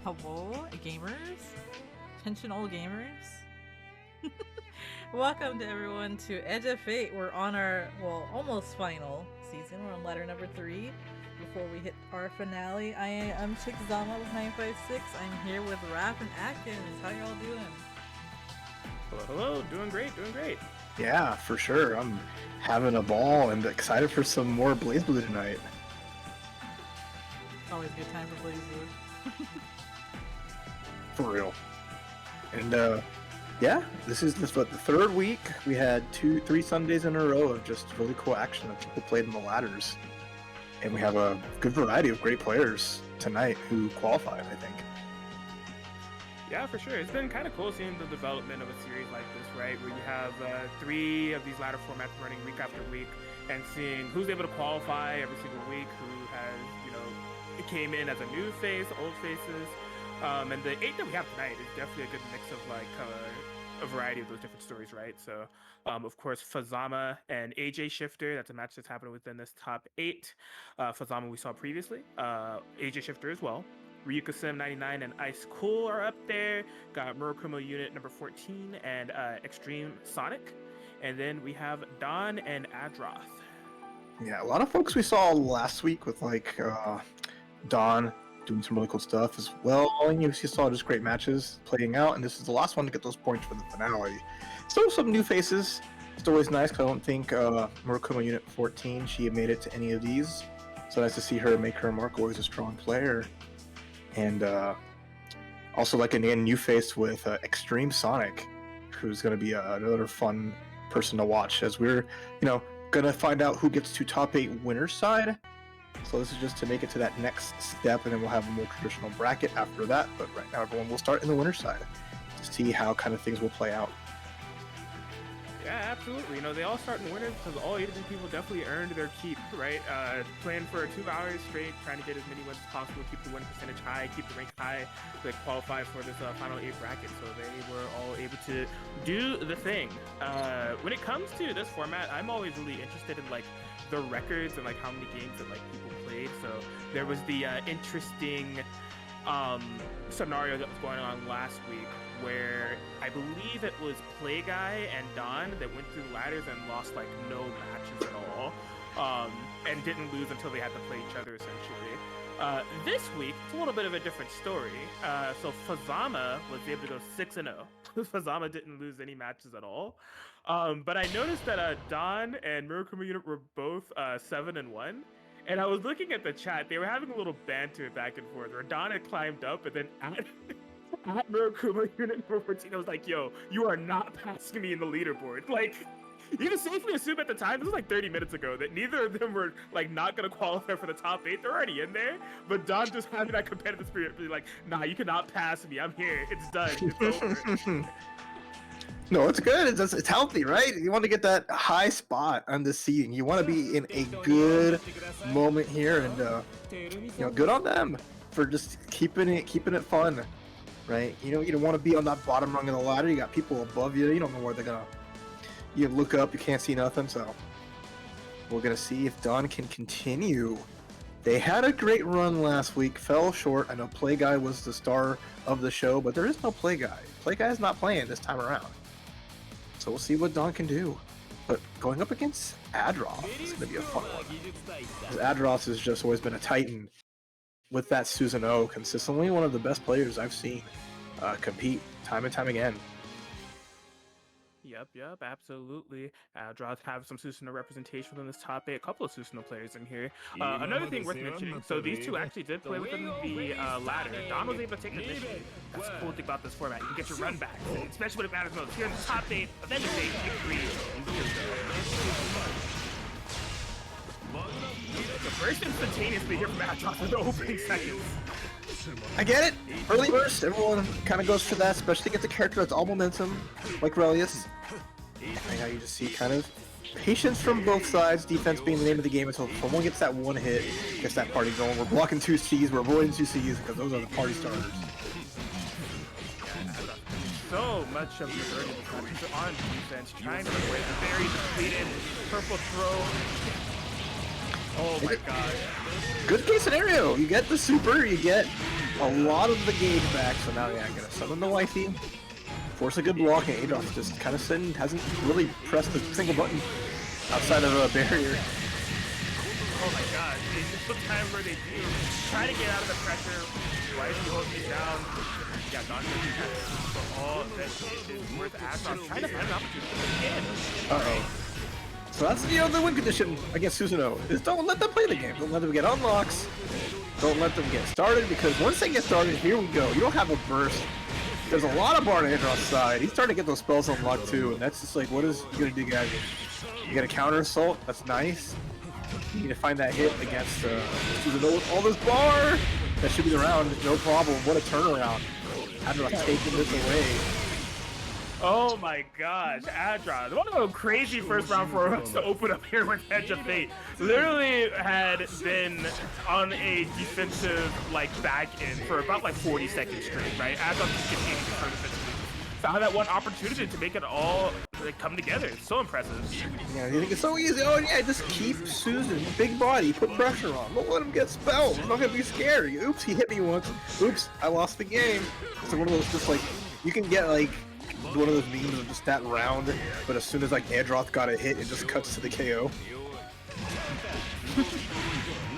Hello, gamers. Attention, all gamers. Welcome to everyone to Edge of Fate. We're on our, almost final season. We're on ladder number 3 before we hit our finale. I am Chickzama with 956. I'm here with Raph and Atkins. How y'all doing? Hello. Doing great. Yeah, for sure. I'm having a ball and excited for some more Blazblue tonight. Always a good time for Blazblue. For real. And yeah, this is the third week. We had 3 Sundays in a row of just really cool action that people played in the ladders. And we have a good variety of great players tonight who qualified, I think. Yeah, for sure. It's been kind of cool seeing the development of a series like this, right? Where you have 3 of these ladder formats running week after week and seeing who's able to qualify every single week, who has, came in as a new face, old faces. And the 8 that we have tonight is definitely a good mix of a variety of those different stories, right? So, of course, Fazama and AJ Shifter, that's a match that's happening within this top 8. Fazama we saw previously, AJ Shifter as well. Ryuka Sim 99 and Ice Cool are up there. Got Murakumo Unit number 14 and Extreme Sonic. And then we have Don and Adroth. Yeah, a lot of folks we saw last week with Don doing some really cool stuff as well. You saw just great matches playing out, and this is the last one to get those points for the finale. Still some new faces. It's always nice because I don't think Murakumo Unit 14, she had made it to any of these. So nice to see her make her mark, always a strong player. And also a new face with Extreme Sonic, who's going to be another fun person to watch as we're, going to find out who gets to top 8 winners side. So this is just to make it to that next step, and then we'll have a more traditional bracket after that. But right now, everyone will start in the winner's side to see how kind of things will play out. Yeah, absolutely. They all start in winners because all 8 of these people definitely earned their keep, right? Playing for 2 hours straight, trying to get as many wins as possible, keep the win percentage high, keep the rank high, to qualify for this final 8 bracket. So they were all able to do the thing. When it comes to this format, I'm always really interested in the records and how many games that people played. So there was the interesting scenario that was going on last week where I believe it was Play Guy and Don that went through the ladders and lost no matches at all, and didn't lose until they had to play each other essentially. This week it's a little bit of a different story. So Fazama was able to go 6-0. Fazama didn't lose any matches at all. But I noticed that Don and Murakumo Unit were both 7-1. And I was looking at the chat, they were having a little banter back and forth where Don had climbed up and then at Murakumo Unit number 14, I was like, yo, you are not passing me in the leaderboard. You can safely assume at the time, this was 30 minutes ago, that neither of them were not going to qualify for the top 8. They're already in there. But Don just having that competitive spirit, really nah, you cannot pass me. I'm here. It's done. It's over. No, it's good. It's healthy, right? You want to get that high spot on the seating. You want to be in a good moment here, and good on them for just keeping it fun, right? You don't want to be on that bottom rung of the ladder. You got people above you. You don't know where they're gonna. You look up, you can't see nothing. So we're gonna see if Don can continue. They had a great run last week, fell short. I know Play Guy was the star of the show, but there is no Play Guy. Play Guy is not playing this time around. So we'll see what Don can do. But going up against Adroth is going to be a fun one. Because Adroth has just always been a titan with that Susan O consistently. One of the best players I've seen compete time and time again. Yep, absolutely. Adroth have some Susanoo representation within this top 8. A couple of Susanoo players in here. Another thing worth mentioning, so these two actually did play within the ladder. Don was able to take initiative. That's the cool thing about this format. You can get your run back, especially when it matters most. Here in the top 8 of any stage, you so first instantaneously here from Adroth in the opening seconds. I get it. Early burst, everyone kind of goes for that, especially against a character that's all momentum, like Relius. And now you just see kind of patience from both sides, defense being the name of the game until someone gets that one hit, gets that party going. We're blocking 2 Cs, we're avoiding 2 Cs because those are the party starters. So much of the burden is on defense, trying to avoid the very depleted purple throw. Oh my god. Good case scenario. You get the super, you get a lot of the gauge back, so now yeah, I'm gonna summon the wifey. Force a good block, and Adolf just kind of hasn't really pressed a single button outside of a barrier. Oh my god, it's the time where they do try to get out of the pressure. Wifey holds me down. Yeah, Don doesn't have it for all that it is worth Atrox trying to find an opportunity again. Uh-oh. So that's, the win condition against Susanoo, is don't let them play the game. Don't let them get unlocks. Don't let them get started, because once they get started, here we go. You don't have a burst. There's a lot of bar on Adroth's side. He's starting to get those spells unlocked too, and that's just like, what is he gonna do, guys? You got a counter assault, that's nice. You need to find that hit against Susanoo with all this bar. That should be the round, no problem. What a turnaround. Adroth taking this away. Oh my gosh, Adroth. What a crazy first round for us to open up here with Edge of Fate. Literally had been on a defensive back end for about 40 seconds straight, right? Adroth just continuing to turn defensively. Found that one opportunity to make it all come together. It's so impressive. Yeah, you think it's so easy? Oh yeah, just keep Susan, big body, put pressure on. Don't let him get spells. It's not gonna be scary. Oops, he hit me once. Oops, I lost the game. It's one of those just you can get one of those memes of just that round, but as soon as Adroth got a hit, it just cuts to the KO.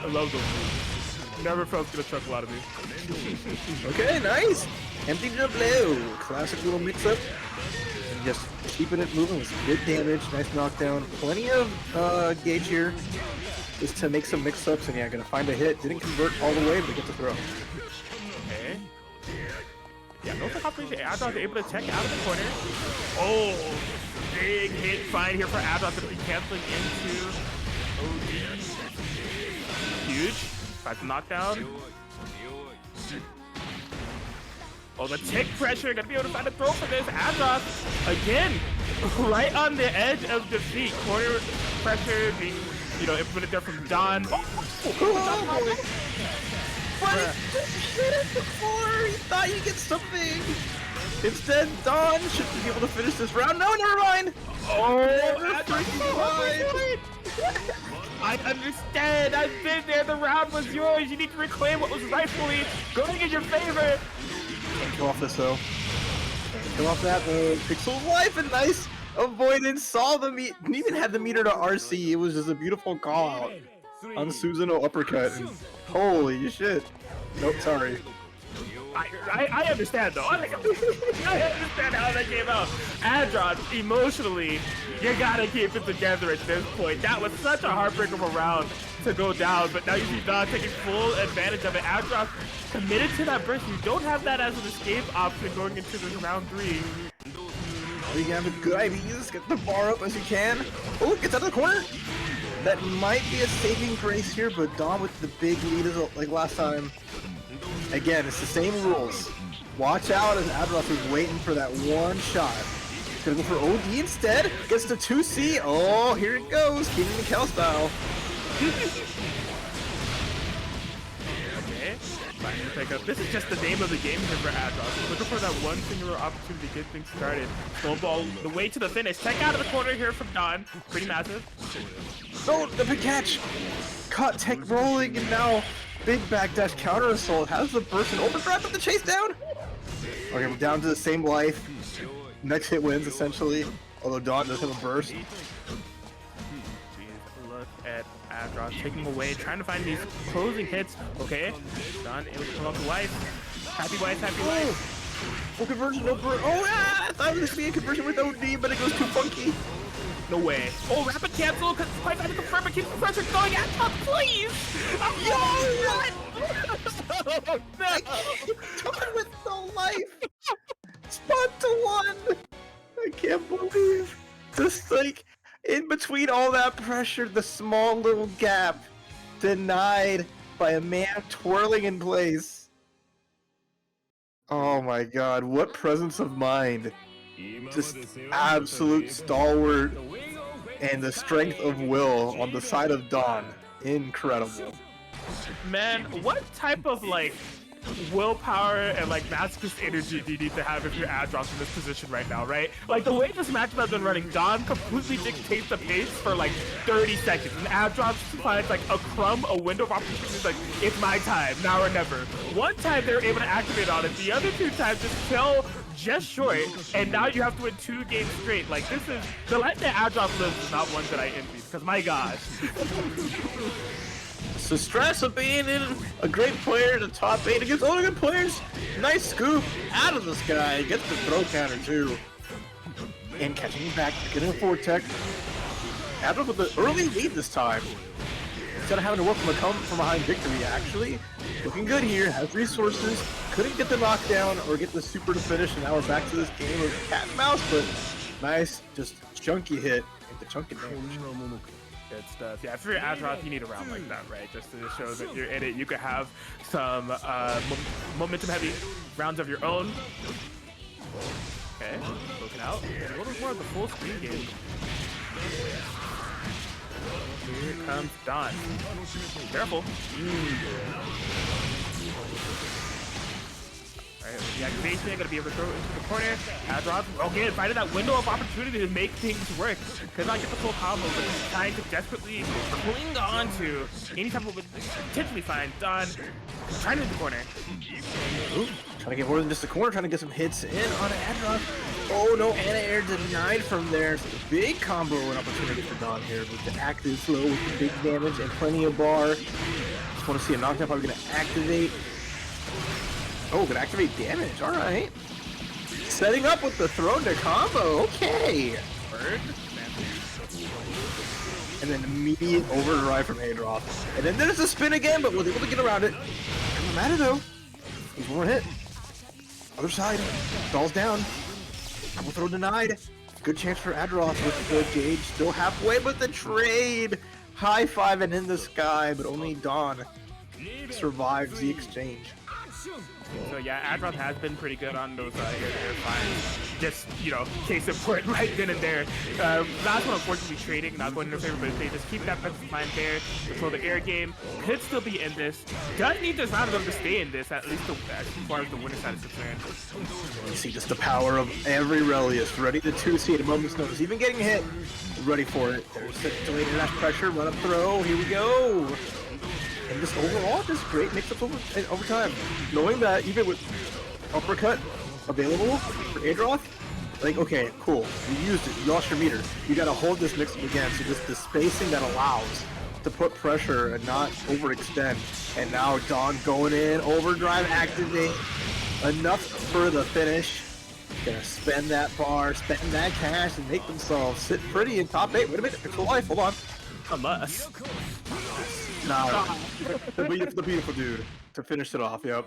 I love those moves. Never felt gonna chuck a lot of these. Okay, nice. Empty blue. Classic little mix-up. And just keeping it moving with good damage. Nice knockdown. Plenty of gauge here. Just to make some mix-ups, and yeah, gonna find a hit. Didn't convert all the way, but get the throw. Okay. Yeah, no confirmation. Adroth able to check out of the corner. Oh, big hit find here for Adroth to be canceling into OD. Huge. Back to knockdown. Oh, the tick pressure. Gonna be able to find a throw for this. Adroth, again, right on the edge of defeat. Corner pressure being, implemented there from Don. Oh, but he just hit it before! He thought he'd get something! Instead, Don should be able to finish this round. No, never mind! Oh, never freaking mind! I understand! I've been there! The round was yours! You need to reclaim what was rightfully going in your favor! Can't kill off this, though. Can't kill off that, though. Pixel's life and nice avoidance. Saw the didn't even have the meter to RC. It was just a beautiful call out on Susanoo uppercut. And holy shit. Nope, sorry. I understand though. I understand how that came out. Adroth, emotionally, you gotta keep it together at this point. That was such a heartbreak of a round to go down, but now you see Don taking full advantage of it. Adroth committed to that burst. You don't have that as an escape option going into this round 3. You can have a good ideas, get the bar up as you can. Oh, gets out of the corner. That might be a saving grace here, but Don with the big lead as like last time. Again, it's the same rules. Watch out as Adroth is waiting for that one shot. He's gonna go for OD instead. Gets the 2C. Oh, here it goes. Keenan and Kel style. Okay. Pick up. This is just the name of the game here for Adroth. He's looking for that one singular opportunity to get things started. Snowball the way to the finish. Check out of the corner here from Don. Pretty massive. Oh, the big catch. Caught tech rolling, and now big backdash counter assault. Has the burst and overdrive with the chase down? Okay, we're down to the same life. Next hit wins, essentially. Although Don does have a burst. Jeez, look at Adroth taking away, trying to find these closing hits. Okay, Don able to pull up the wife. Happy wife, happy wife. Full conversion, no burst. Oh, yeah! I thought it was going to be a conversion with OD, but it goes too funky. No way. Oh, rapid cancel, because it's quite hard to confirm, but keep the pressure going. Adroth, please! Yo, what? Don with no life. Spot to 1. I can't believe. Just in between all that pressure, the small little gap denied by a man twirling in place. Oh my god, what presence of mind. Just absolute stalwart and the strength of will on the side of Don. Incredible. Man, what type of willpower and like masochist energy do you need to have if you're Adroth in this position right now, right? Like the way this matchup has been running, Dawn completely dictates the pace for like 30 seconds. And Adroth finds like a crumb, a window of opportunity, like, it's my time, now or never. One time they were able to activate on it, the other 2 times just fell just short, and now you have to win 2 games straight. Like, this is, the life that Adroth lives is not one that I envy, because my gosh. It's the stress of being in a great player in the top 8 against all the good players. Nice scoop out of this guy. Gets the throw counter too. And catching him back, getting a forward tech. Adroth with the early lead this time. Instead of having to work from a come from behind victory, actually. Looking good here, has resources. Couldn't get the knockdown or get the super to finish, and now we're back to this game of cat and mouse, but nice, just chunky hit into chunky damage. Good stuff. Yeah, if you're Adroth, you need a round like that, right? Just to show that you're in it. You could have some momentum-heavy rounds of your own. Okay, looking out. A little more of the full screen game. Here comes Dawn. Careful. Alright, the activation, gonna be able to throw it into the corner. Adroth, again, finding that window of opportunity to make things work. Could not get the full combo, but he's trying to desperately cling on to any type of potentially find Dawn. Trying to hit the corner. Ooh, trying to get more than just the corner, trying to get some hits in on Adroth. Oh no, anti-air denied from there. So big combo and opportunity for Dawn here with the active slow, with the big damage and plenty of bar. Just want to see a knockdown, probably gonna activate. Oh, gonna activate damage, alright. Setting up with the throw to combo, okay. Bird. And then immediate overdrive from Adroth. And then there's a spin again, but was able to get around it. Doesn't matter though. He's one hit. Other side. Falls down. Double throw denied. Good chance for Adroth with the gauge. Still halfway, but the trade. High five and in the sky, but only Dawn survives the exchange. So yeah, Adroth has been pretty good on those air finds. Just, you know, case in point right then and there. Last one, unfortunately, trading, not going in their favor, but if they just keep that defensive line there, control the air game, could still be in this. Does need this round of them to stay in this, at least as far as the winner side is concerned. You see just the power of every Relius, ready to 2-seed at a moment's notice, even getting hit, ready for it. There's the delayed dash pressure, run up throw, here we go. And just overall, just great mix-ups over time. Knowing that even with uppercut available for Adroth, like, okay, cool, you used it, you lost your meter. You gotta hold this mix-up again, so just the spacing that allows to put pressure and not overextend. And now Dawn going in, overdrive, activate, enough for the finish. Gonna spend that bar, spend that cash, and make themselves sit pretty in top 8. Wait a minute, it's life, hold on. Unless. Nah, the beautiful dude to finish it off, yep.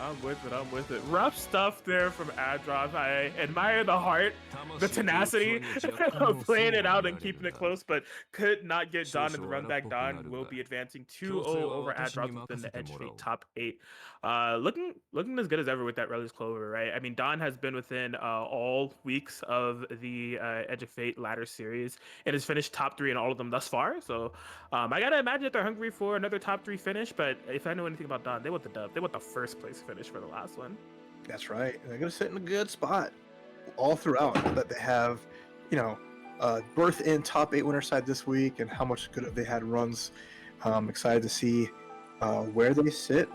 I'm with it. Rough stuff there from Adroth. I admire the heart, the tenacity of playing it out and keeping it close, but could not get Dawn in the run back. Dawn will be advancing 2-0 over Adroth within the Edge Fate top 8. Looking as good as ever with that Relius Clover, right? I mean, Dawn has been within all weeks of the Edge of Fate ladder series and has finished top 3 in all of them thus far. So I gotta imagine that they're hungry for another top 3 finish, but if I know anything about Dawn, they want the dub. They want the first place finish for the last one. That's right. They're gonna sit in a good spot all throughout. That they have, you know, birth in top 8 winner side this week, and how much good they had runs. Excited to see where they sit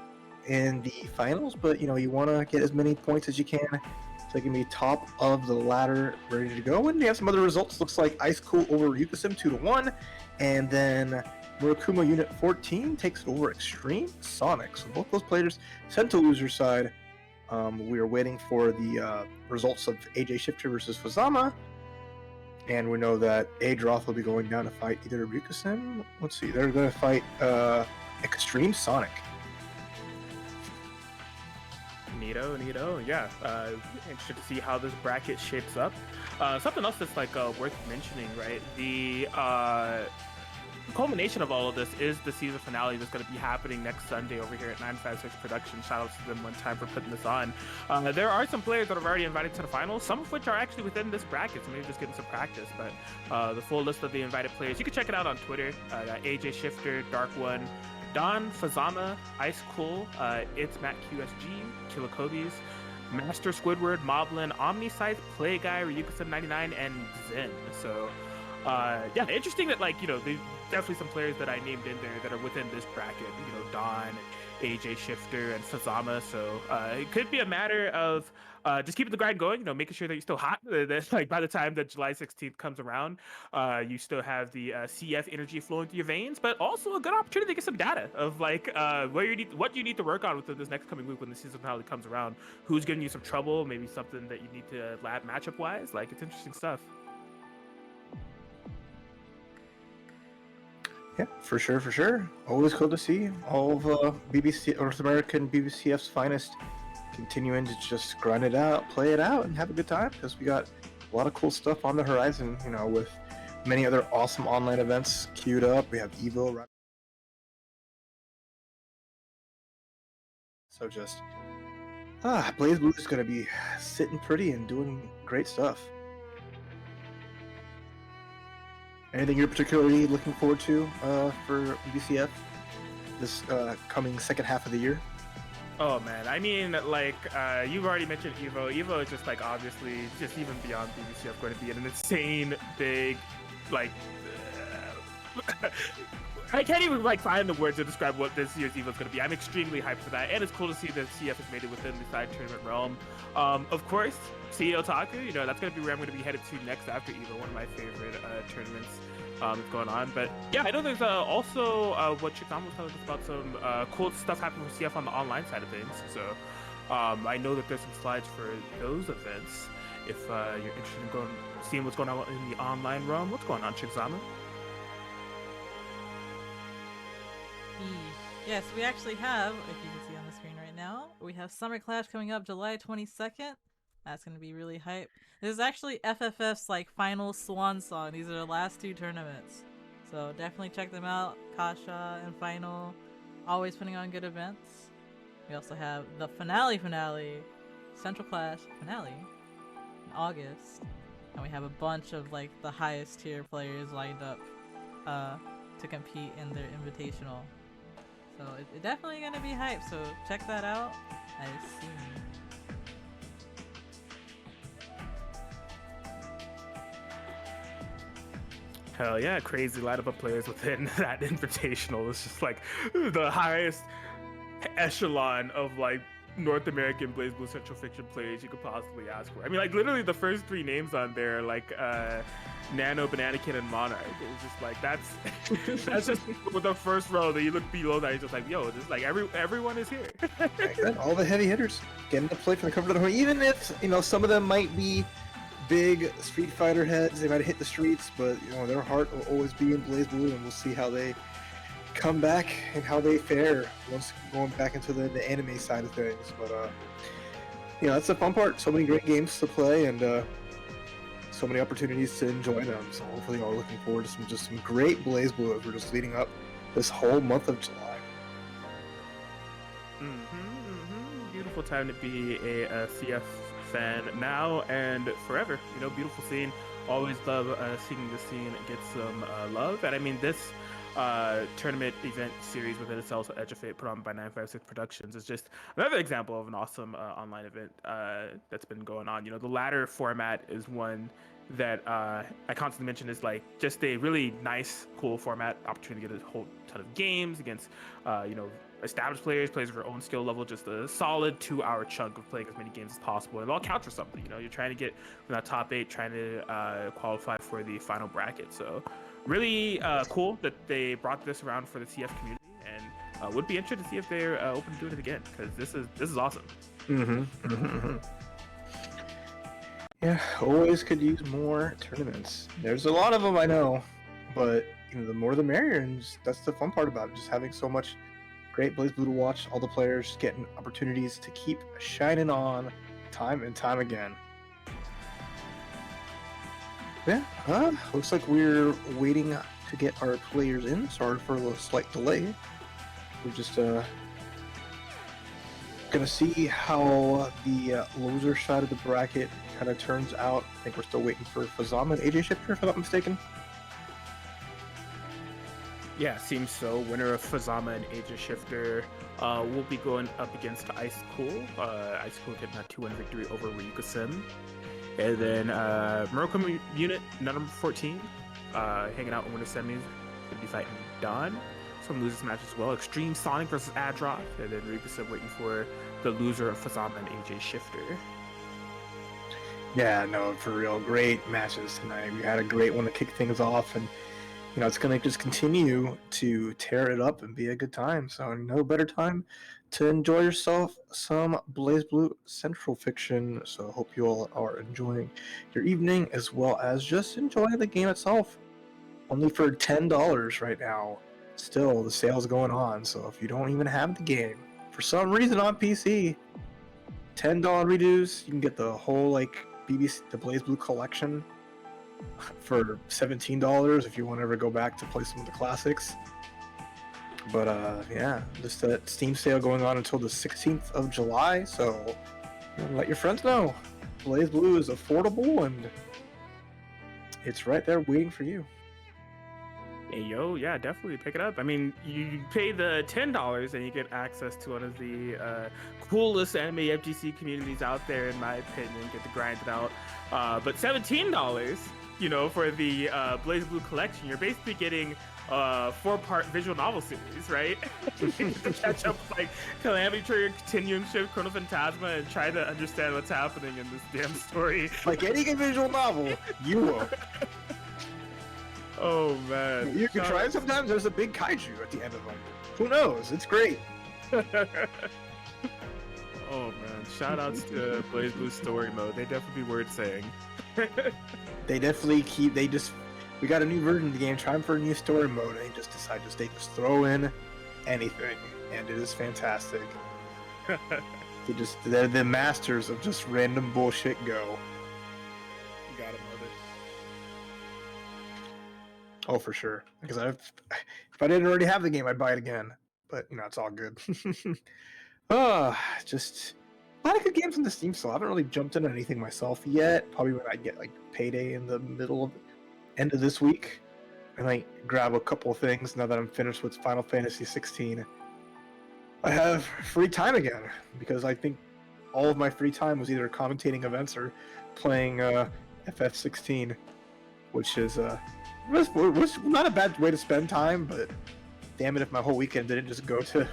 in the finals, but you know, you want to get as many points as you can so they can be top of the ladder, ready to go. And they have some other results. Looks like Ice Cool over Yukasim 2-1, and then Murakuma Unit 14 takes it over Extreme Sonic. So both those players sent to loser side. We are waiting for the results of AJ Shifter versus Fuzama, and we know that Adroth will be going down to fight either Ryukasim. Let's see, they're going to fight Extreme Sonic. Neato, yeah. Interested to see how this bracket shapes up. Something else that's like worth mentioning, right? The culmination of all of this is the season finale that's going to be happening next Sunday over here at 956 Productions. Shout out to them one time for putting this on. There are some players that are already invited to the finals, some of which are actually within this bracket, so maybe just getting some practice. But the full list of the invited players, you can check it out on Twitter. AJ Shifter, Dark One, Don, Fazama, Ice Cool, It's Matt QSG, Killakovi's, Master Squidward, Moblin, Omniscythe, Play Guy, Ryuka799, and Zen. So, yeah, interesting that, like, you know, there's definitely some players that I named in there that are within this bracket. You know, Don, AJ Shifter, and Fazama. So, it could be a matter of just keeping the grind going, you know, making sure that you're still hot. That, like, by the time that July 16th comes around, you still have the CF energy flowing through your veins, but also a good opportunity to get some data of, like, what you need to work on within this next coming week when the season finally comes around. Who's giving you some trouble? Maybe something that you need to lab matchup wise. Like, it's interesting stuff. Yeah, for sure, for sure. Always cool to see all of BBC North American BBCF's finest continuing to just grind it out, play it out, and have a good time, because we got a lot of cool stuff on the horizon, you know, with many other awesome online events queued up. We have Evo, right? So just Blazblue is going to be sitting pretty and doing great stuff. Anything you're particularly looking forward to for BBCF this coming second half of the year? Oh man, I mean, like, you've already mentioned Evo. Evo is just, like, obviously just even beyond BBCF going to be an insane big, like, I can't even, like, find the words to describe what this year's Evo is going to be. I'm extremely hyped for that, and it's cool to see that CF has made it within the side tournament realm. Of course, CEO Otaku, you know, that's going to be where I'm going to be headed to next after Evo, one of my favorite tournaments going on. But yeah, I know there's also what Chikama was telling us about, some cool stuff happening for CF on the online side of things. So I know that there's some slides for those events. If you're interested in seeing what's going on in the online realm, what's going on, Chikama? Yes, we actually have, if you can see on the screen right now, we have Summer Clash coming up July 22nd. That's going to be really hype. This is actually FFF's, like, final swan song. These are the last two tournaments. So definitely check them out. Kasha and Final, always putting on good events. We also have the finale, Central Clash finale in August. And we have a bunch of, like, the highest tier players lined up to compete in their invitational. So it's definitely going to be hype, so check that out as soon. Hell yeah, crazy lineup of players within that invitational. It's just, like, the highest echelon of, like, North American Blazblue Centralfiction players you could possibly ask for. I mean, like, literally the first three names on there, like, Nano, Bananakin, and Monarch. It's just like, that's just with the first row that you look below that, it's just like, yo, this, like, everyone is here. All the heavy hitters getting to play for the comfort of the home, even if, you know, some of them might be big Street Fighter heads. They might hit the streets, but, you know, their heart will always be in Blazblue, and we'll see how they come back and how they fare once going back into the anime side of things. But you know, that's the fun part. So many great games to play, and so many opportunities to enjoy them. So hopefully you're all looking forward to some great Blazblue as we're just leading up this whole month of July. Beautiful time to be a CF fan now and forever. You know, beautiful scene. Always love seeing the scene get some love. And I mean, this tournament event series within itself, Edge of Fate, put on by 956 Productions, is just another example of an awesome online event that's been going on. You know, the latter format is one that I constantly mention is, like, just a really nice, cool format, opportunity to get a whole ton of games against, you know, established players of your own skill level, just a solid 2-hour chunk of playing as many games as possible, and it all counts for something. You know, you're trying to get from that top 8, trying to qualify for the final bracket. So really cool that they brought this around for the CF community, and would be interested to see if they're open to doing it again, because this is awesome. Yeah, always could use more tournaments. There's a lot of them, I know, but, you know, the more the merrier, and that's the fun part about it, just having so much great Blazblue to watch, all the players getting opportunities to keep shining on time and time again. Yeah, looks like we're waiting to get our players in. Sorry for a slight delay. We're just gonna see how the loser side of the bracket kind of turns out. I think we're still waiting for Fazama and AJ Shifter, if I'm not mistaken. Yeah, seems so. Winner of Fazama and Age of Shifter will be going up against Ice Cool. Ice Cool getting a 2-1 victory over Ryuka Sim. And then Murakumo Unit, number 14, hanging out in winter semis. Could be fighting Dawn. Some losers match as well. Extreme Sonic versus Adroth. And then Ryuka Sim waiting for the loser of Fazama and AJ Shifter. Yeah, no, for real. Great matches tonight. We had a great one to kick things off, and it's going to just continue to tear it up and be a good time. So no better time to enjoy yourself some Blazblue Centralfiction. So hope you all are enjoying your evening as well as just enjoying the game itself. Only for $10 right now. Still, the sale's going on. So if you don't even have the game, for some reason on PC, $10 reduce, you can get the whole the Blazblue collection for $17 if you want to ever go back to play some of the classics. But yeah, just that Steam sale going on until the 16th of July, so let your friends know. Blazblue is affordable and it's right there waiting for you. Hey, yo, yeah, definitely pick it up. I mean, you pay the $10 and you get access to one of the coolest anime FGC communities out there, in my opinion. Get to grind it out. But $17, for the Blazblue collection, you're basically getting a 4-part visual novel series, right? You get to catch up with, Calamity Trigger, Continuum Shift, Chrono Phantasma, and try to understand what's happening in this damn story. Like any visual novel, you will. Oh man, you can try it sometimes. There's a big kaiju at the end of them. Who knows? It's great. Oh man, shout outs to Blazblue story mode. They definitely be worth saying. They definitely we got a new version of the game, trying for a new story mode, and they just throw in anything, and it is fantastic. They're the masters of just random bullshit go. You gotta love it. Oh, for sure. Because if I didn't already have the game, I'd buy it again. But it's all good. Just a lot of good games in the Steam sale. I haven't really jumped into anything myself yet. Probably when I get payday in the end of this week, I might grab a couple of things now that I'm finished with Final Fantasy 16. I have free time again because I think all of my free time was either commentating events or playing FF16, which is was not a bad way to spend time, but damn it if my whole weekend didn't just go to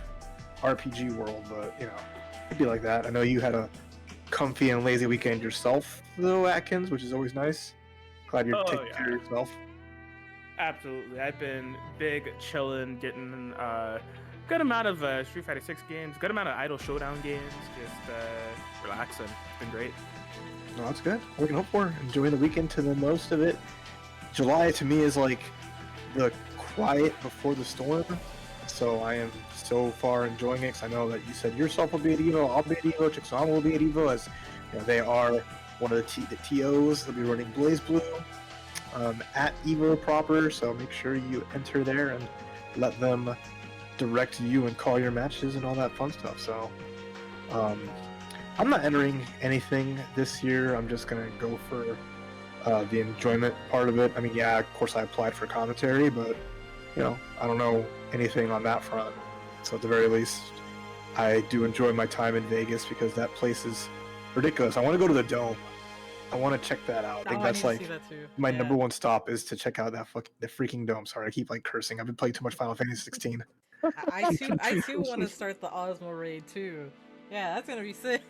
RPG World. But it'd be like that. I know you had a comfy and lazy weekend yourself, though, Atkins, which is always nice. Glad you're taking care of yourself. Absolutely. I've been big chilling, getting good amount of Street Fighter 6 games, good amount of Idol Showdown games, just relaxing. It's been great. No, that's good. We can hope for enjoying the weekend to the most of it. July to me is the quiet before the storm, so I am so far enjoying it because I know that you said yourself will be at EVO, I'll be at EVO, Chixama will be at EVO, as they are one of the TOs. They'll be running Blazblue at EVO proper, so make sure you enter there and let them direct you and call your matches and all that fun stuff. So I'm not entering anything this year. I'm just gonna go for the enjoyment part of it. I mean, yeah, of course I applied for commentary, but I don't know anything on that front. So at the very least, I do enjoy my time in Vegas because that place is ridiculous. I want to go to the Dome. I want to check that out. I think that's my number one stop is to check out the freaking Dome. Sorry, I keep cursing. I've been playing too much Final Fantasy 16. I too want to start the Osmo raid too. Yeah, that's gonna be sick.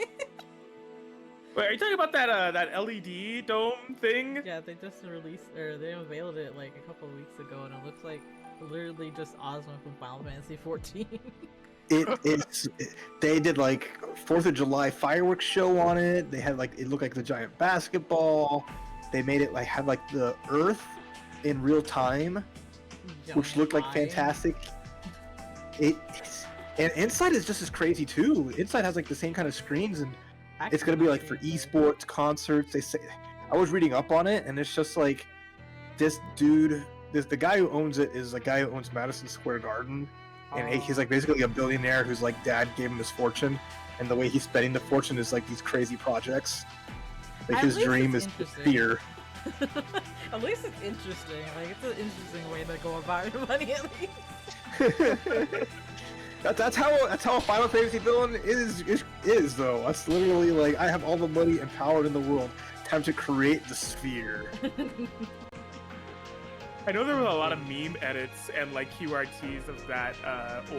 Wait, are you talking about that LED dome thing? Yeah, they just released, or they unveiled it a couple of weeks ago, and it looks like literally just Ozma from Final Fantasy 14. They did 4th of July fireworks show on it. They had it looked like the giant basketball. They made it had the Earth in real time, which looked fantastic. And inside is just as crazy too. Inside has the same kind of screens, and it's gonna be for esports, concerts. They say I was reading up on it, and it's just this dude. The guy who owns it is a guy who owns Madison Square Garden, and he's basically a billionaire whose dad gave him his fortune, and the way he's spending the fortune is these crazy projects. His dream is Fear. At least it's interesting. Like, it's an interesting way to go about your money, at least. That's how a Final Fantasy villain is though. That's literally like, I have all the money and power in the world. Time to create the sphere. I know there were a lot of meme edits and like QRTs of that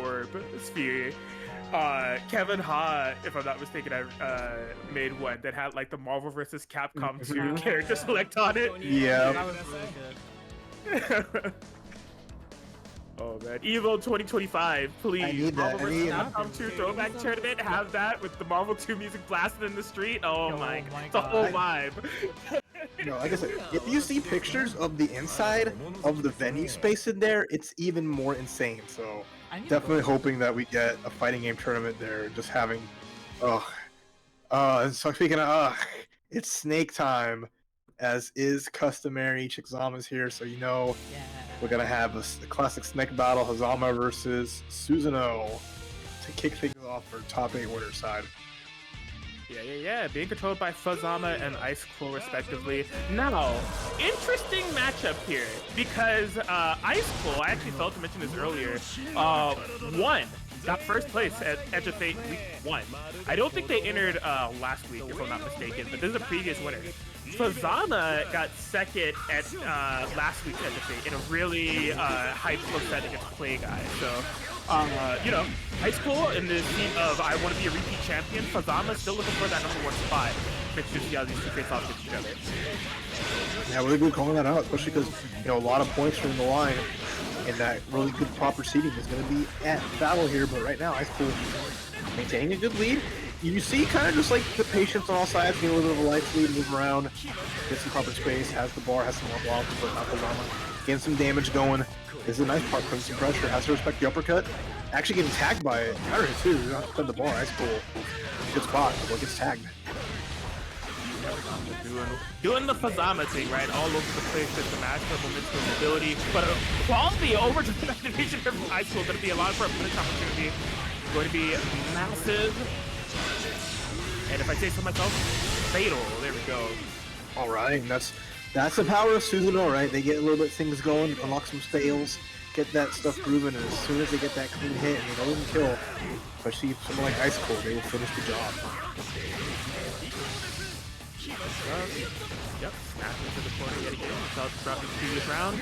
orb sphere. Kevin Ha, if I'm not mistaken, made one that had like the Marvel vs. Capcom 2 character select on it. Yeah. That was really good. Oh man, EVO 2025, please. I need that. Marvel vs. Capcom 2 throwback tournament, have that with the Marvel 2 music blasting in the street. Oh my god, it's a whole vibe. No, like I said, if you see pictures of the inside of the venue space in there, it's even more insane. So definitely hoping that we get a fighting game tournament there. Just having, so speaking of, it's snake time, as is customary. Chixama's here, so you know we're gonna have a classic snake battle, Hazama versus Susanoo, to kick things off for top 8 winner side. Yeah. Being controlled by Fazama and Ice Cool, respectively. Now, interesting matchup here because Ice Cool, I actually failed to mention this earlier, got first place at Edge of Fate week 1. I don't think they entered last week, if I'm not mistaken, but this is a previous winner. Fazama got second at last week's Edge of Fate in a really high flow set against Play Guy. So, Ice Cool in the scene of I want to be a repeat champion. Fazama still looking for that #1 spot. Let's just see how these two face off against each other. Yeah, really good calling that out, especially because a lot of points are in the line, and that really good proper seeding is going to be at battle here. But right now, Ice Cool maintaining a good lead. You see kind of just like the patience on all sides, get a little bit of a light lead, move around, get some proper space, has the bar, has some more blocks, but not Fazama. Getting some damage going. This is a nice part, putting some pressure, has to respect the uppercut. Actually getting tagged by it. Counter hit too, you don't have to spend the bar, Ice Cool. Good spot, but gets tagged. Doing the Fazama thing, right? All over the place with the master momentum ability, but quality over to the activation from Ice Cool going to be a lot for a finish opportunity. Going to be massive. And if I say so myself, fatal. There we go. All right, and that's the power of Susanoo, right? They get a little bit of things going, unlock some fails, get that stuff grooving, and as soon as they get that clean hit and they don't even kill, especially someone like Ice Cool, they will finish the job. Yep, snapping into the corner yet again. Felt throughout the previous round.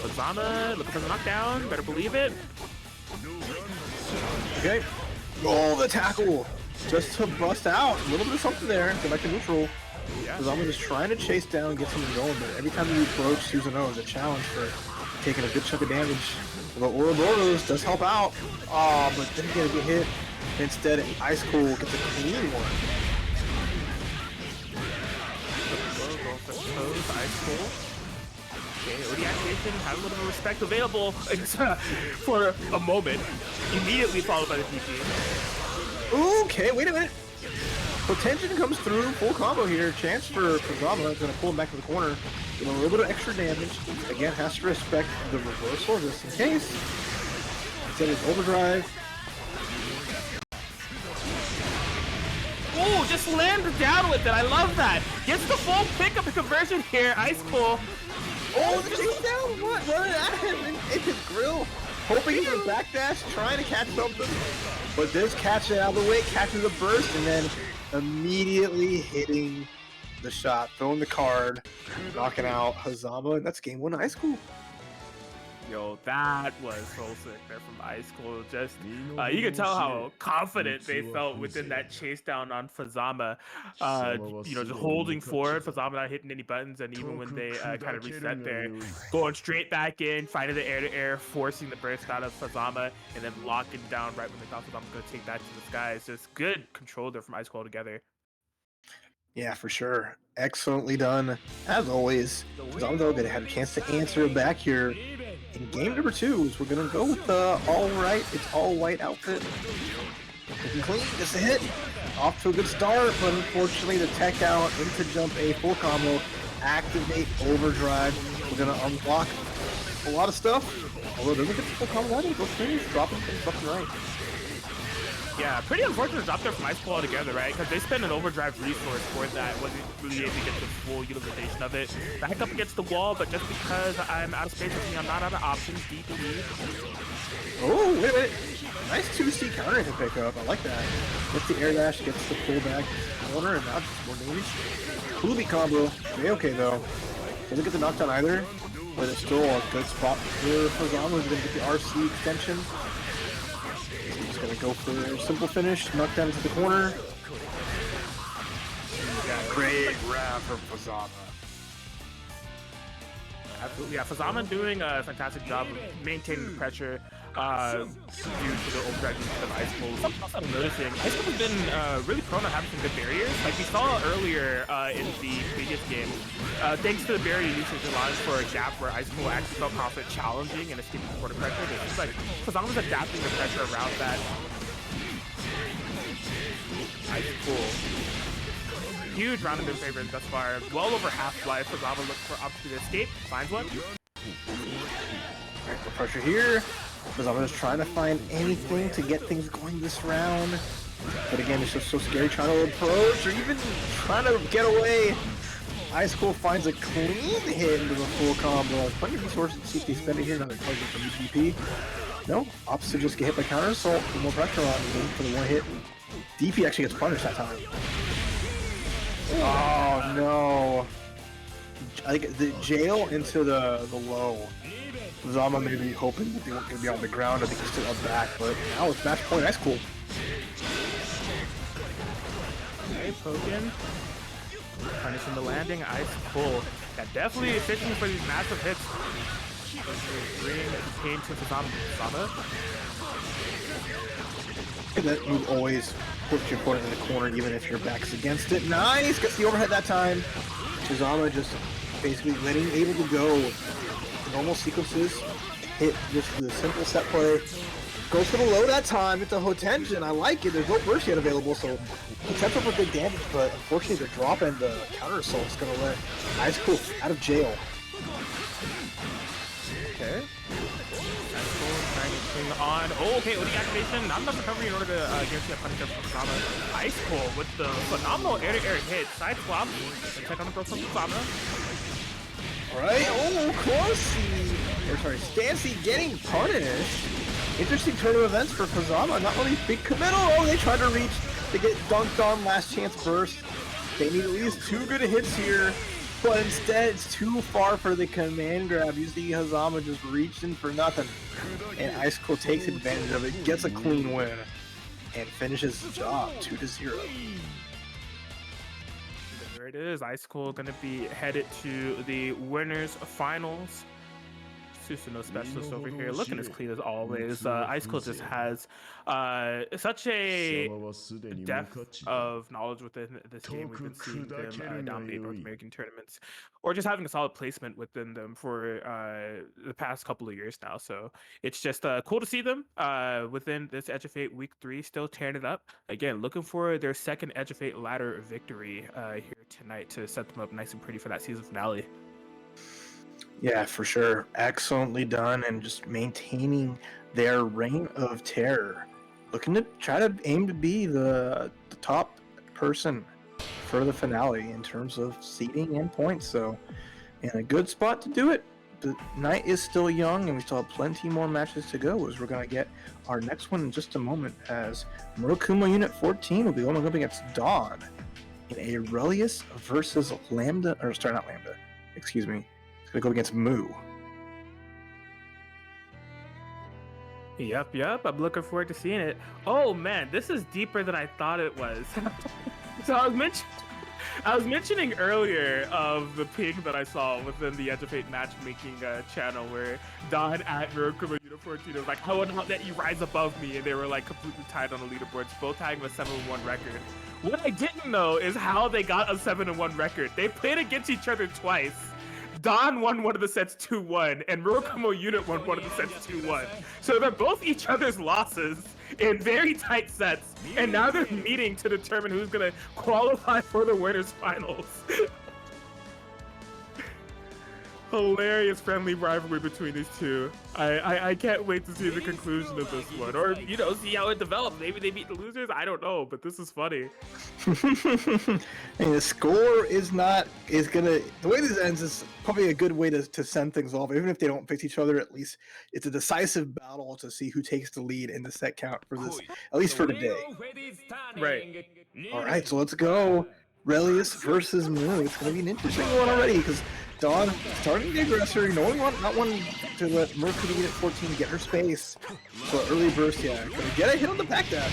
Fazama looking for the knockdown. Better believe it. Okay. Oh, the tackle! Just to bust out. A little bit of something there. Go back to neutral. Fazama just trying to chase down and get something going, but every time you approach Susanoo is a challenge for taking a good chunk of damage. The Ouroboros does help out. Oh, but didn't get hit. Instead, Ice Cool gets a clean one. Ice Cool. Okay, OD activation, had a little bit of respect available for a moment. Immediately followed by the DP. Okay, wait a minute. Potention comes through, full combo here. Chance for Fazama, gonna pull him back to the corner. With a little bit of extra damage. Again, has to respect the reversal just in case. Instead of overdrive. Ooh, just landed down with it. I love that. Gets the full pickup and conversion here. Ice Cool. Oh, the chase down! What? Running at him in his grill. Hoping for a backdash, trying to catch something. But does catch it out of the way, catches a burst, and then immediately hitting the shot, throwing the card, knocking out Hazama, and that's game 1 Ice Cool. Yo, that was so sick there from Ice Cool. Just, you can tell how confident they felt within that chase down on Fazama. Just holding forward, Fazama not hitting any buttons, and even when they kind of reset there, going straight back in, finding the air-to-air, forcing the burst out of Fazama, and then locking down right when they thought Fazama was going to take that to the sky. It's just good control there from Ice Cool together. Yeah, for sure. Excellently done, as always. Fazama though gonna have a chance to answer it back here. In game number 2, we're gonna go with the all white outfit. Looking clean, just a hit. Off to a good start, but unfortunately the tech out into jump A full combo, activate overdrive. We're gonna unlock a lot of stuff. Although it doesn't get the full combo, it goes through, dropping things left and right. Yeah, pretty unfortunate drop there from Ice Cool altogether, right? Because they spent an overdrive resource for that, wasn't really able to get the full utilization of it. Back up against the wall, but just because I'm out of space with me, I'm not out of options. DP. Oh, wait a minute. Nice 2C counter to pick up. I like that. Gets the air dash, gets the pullback corner, and now just more damage. Cool beat combo. Okay though. Doesn't get the knockdown either, but it's still a good spot for Fazama. He's gonna get the RC extension. He's gonna go for a simple finish, knockdown into the corner. Yeah, great grab from Fazama. Absolutely, yeah. Fazama doing a fantastic job of maintaining the pressure due to the overdrive use of Ice Cool. Something else I'm noticing, Ice Cool has been really prone to having some good barriers. Like we saw earlier in the previous game, thanks to the barrier usage allowing for a gap where Ice Cool actually felt confident challenging and escaping quarter pressure. It seems like Fazama's adapting the pressure around that. Ice Cool. Huge round of their favorites thus far. Well over half life. Fazama looks for opportunity to escape. Finds one. Alright, the pressure here. Fazama is trying to find anything to get things going this round. But again, it's just so scary trying to approach or even trying to get away. Ice Cool finds a clean hit into the full combo. Plenty of resources to see if they spend it here. Another target from DP. No, opposite just get hit by counter assault. Put more pressure on him for the one hit. DP actually gets punished that time. Oh no! I think the jail into the low. Zama may be hoping that they weren't going to be on the ground. I think he's still up back, but now it's match point. That's cool. Okay, poking. Punishing the landing. Ice Cool. Yeah, definitely fishing for these massive hits. Bring pain to Fazama. That move always puts your opponent in the corner even if your back's against it. Nice! Gets the overhead that time. Shizama just basically able to go normal sequences, hit just the simple set play. Goes for the low that time. It's a Hotenjin. I like it. There's no burst yet available, so potential for big damage, but unfortunately the drop and the counter assault is going to let Ice Cool out of jail. Okay. Trying to cling on. Oh, okay, OD activation. Not enough recovery in order to guarantee a punish up from Fazama. Ice Cool with the phenomenal air-to-air hit. Side swap. Check on the throw from Fazama. Alright, oh, Corsi! Or sorry, Stancy getting punished. Interesting turn of events for Fazama. Not really big committal. Oh, they tried to reach to get dunked on last chance burst. They need at least 2 good hits here. But instead, it's too far for the command grab. You see Hazama just reaching for nothing. And Ice Cool takes advantage of it, gets a clean win, and finishes the job 2-0. There it is. Ice Cool going to be headed to the winners finals. Susanoo specialist over here, looking as clean as always. Ice Cool just has such a depth of knowledge within this game. We've been seeing them dominate North American tournaments, or just having a solid placement within them for the past couple of years now. So it's just cool to see them within this Edge of Fate Week 3, still tearing it up. Again, looking for their second Edge of Fate ladder victory here tonight to set them up nice and pretty for that season finale. Yeah, for sure. Excellently done, and just maintaining their reign of terror. Looking to try to aim to be the top person for the finale in terms of seeding and points. So, in a good spot to do it. The night is still young, and we still have plenty more matches to go, as we're going to get our next one in just a moment, as Murakumo Unit 14 will be going up against Dawn in Aurelius versus Lambda, or sorry, not Lambda, excuse me. Gonna go against Moo. Yep. I'm looking forward to seeing it. Oh man, this is deeper than I thought it was. So I was mentioning earlier of the ping that I saw within the Edge of Fate matchmaking channel where Don at Murakumo Unit 14 was like, I would not let you rise above me, and they were like completely tied on the leaderboards, both having a 7-1 record. What I didn't know is how they got a 7-1 record. They played against each other twice. Don won one of the sets 2-1, and Murakumo Unit won one of the sets 2-1. So they're both each other's losses in very tight sets, and now they're meeting to determine who's gonna qualify for the winners finals. hilarious friendly rivalry between these two. I can't wait to see the conclusion of this one, or you know, see how it develops. Maybe they beat the losers. I don't know, but this is funny. And the score is gonna, the way this ends is probably a good way to send things off. Even if they don't fix each other, at least it's a decisive battle to see who takes the lead in the set count for this, at least for today. Right. All right, so let's go. Relius versus Moo. It's gonna be an interesting one already because Dawn starting the aggressor. You know, not wanting to let Mercury get at 14 get her space. So early burst, yeah, gonna get a hit on the backdash.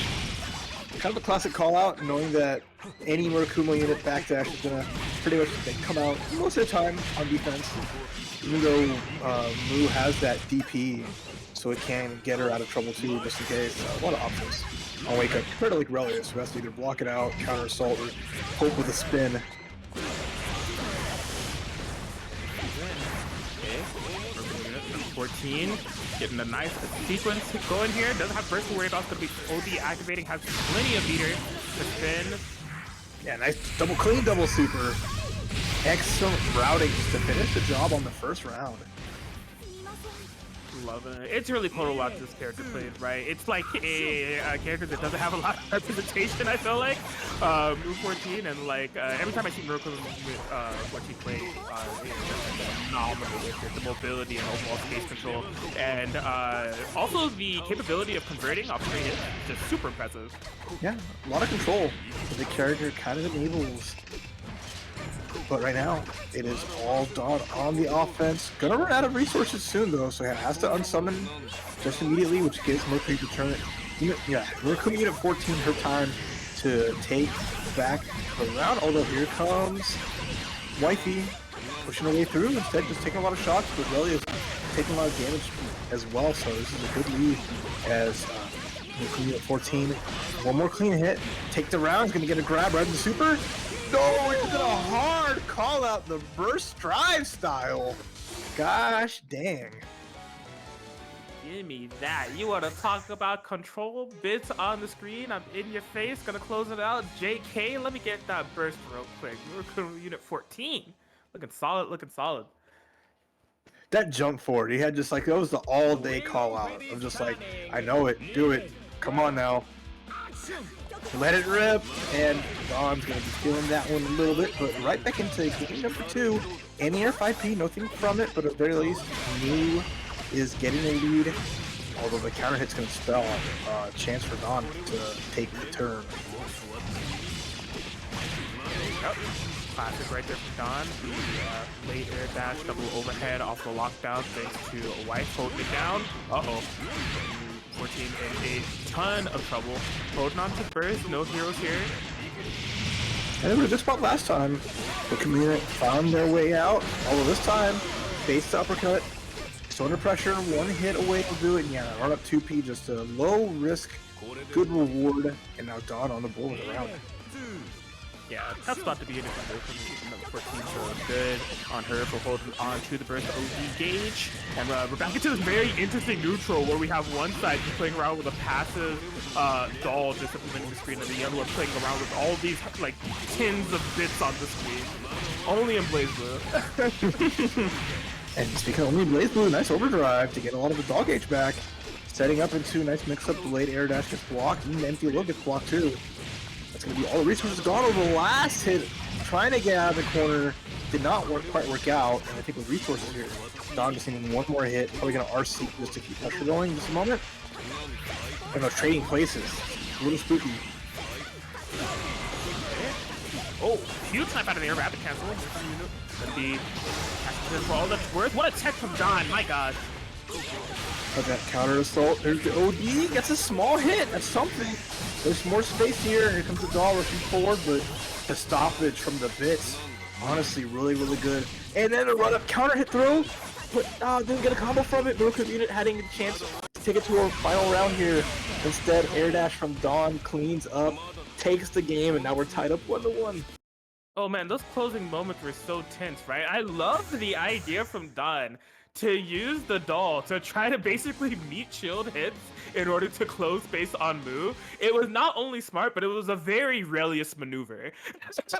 Kind of a classic call out, knowing that any Murakumo unit backdash is gonna pretty much come out most of the time on defense. Even though Moo has that DP, so it can get her out of trouble too, just in case. A lot of options on wake up compared to like Relius, who has to either block it out, counter assault, or hope with a spin. 14, getting a nice sequence going here. Doesn't have burst to worry about. It's going to be OD activating. Has plenty of meter to spin. Yeah, nice double clean, double super. Excellent routing to finish the job on the first round. Loving it. It's really cool to watch this character played, right? It's like a character that doesn't have a lot of representation, I feel like. Move 14, and like every time I see Miracle what she plays, it's phenomenal with it. The mobility and overall space control, and also the capability of converting off screen is just super impressive. Yeah, a lot of control that the character kind of enables. But right now, it is all Dawn on the offense. Gonna run out of resources soon, though, so he has to unsummon just immediately, which gives Mercury to turn it. Mercury unit 14 her time to take back the round. Although here comes Wifey pushing her way through. Instead, just taking a lot of shots, but really is taking a lot of damage as well. So this is a good lead as Mercury unit 14. One more clean hit. Take the round. He's gonna get a grab right in the super. No, it's a hard call out, the burst drive style. Gosh dang. Give me that. You want to talk about control bits on the screen? I'm in your face. Gonna close it out. JK, let me get that burst real quick. Unit 14. Looking solid, looking solid. That jump forward, he had just like, that was the all day call out. I'm just like, I know it, do it. Come on now. Let it rip, and Dawn's going to be feeling that one a little bit, but right back into game number 2. Anti-air 5P, nothing from it, but at the very least, Moo is getting a lead, although the counter hit's going to spell a chance for Dawn to take the turn. Yep. Classic right there from Dawn. The late air dash, double overhead off the lockdown thanks to a wife holding it down. Uh-oh. 14 in a ton of trouble. Holding on to burst, no heroes here. And they were a good spot last time. The community found their way out, although this time, face to uppercut, still under pressure, one hit away will do it. And yeah, run up 2P, just a low risk, good reward, and now Dawn on the board with a round. Yeah, tough spot to be in from number 14, so good on her for holding on to the burst OD gauge. And we're back into this very interesting neutral where we have one side just playing around with a passive doll just implementing the screen, and the other one playing around with all these like tins of bits on the screen. Only in Blazblue. And speaking of only Blazblue, nice overdrive to get a lot of the doll gauge back. Setting up into a nice mix-up, the late air dash gets blocked, and the empty look gets blocked too. That's going to be all the resources gone over the last hit. Trying to get out of the corner. Did not quite work out. And I think with resources here, Dawn just needing one more hit. Probably going to RC just to keep pressure going in just a moment. And they're trading places. A little spooky. Oh, huge snipe out of the air. Rapid cancel. Gonna be for all that's worth. What a tech from Dawn. My god. But that counter assault. There's the OD. Gets a small hit. That's something. There's more space here. Here comes the doll rushing forward, but the stoppage from the bits, honestly, really, really good. And then a run-up counter hit through, but didn't get a combo from it. Miracle unit having a chance to take it to a final round here. Instead, air dash from Dawn cleans up, takes the game, and now we're tied up 1-1. Oh man, those closing moments were so tense, right? I love the idea from Dawn to use the doll to try to basically meet shield hits in order to close based on Mu. It was not only smart, but it was a very Relius maneuver.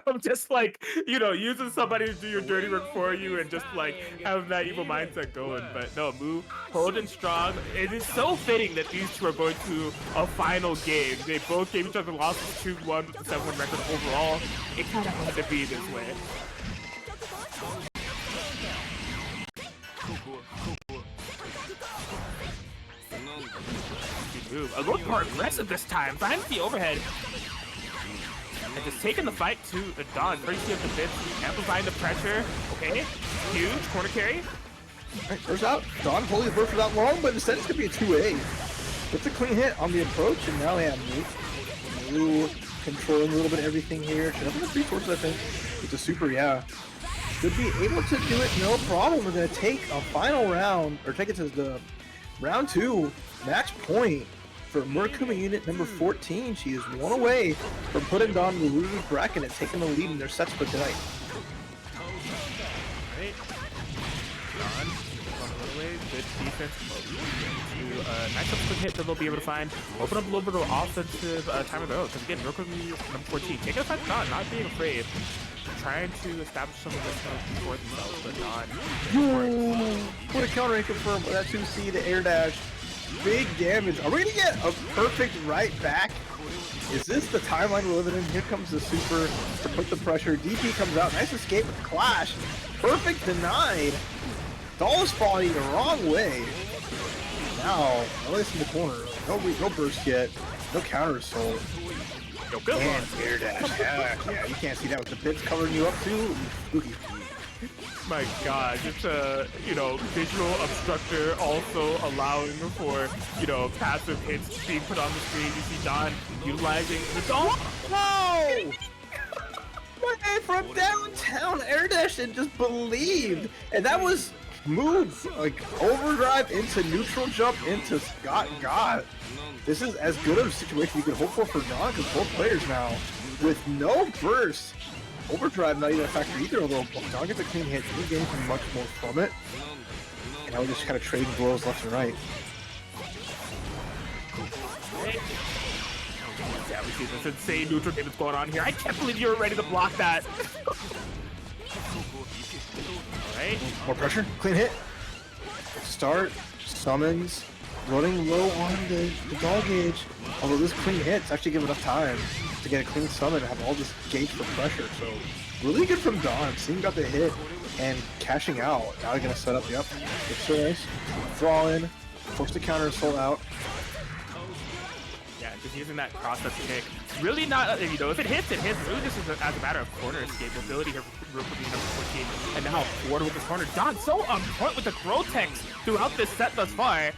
I'm just like, you know, using somebody to do your dirty work for you and just like having that evil mindset going. But no, Mu holding strong. It is so fitting that these two are going to a final game. They both gave each other losses 2-1 with the 7-1 record overall. It kind of had to be this way. Move. A little more aggressive this time. Finds the overhead. And just taking the fight to Dawn. Courtesy of the bits. Amplifying the pressure. Okay. Huge corner carry. Alright, first out. Dawn holding the bird for that long, but instead it's going to be a 2A. Gets a clean hit on the approach, and now they have Mu controlling a little bit of everything here. Should have enough resources, I think. With the super, yeah. Should be able to do it, no problem. We're going to take a final round, or take it to the round 2 match point for Murakami unit number 14. She is one away from putting Dawn in the loser's bracket and taking the lead in their sets for tonight. Right. Dawn, away. Good defense. Nice up quick hit that they'll be able to find. Open up a little bit of offensive time of their own. Because again, Murakami number 14. Taking a fight to Dawn, not being afraid. Trying to establish some of this for themselves, but not. What a counter confirm with that 2C, the air dash. Big damage. Are we gonna get a perfect right back? Is this the timeline we're living in? Here comes the super to put the pressure. DP comes out. Nice escape with the clash. Perfect denied. Doll is falling the wrong way. Now, Elias in the corner. No burst yet. No counter assault. Yo, good and air dash. Yeah, you can't see that with the bits covering you up too. Spooky. My God, it's a, you know, visual obstructor also allowing for, you know, passive hits being put on the screen. You see Dawn utilizing the doll. Whoa! Man, from downtown, air dash and just believed. And that was moves like overdrive into neutral jump into Scott. God, this is as good of a situation you could hope for Dawn, because both players now with no burst. Overdrive not even a factor either, although Dawn gets a clean hit. He's getting much more from it. And now we're just kind of trading blows left and right. Yeah, we see this insane neutral game that's going on here. I can't believe you were ready to block that. Alright. More pressure. Clean hit. Start. Summons. Running low on the doll gauge. Although this clean hit's actually give enough time to get a clean summon and have all this gauge for pressure. So really good from Dawn. Seeing got the hit and cashing out. Now they're gonna set up, yep. Good choice. Draw in. Force the counter assault out. Yeah, just using that cross-up kick. Really not, you know, if it hits, it hits. Really just as a matter of corner escape ability here for number 14. And now forward with the corner. Dawn so on point with the throw text throughout this set thus far.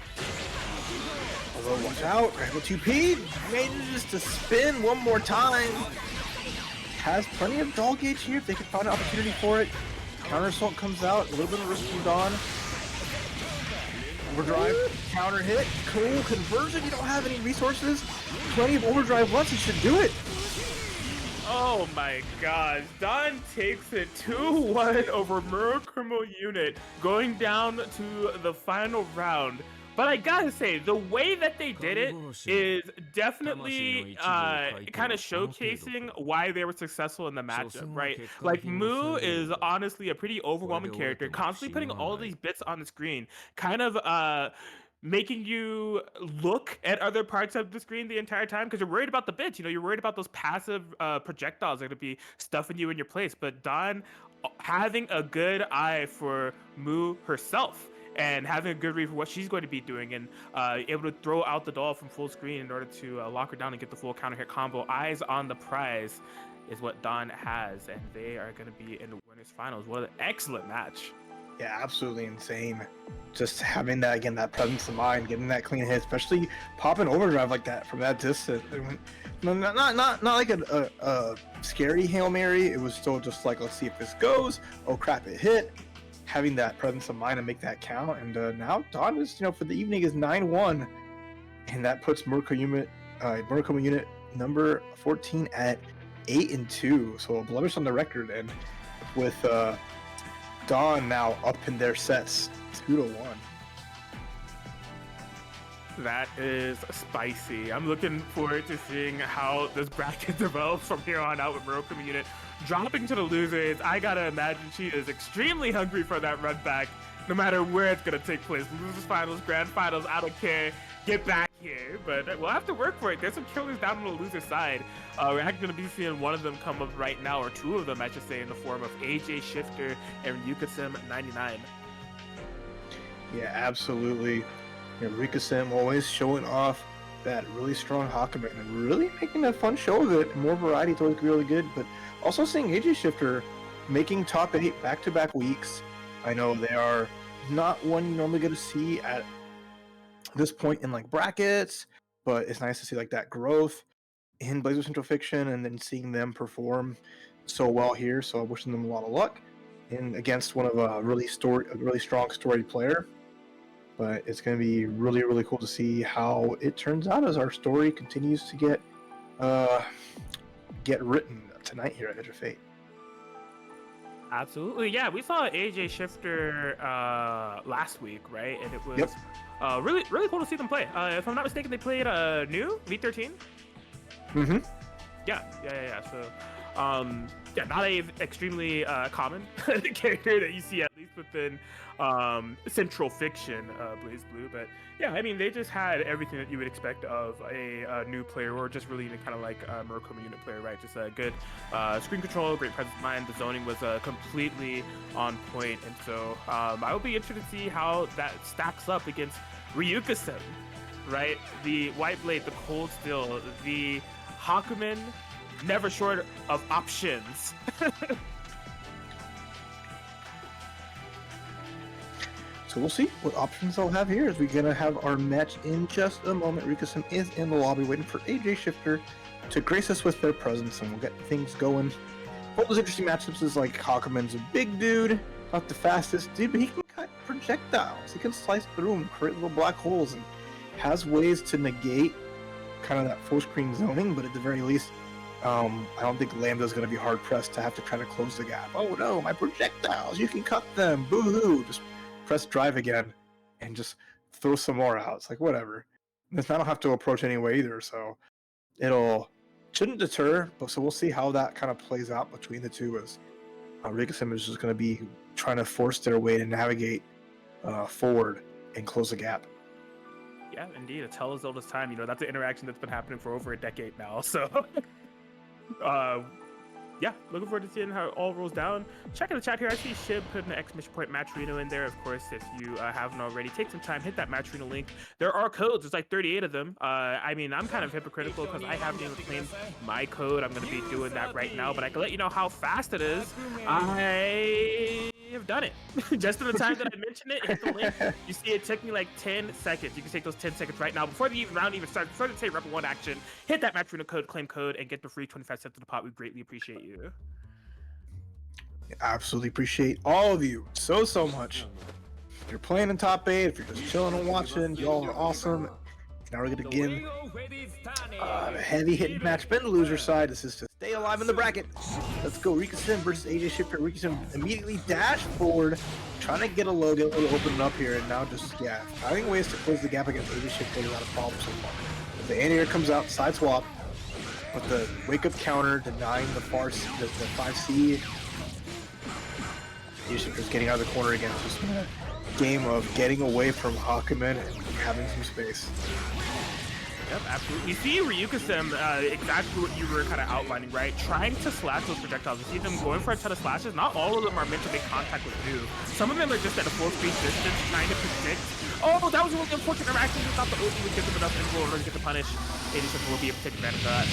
Although, watch out. Randall 2P manages to spin one more time. Has plenty of doll gauge here if they can find an opportunity for it. Counter assault comes out. A little bit of risk from Dawn. Overdrive, counter hit, cool conversion. You don't have any resources. Plenty of overdrive left. You should do it. Oh my gosh. Dawn takes it 2-1 over Murakami unit, going down to the final round. But I gotta say, the way that they did it is definitely kind of showcasing why they were successful in the matchup, right? Like, Mu is honestly a pretty overwhelming character, constantly putting all these bits on the screen, kind of making you look at other parts of the screen the entire time because you're worried about the bits. You know, you're worried about those passive projectiles that are going to be stuffing you in your place. But Dawn having a good eye for Mu herself, and having a good read for what she's going to be doing, and able to throw out the doll from full screen in order to lock her down and get the full counter hit combo. Eyes on the prize is what Dawn has, and they are going to be in the winners finals. What an excellent match. Yeah, absolutely insane. Just having that, again, that presence of mind, getting that clean hit, especially popping overdrive like that from that distance. Not like a scary Hail Mary. It was still just like, let's see if this goes. Oh crap, it hit. Having that presence of mind to make that count, and now Dawn is, you know, for the evening is 9-1, and that puts Murakami unit number 14 at 8-2, so a blemish on the record. And with Dawn now up in their sets 2-1. That is spicy. I'm looking forward to seeing how this bracket develops from here on out with Morokum Unit dropping to the losers. I gotta imagine she is extremely hungry for that run back, no matter where it's gonna take place. Losers finals, grand finals, I don't care. Get back here. But we'll have to work for it. There's some killers down on the loser side. We're actually gonna be seeing one of them come up right now, or two of them, I should say, in the form of AJ Shifter and Ryukasim99. Yeah, absolutely. Rika Sim always showing off that really strong Hakumen and really making a fun show of it. More variety is always really good, but also seeing AJ Shifter making top 8 back-to-back weeks. I know they are not one you normally get to see at this point in like brackets, but it's nice to see like that growth in Blazblue Centralfiction and then seeing them perform so well here. So I'm wishing them a lot of luck and against one of a really strong storied player. But it's going to be really, really cool to see how it turns out as our story continues to get written tonight here at Edge of Fate. Absolutely, yeah. We saw AJ Shifter last week, right? And it was really, really cool to see them play. If I'm not mistaken, they played new V13. Mm-hmm. Yeah. So, yeah, not a extremely common character that you see at least within Centralfiction Blazblue, but yeah, I mean they just had everything that you would expect of a new player, or just really even kind of like a Morokum Unit player, right? Just a good screen control, great presence of mind. The zoning was completely on point, and so I will be interested to see how that stacks up against Ryukasim, right? The White Blade, the Cold Steel, the Hakumen, never short of options. So we'll see what options they'll have here as we're going to have our match in just a moment. Ryukasim is in the lobby waiting for AJ Shifter to grace us with their presence, and we'll get things going. One of those interesting matchups is like Hakumen's a big dude, not the fastest dude, but he can cut projectiles. He can slice through them, create little black holes, and has ways to negate kind of that full screen zoning, but at the very least, I don't think Lambda's going to be hard-pressed to have to try to close the gap. Oh no, my projectiles, you can cut them, boo-hoo. Just press drive again and just throw some more out. It's like, whatever. I don't have to approach anyway either, so shouldn't deter, but so we'll see how that kind of plays out between the two as Ryukasim is just going to be trying to force their way to navigate forward and close the gap. Yeah, indeed. A tell as old as time. You know, that's an interaction that's been happening for over a decade now, so... yeah, looking forward to seeing how it all rolls down. Check in the chat here. I see Shib putting an exclamation point Match Reno in there. Of course, if you haven't already, take some time, hit that Match Reno link. There are codes. There's like 38 of them. I mean, I'm kind of hypocritical because I haven't even claimed my code. I'm going to be doing that right now, but I can let you know how fast it is. I have done it. Just in the time that I mentioned it, hit the link. You see it took me like 10 seconds. You can take those 10 seconds right now before the round even starts. Before they say Rebel 1 action, hit that Match Reno code, claim code, and get the free 25 cents to the pot. We greatly appreciate you. Absolutely appreciate all of you so much. If you're playing in top 8, if you're just chilling and watching, y'all are awesome. Now we're gonna begin a heavy hitting match. Been the loser side. This is to stay alive in the bracket. Let's go. Ryukasim versus AJ Shifter. Ryukasim immediately dashed forward, trying to get a low, get a little open up here, and now just finding ways to close the gap against AJ Shifter without a problem so far. The anti-air comes out, side swap, but the wake up counter denying the 5C. AJ Shifter's getting out of the corner again. It's just a game of getting away from Hakumen and having some space. Yep, absolutely. You see Ryukasim, exactly what you were kind of outlining, right? Trying to slash those projectiles. You see them going for a ton of slashes. Not all of them are meant to make contact with you. Some of them are just at a full speed distance trying to predict. Oh, that was a really unfortunate interaction. Just thought the ulti would give them enough info in order to get the punish. AJ Shifter will be able to take advantage of that.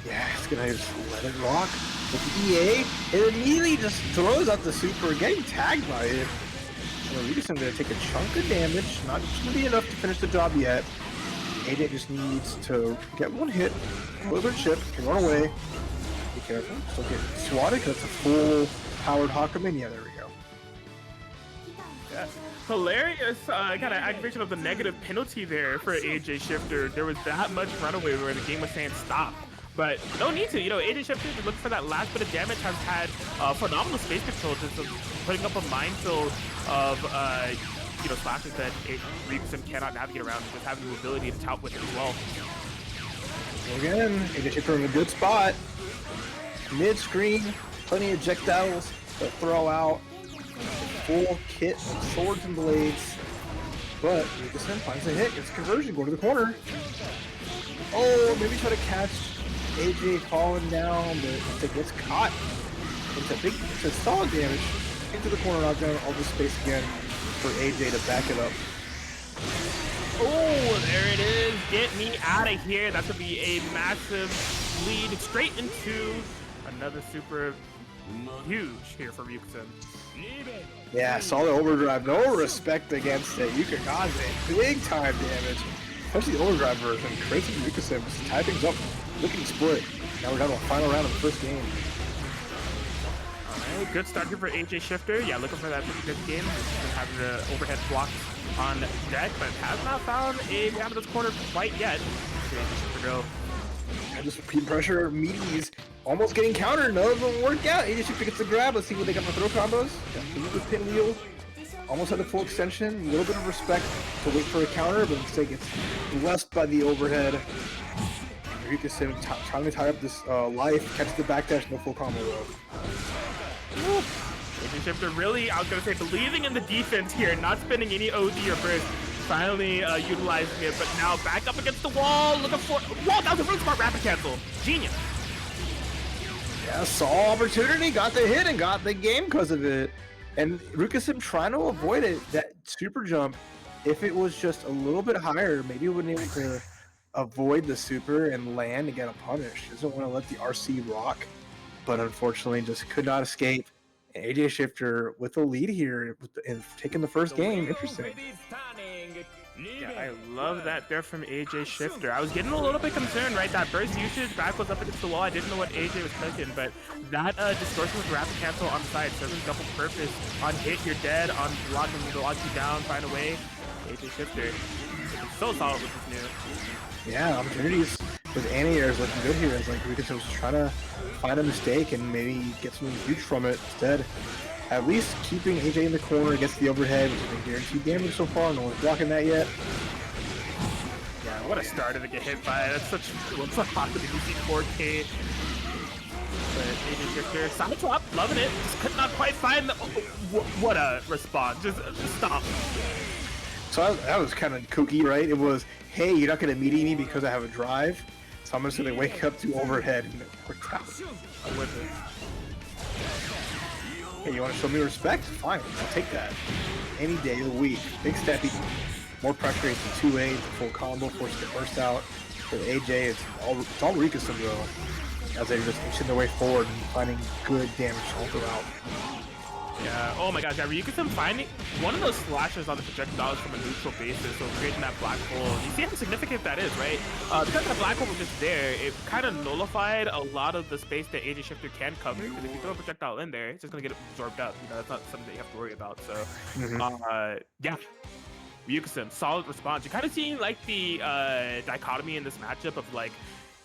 Yeah, it's gonna just let it rock. With the EA, it immediately just throws out the super, getting tagged by it. Ryukasim gonna take a chunk of damage. Not gonna be enough to finish the job yet. AJ just needs to get one hit, close her chip, can run away. Be careful, still get swatted because it's a full powered Hakumen. Yeah, there we go. Yeah. Hilarious kind of activation of the negative penalty there for AJ Shifter. There was that much runaway where the game was saying stop. But no need to, you know, AJ Shifter just looking for that last bit of damage, has had phenomenal space control, just putting up a minefield of, you know, slashes that Rikusim cannot navigate around, and just having the ability to tout with it as well. Again, AJ Shifter in a good spot. Mid-screen, plenty of projectiles to throw out. Full kit of swords and blades. But Rikusim finds a hit, gets conversion, go to the corner. Oh, maybe try to catch AJ falling down, but it gets caught. It's a solid damage into the corner, knockdown, all the space again for AJ to back it up. Oh, there it is. Get me out of here. That's going to be a massive lead straight into another super huge here for Rikusim. Yeah, solid overdrive. No respect against it. Yukikaze, big time damage. Especially the overdrive version. Crazy Rikusim just tie things up, looking split. Now we're down to a final round of the first game. Alright, good start here for AJ Shifter. Yeah, looking for that good game. Having the overhead block on deck, but has not found a way out of this corner quite yet. AJ Shifter go. And just repeat pressure, meaties almost getting countered. None of them work out. AJ Shifter gets the grab. Let's see what they got for throw combos. Got the pinwheel. Almost had the full extension. A little bit of respect to wait for a counter, but instead gets blessed by the overhead. Rikusim trying to tie up this life, catch the backdash, no full combo though. AJ Shifter really, I was going to say, believing in the defense here, not spending any OD or burst. Finally utilizing it, but now back up against the wall, looking for... Whoa, that was a really smart rapid cancel. Genius. Yeah, saw opportunity, got the hit, and got the game because of it. And Rikusim trying to avoid it, that super jump, if it was just a little bit higher, maybe he wouldn't able to avoid the super and land and get a punish. He doesn't want to let the RC rock, but unfortunately just could not escape. And AJ Shifter with the lead here and taking the first game. Interesting. Yeah, I love that there from AJ Shifter. I was getting a little bit concerned, right? That burst usage, back was up against the wall. I didn't know what AJ was cooking, but that distortion with rapid cancel on the side serving double purpose. On hit, you're dead. On block, to lock you down, find a way. AJ Shifter is so solid with this new. Yeah, opportunities with anti-airs looking good here. It's like Rikusim was trying to find a mistake and maybe get something huge from it. Instead, at least keeping AJ in the corner, gets the overhead, which has been guaranteed damage so far. No one's blocking that yet. Yeah, what a starter to get hit by. That's such hot with the DC 4K. But AJ Shifter, side swap, loving it. Just could not quite find the... what a response. Just stop. So that was kind of kooky, right? It was, hey, you're not going to meet me because I have a drive. So I'm just going to wake up to overhead and it worked out. I'm with it. Hey, you want to show me respect? Fine, I'll take that. Any day of the week. Big steppy. More pressure, it's a 2A, it's a full combo, forced to burst out. For AJ, it's all Rikusim though. As they're just inching their way forward and finding good damage all throughout. Yeah, oh my gosh, yeah, Rikusim finding one of those slashes on the projectiles from a neutral basis, so creating that black hole. You see how significant that is, right? Because the black hole was just there, it kind of nullified a lot of the space that AJ Shifter can cover, because if you throw a projectile in there, it's just going to get absorbed up. You know, that's not something that you have to worry about, so, yeah. Rikusim, solid response. You're kind of seeing, like, the dichotomy in this matchup of, like,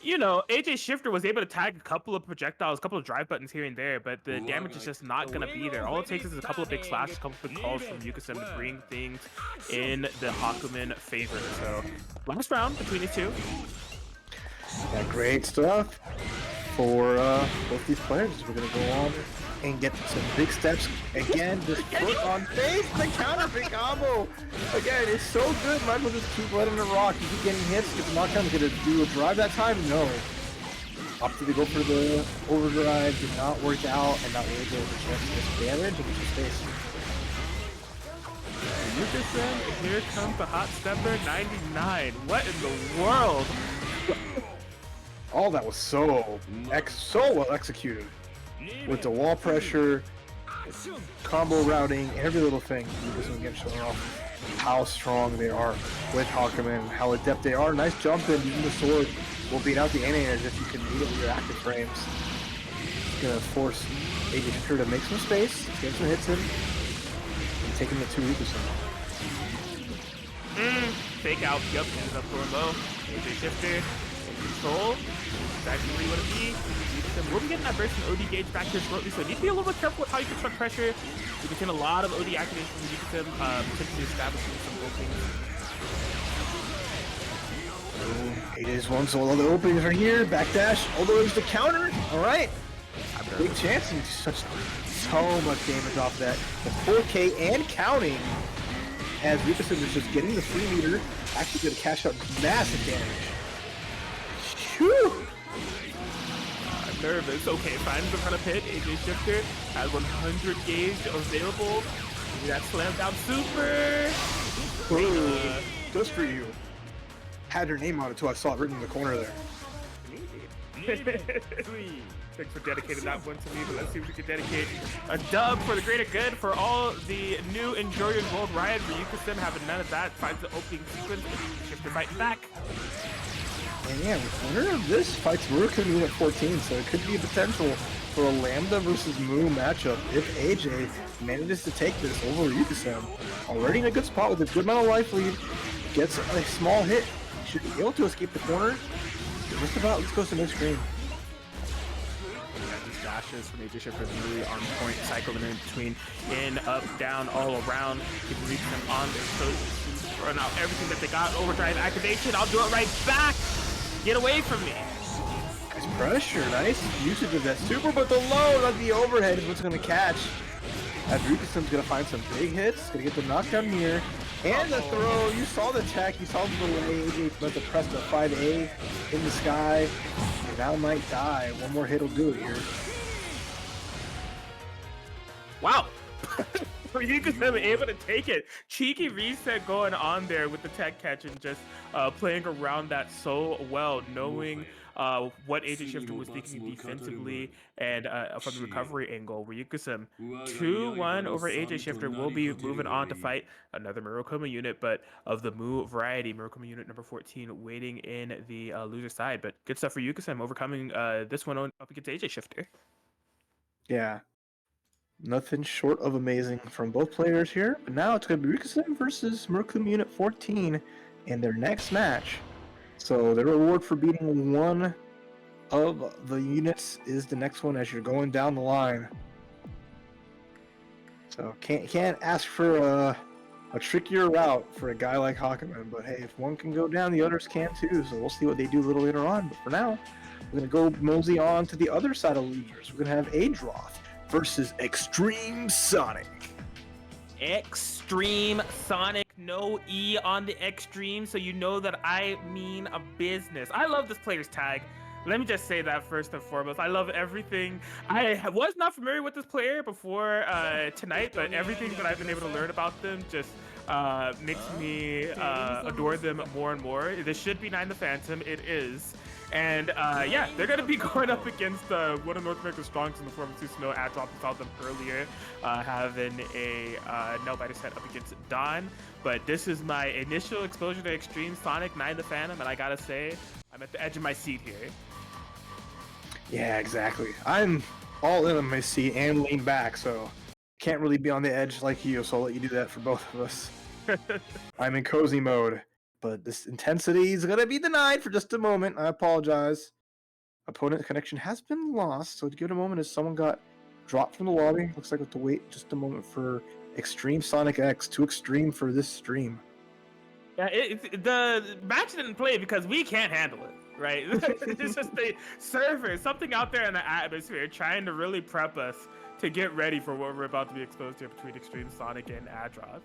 you know, AJ Shifter was able to tag a couple of projectiles, a couple of drive buttons here and there, but the damage is just not going to be there. All it takes is a couple of big slashes, a couple of big calls from Rikusim to bring things in the Hakumen favor. So, last round between these two. Yeah, great stuff for both these players. We're going to go on and get some big steps. Again, just foot on face, the counter big combo. Again, it's so good. Might as well just keep letting it rock. You keep getting hits, get the knockdown. Going to do a drive that time? No. Opted to go for the overdrive, did not work out, and not really able to chance this damage and get your space. Rikusim, here comes the hot stepper 99. What in the world? All that was so well executed. With the wall pressure, combo routing, every little thing. Rikusim again showing off how strong they are with Hakumen, how adept they are. Nice jump in, using the sword will beat out the anti-airs if you can meet it with your active frames. It's gonna force AJ Shifter to make some space, get some hits in, and take him to Rikusim. Fake out, yep, ends up going low. AJ Shifter Control. Exactly where you want to be. We'll be getting that burst and OD gauge back here shortly, so you need to be a little bit careful with how you construct pressure. You can see a lot of OD activation from Yukisim, potentially establishing some openings. AJ's one, so all the openings are here. Backdash, although there's the counter. All right. Big chance and so much damage off that. The 4K and counting as Yukisim is just getting the free meter. Actually going to cash out massive damage. Whew. Nervous. Okay, finds the kind of hit. AJ Shifter has 100 gauge available. That slam down super. Just for you. Had your name on it too. I saw it written in the corner there. Thanks for dedicating that one to me, but let's see if we can dedicate a dub for the greater good for all the new enjoyers worldwide. Ryuka-sim having none of that. Finds the opening sequence. Shifter fighting back. And yeah, the winner of this fights Murakami at 14, so it could be a potential for a Lambda versus Moo matchup if AJ manages to take this over Ryuka-sim. Already in a good spot with a good amount of life lead, gets a small hit, should be able to escape the corner. Just about, let's go to the next screen. These dashes from AJ Shifter is really on point, cycling in between, in, up, down, all around, keeping Ryuka-sim on their toes, run out everything that they got. Overdrive activation, I'll do it right back! Get away from me! Nice pressure, nice usage of that super, but the low, not the overhead is what's going to catch. As Ryuka-sim's going to find some big hits, going to get the knockdown here. And the throw, you saw the tech, you saw the delay, AJ about to press the 5A in the sky. And now might die, one more hit will do it here. Wow! Ryuka-sim able to take it. Cheeky reset going on there with the tech catch and just playing around that so well, knowing what AJ Shifter was thinking defensively and from the recovery angle. Ryuka-sim 2-1 over AJ Shifter will be moving on to fight another Murokuma unit, but of the Mu variety. Murokuma unit number 14 waiting in the loser side, but good stuff for Ryuka-sim overcoming this one up against AJ Shifter. Yeah. Nothing short of amazing from both players here, but now it's going to be Ryuka-sim versus Murokuma Unit 14 in their next match. So the reward for beating one of the units is the next one as you're going down the line. So can't ask for a trickier route for a guy like Hakuman, but hey, if one can go down, the others can too. So we'll see what they do a little later on. But for now, we're going to go mosey on to the other side of losers. We're going to have Adroth versus Extreme Sonic. Extreme Sonic, no E on the extreme, so you know that I mean a business. I love this player's tag. Let me just say that first and foremost. I love everything. I was not familiar with this player before tonight, but everything that I've been able to learn about them just makes me adore them more and more. This should be Nine the Phantom. It is. And yeah, they're going to be going up against one of North America's strongest in the form of Susanoo. Adrop, we saw them earlier, having a nail-biter set up against Dawn. But this is my initial exposure to Extreme Sonic, Nine the Phantom, and I gotta say, I'm at the edge of my seat here. Yeah, exactly. I'm all in on my seat and lean back, so can't really be on the edge like you, so I'll let you do that for both of us. I'm in cozy mode. But this intensity is going to be denied for just a moment. I apologize. Opponent connection has been lost. So to give it a moment as someone got dropped from the lobby. Looks like we have to wait just a moment for Extreme Sonic X. Too extreme for this stream. Yeah, the match didn't play because we can't handle it, right? It's just the server, something out there in the atmosphere trying to really prep us to get ready for what we're about to be exposed to between Extreme Sonic and Adroth.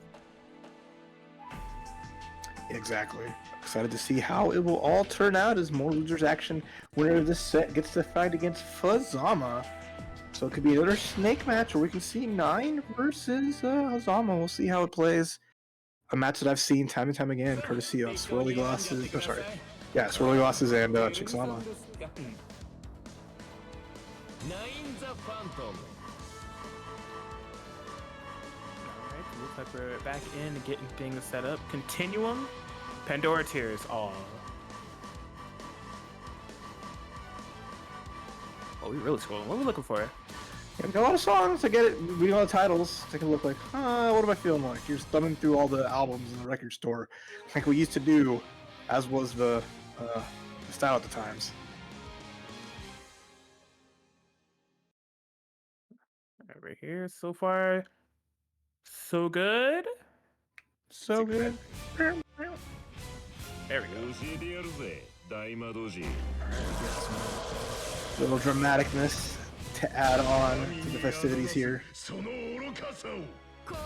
Exactly. Excited to see how it will all turn out as more losers action. Winner of this set gets to fight against Fazama. So it could be another snake match, or we can see 9 versus Hazama. We'll see how it plays. A match that I've seen time and time again, courtesy of Swirly Glasses. Oh, sorry. Yeah, Swirly Glasses and Chixama. Looks like we're back in and getting things set up. Continuum, Pandora Tears. Oh, we really scrolling. What are we looking for? Yeah, we got a lot of songs. I get it. We got all the titles. Take a look like, what am I feeling like? You're just thumbing through all the albums in the record store, like we used to do, as was the style at the times. Right here, so far, so good. So good. There we go. Little dramaticness to add on to the festivities here.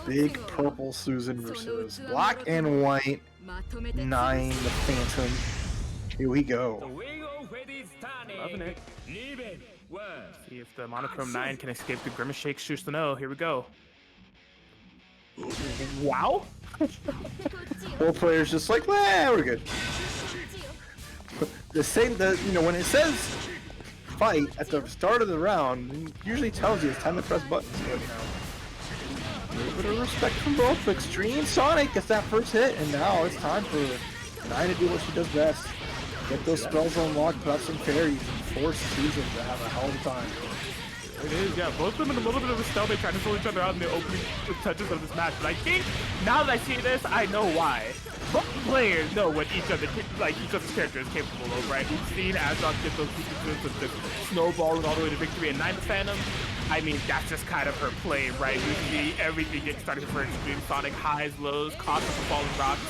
Big purple Susan versus black and white 9 the Phantom. Here we go. Loving it. See if the monochrome 9 can escape the grimace shake. Shoots to know. Here we go. Wow. Both players just like, well, we're good. When it says fight at the start of the round, it usually tells you it's time to press buttons. But, a little bit of respect from both. Extreme Sonic gets that first hit, and now it's time for Nine to do what she does best. Get those spells unlocked, put out some fairies, and force Susan to have a hell of a time. It is, yeah. Both of them in a little bit of a stealth. They try to pull each other out in the opening touches of this match. But I think now that I see this, I know why. Both players know what each other's character is capable of, right? We've seen Azog get those sequences of just snowballing all the way to victory, and Nine the Phantom, I mean, that's just kind of her play, right? We see everything get started for Extreme Sonic, highs, lows, caught for falling rocks.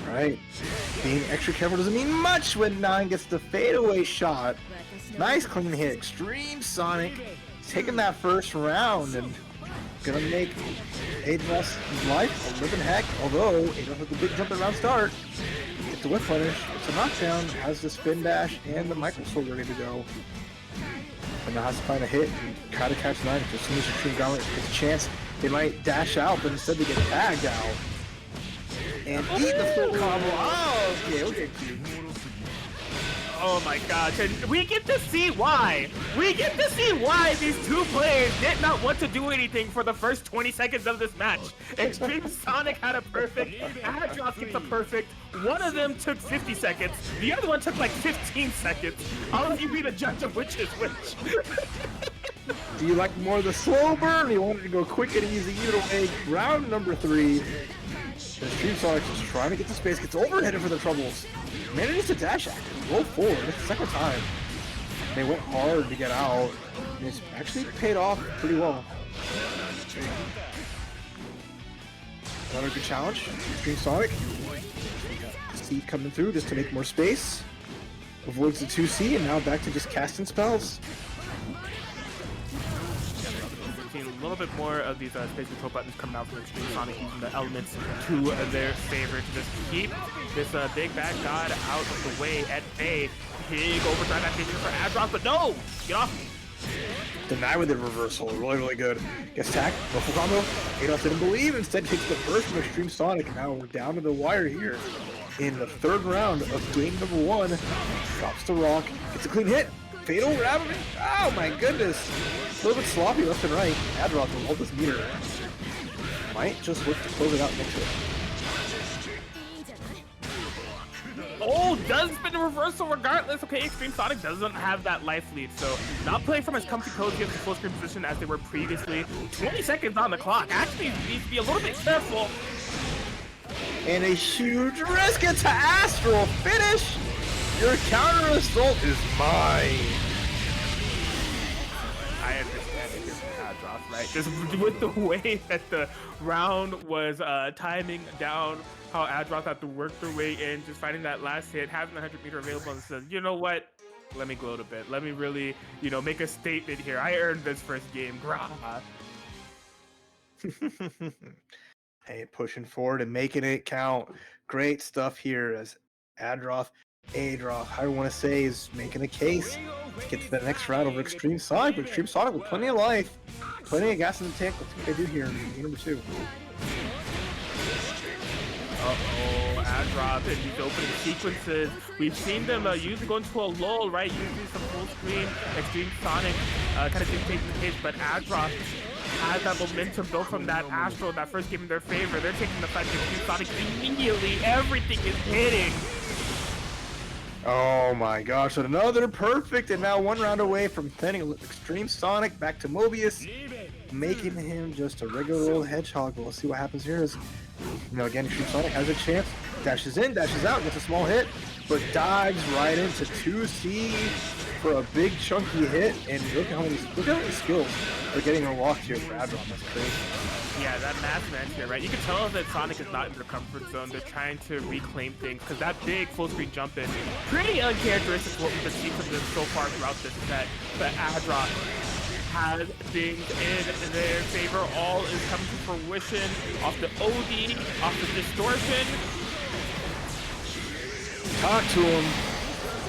Right. Being extra careful doesn't mean much when Nine gets the fadeaway shot. Nice clean hit. Extreme Sonic taking that first round and gonna make Adros' life a living heck. Although Adros with the big jump around start. Get the whip punish. It's a knockdown. Has the spin dash and the micro sword ready to go. And now has to find a hit and try to catch Nine. As soon as Extreme Gauntlet gets a chance, they might dash out, but instead they get tagged out. And eat the full combo. Oh, okay. Oh my gosh, and we get to see why. We get to see why these two players did not want to do anything for the first 20 seconds of this match. Extreme Sonic had a perfect, Adros gets a perfect. One of them took 50 seconds, the other one took like 15 seconds. I'll let you be the judge of which is which. Do you like more of the slow burn? You wanted to go quick and easy either way. Round number 3. Extreme Sonic is trying to get the space, gets overheaded for the troubles. Manages to dash act, roll forward, it's the second time. They went hard to get out, and it's actually paid off pretty well. Another good challenge, Extreme Sonic. C coming through just to make more space. Avoids the 2C, and now back to just casting spells. A little bit more of these space control buttons coming out from Extreme Sonic, using the elements to their favor to just keep this big bad god out of the way at bay. Big overdrive activation for Adros, but no! Get off me! Deny with the reversal, really good. Gets tagged, full combo. Adolf didn't believe, instead takes the burst from Extreme Sonic. Now we're down to the wire here in the third round of game number 1. Drops the rock, gets a clean hit. Fatal Rabbit? Oh my goodness! A little bit sloppy left and right. Adros will hold this meter. Might just look to close it out next to it. Oh, does spin the reversal regardless. Okay, Extreme Sonic doesn't have that life lead, so not playing from as comfy cozy as the full screen position as they were previously. 20 seconds on the clock. Actually, needs to be a little bit careful. And a huge risk into Astral finish! Your counter assault is mine! I understand it is Adros, right? Just with the way that the round was timing down, how Adros had to work their way in, just finding that last hit, having the 100-meter available, and says, you know what? Let me gloat a bit. Let me really, make a statement here. I earned this first game. Grah. Hey, pushing forward and making it count. Great stuff here as Adros, how I want to say, is making a case to get to the next round over Extreme Sonic. But Extreme Sonic with plenty of life, plenty of gas in the tank. Let's see what they do here in game number 2. Uh-oh, Adros in these opening sequences. We've seen them usually go into a lull, right? Usually some full screen, Extreme Sonic kind of dictating the pace, but Adros has that momentum built from that Astro, that first game in their favor. They're taking the fight to Extreme Sonic immediately. Everything is hitting. Oh my gosh, another perfect, and now 1 round away from sending Extreme Sonic back to Mobius, making him just a regular old hedgehog. But let's see what happens here. Again, Extreme Sonic has a chance. Dashes in, dashes out, gets a small hit, but dives right into 2C for a big chunky hit. And look how many skills are getting unlocked here for Adron. That's crazy. Yeah, that mass man here, right? You can tell that Sonic is not in their comfort zone. They're trying to reclaim things because that big full screen jump in, pretty uncharacteristic of what we've been seeing from them so far throughout this set. But Adron has things in their favor. All is coming to fruition off the OD, off the distortion. Talk to him.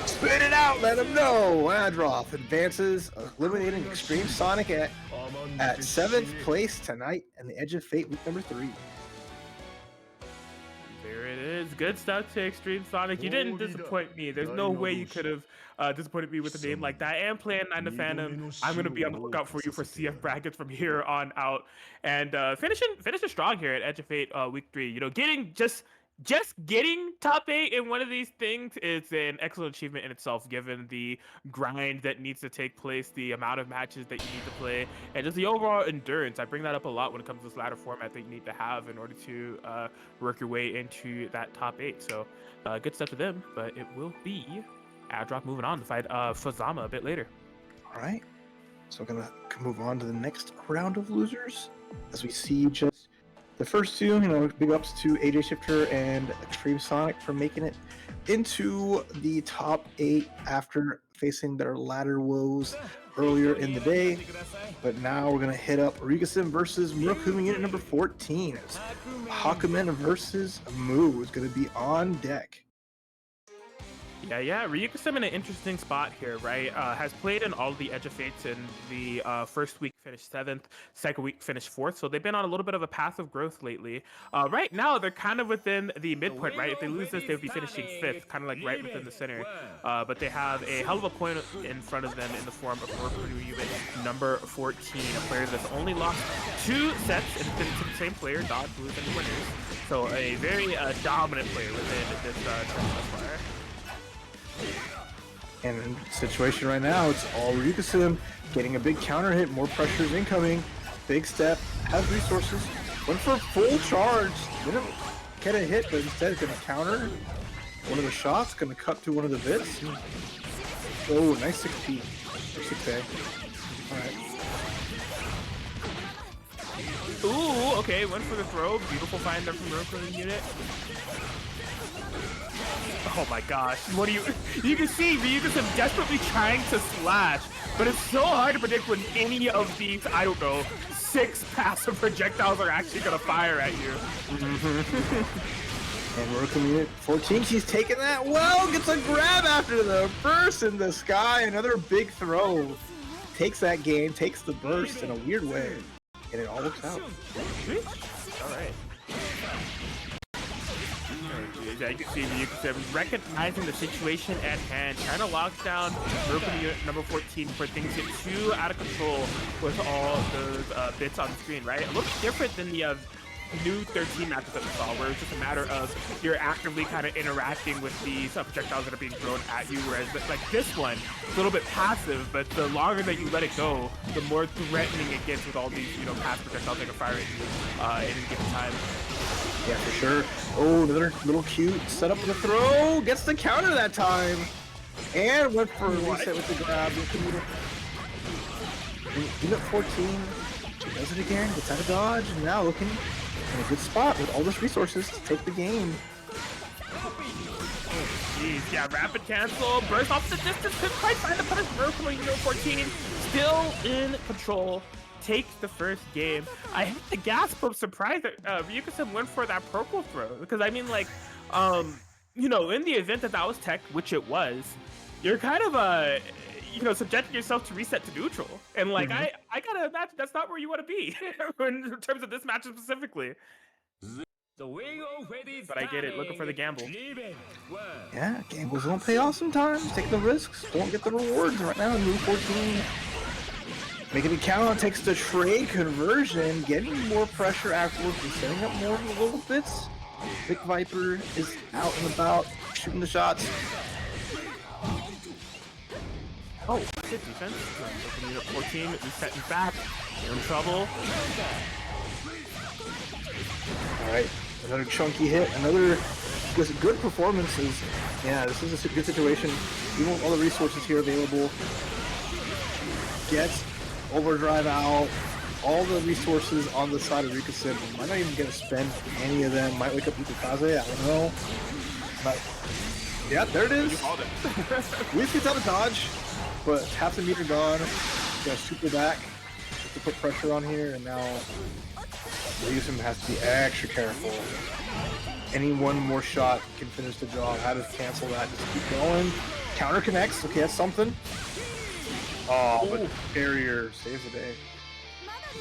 Spit it out, let him know. Adroth advances, eliminating Extreme Sonic at 7th place tonight and the Edge of Fate week number 3. There it is. Good stuff to Extreme Sonic. You didn't disappoint me. There's no way you could have disappointed me with a name like that. And playing 9 to Phantom, I'm going to be on the lookout for you for CF brackets from here on out. And finishing strong here at Edge of Fate week 3. You know, just getting top 8 in one of these things is an excellent achievement in itself, given the grind that needs to take place, the amount of matches that you need to play, and just the overall endurance. I bring that up a lot when it comes to this ladder format that you need to have in order to work your way into that top 8. So good stuff to them, but it will be Adrock moving on to fight Fazama a bit later. All right, so we're gonna move on to the next round of losers as we see just the first two, big ups to AJ Shifter and Extreme Sonic for making it into the top 8 after facing their ladder woes earlier in the day. But now we're going to hit up Ryugasim versus Murakumi unit number 14. It's Hakumen versus Moo is going to be on deck. Yeah, Ryugasim in an interesting spot here, right? Has played in all of the Edge of Fates. In the first week finished 7th, second week finished 4th, so they've been on a little bit of a path of growth lately. Right now, they're kind of within the midpoint, right? If they lose this, they would be finishing 5th, kind of like right within the center. But they have a hell of a point in front of them in the form of Murakumi unit number 14, a player that's only lost 2 sets and it's been to the same player, Dodge, Blues, and winners. So a very dominant player within this tournament thus far. And in the situation right now, it's all Ryugasim getting a big counter hit, more pressure is incoming. Big step, has resources, went for a full charge, didn't get a hit, but instead is going to counter one of the shots, going to cut through one of the bits. Oh, nice 6P, or 6A. Ooh, Alright. okay, went for the throw. Beautiful find there from Murakumi unit. Oh my gosh, what do you can see Ryugasim desperately trying to slash, but it's so hard to predict when any of these, I don't know, 6 passive projectiles are actually gonna fire at you. And Murakumi unit 14, she's taking that well, gets a grab after the burst in the sky, another big throw. Takes that game, takes the burst in a weird way, and it all works out. Alright. Yeah, you can see Ryugasim recognizing the situation at hand, trying to lock down Murakumi unit number 14 before things get too out of control with all those bits on the screen, right? A little different than the new 13 matches that we saw, where it's just a matter of you're actively kind of interacting with these projectiles that are being thrown at you, whereas like this one, it's a little bit passive, but the longer that you let it go, the more threatening it gets with all these, passive projectiles that can fire at you at any given time. Yeah, for sure. Oh, another little cute setup for the throw. Gets the counter that time. And went for a reset with the grab. Unit 14 does it again. Gets out of dodge. And now looking in a good spot with all those resources to take the game. Jeez, yeah, rapid cancel. Burst off the distance. Couldn't quite find the punish. Murakumi unit 14 still in control. Takes the first game. I hit the gasp of surprise that Ryugasim went for that purple throw, because I mean, like, in the event that was tech, which it was, you're kind of subjecting yourself to reset to neutral, and like I gotta imagine that's not where you want to be in terms of this match specifically. But I get it, looking for the gamble. Yeah, gambles don't pay off sometimes. Take the risks, won't get the rewards. Right now, move 14. Making it count, takes the trade conversion, getting more pressure afterwards and setting up more of the little bits. Big Viper is out and about, shooting the shots. Oh, good defense. Unit 14, resetting back. You're in trouble. Alright, another chunky hit, another just good performances. Yeah, this is a good situation. Even with all the resources here available, gets overdrive out. All the resources on the side of Rikusim. Might not even get to spend any of them. Might wake up Ikukaze, I don't know. But yeah, there it is. We gets out of dodge, but half the meter gone. Got a super back to put pressure on here, and now Rikusim has to be extra careful. Any one more shot can finish the job. How to cancel that? Just keep going. Counter connects. Okay, that's something. Oh, but barrier saves the day.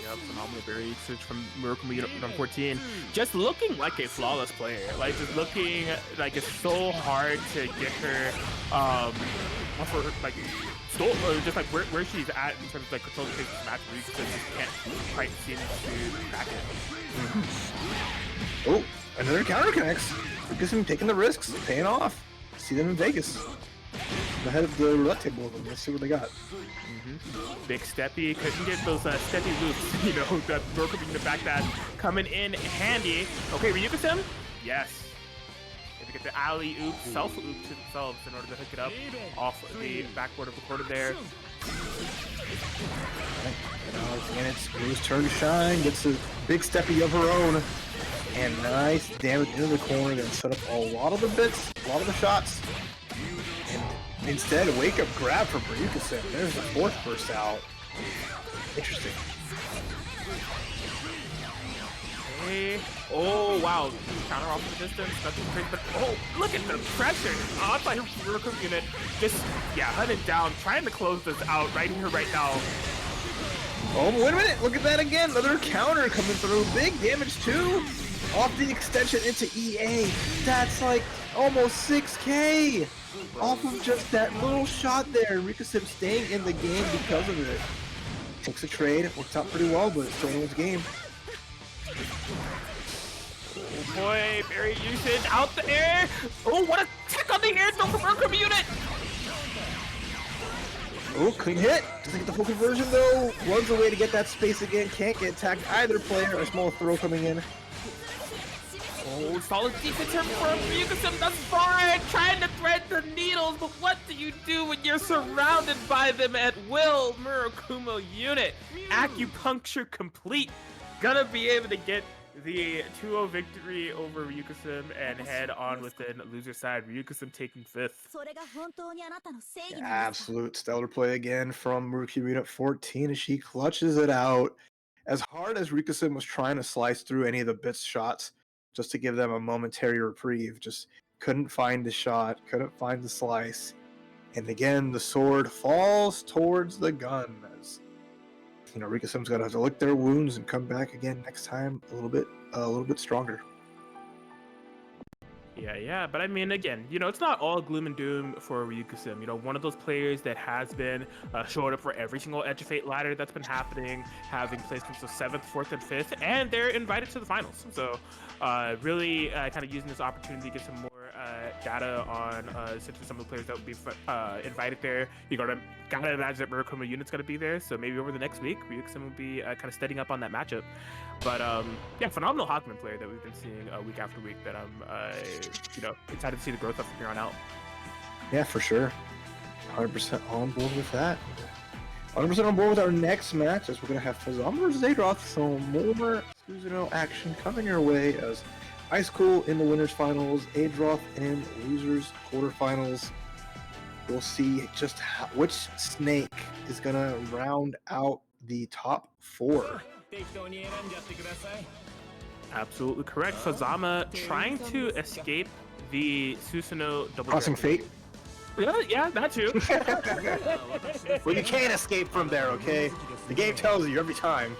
Yep, phenomenal barrier usage from Miracle Unit 14. Just looking like a flawless player. Like, just looking like it's so hard to get her, off her, like, or just like where she's at in terms of like control the pace of the match, where you just can't quite seem to crack it. Oh, another counter connects. Because him taking the risks, paying off. See them in Vegas. Ahead of the roulette table with them. Let's see what they got. Big Steppy couldn't get those Steppy loops, you know, that broke in the back that coming in handy. Okay, Ryuka-sim? Yes. They have to get the alley-oop, self-oop to themselves in order to hook it up off the backboard of the quarter there. And it's Blue's turn to shine. Gets a big Steppy of her own. And nice damage into the corner. Gonna set up a lot of the bits, a lot of the shots. And instead, a wake-up grab from Ryuka-sim. There's the fourth burst out. Interesting. Hey. Oh, wow. Counter off in the distance. Nothing crazy, but oh, look at the pressure. I thought her Miracle Unit just, yeah, hunted down, trying to close this out right here, right now. Oh, wait a minute. Look at that again. Another counter coming through. Big damage, too. Off the extension into EA. That's like almost 6K. Off of just that little shot there. Ryuka-sim staying in the game because of it. Takes a trade. Works out pretty well, but it's still anyone's game. Oh boy, barrier usage out the air. Oh, what a tech on the air throw from Miracle Unit. Oh, clean hit. Doesn't get the full conversion though. Runs away to get that space again. Can't get tagged either player. A small throw coming in. Oh, solid defense here from Ryuka-sim thus far, trying to thread the needles, but what do you do when you're surrounded by them at will? Murakumo Unit, acupuncture complete. Gonna be able to get the 2-0 victory over Ryuka-sim and head on within loser side. Ryuka-sim taking 5th. Absolute stellar play again from Miracle Unit 14 as she clutches it out. As hard as Ryuka-sim was trying to slice through any of the bits shots, just to give them a momentary reprieve, just couldn't find the shot, couldn't find the slice. And again, the sword falls towards the gun. As, you know, Ryuka-sim's got to have to lick their wounds and come back again next time a little bit stronger. Yeah, but I mean, again, you know, it's not all gloom and doom for Ryuka-sim. You know, one of those players that has been showing up for every single Edge of Fate ladder that's been happening, having placements of 7th, 4th, and 5th, and they're invited to the finals. So really kind of using this opportunity to get some more data on essentially some of the players that would be invited there. You gotta imagine that Murakumo Unit's gonna be there, so maybe over the next week, Ryuka-sim will be kind of studying up on that matchup. But yeah, phenomenal Hawkman player that we've been seeing week after week that I'm you know, excited to see the growth of from here on out. Yeah, for sure. 100% on board with that. 100% on board with our next match as we're going to have Fazama versus Adroth. So more Susanoo action coming your way as Ice Cool in the winners finals, Adroth in losers quarterfinals. We'll see just which snake is going to round out the top 4. Absolutely correct. Fazama trying to escape the Susanoo double Crossing Fate? Yeah, that too. Well, you can't escape from there, okay? The game tells you every time.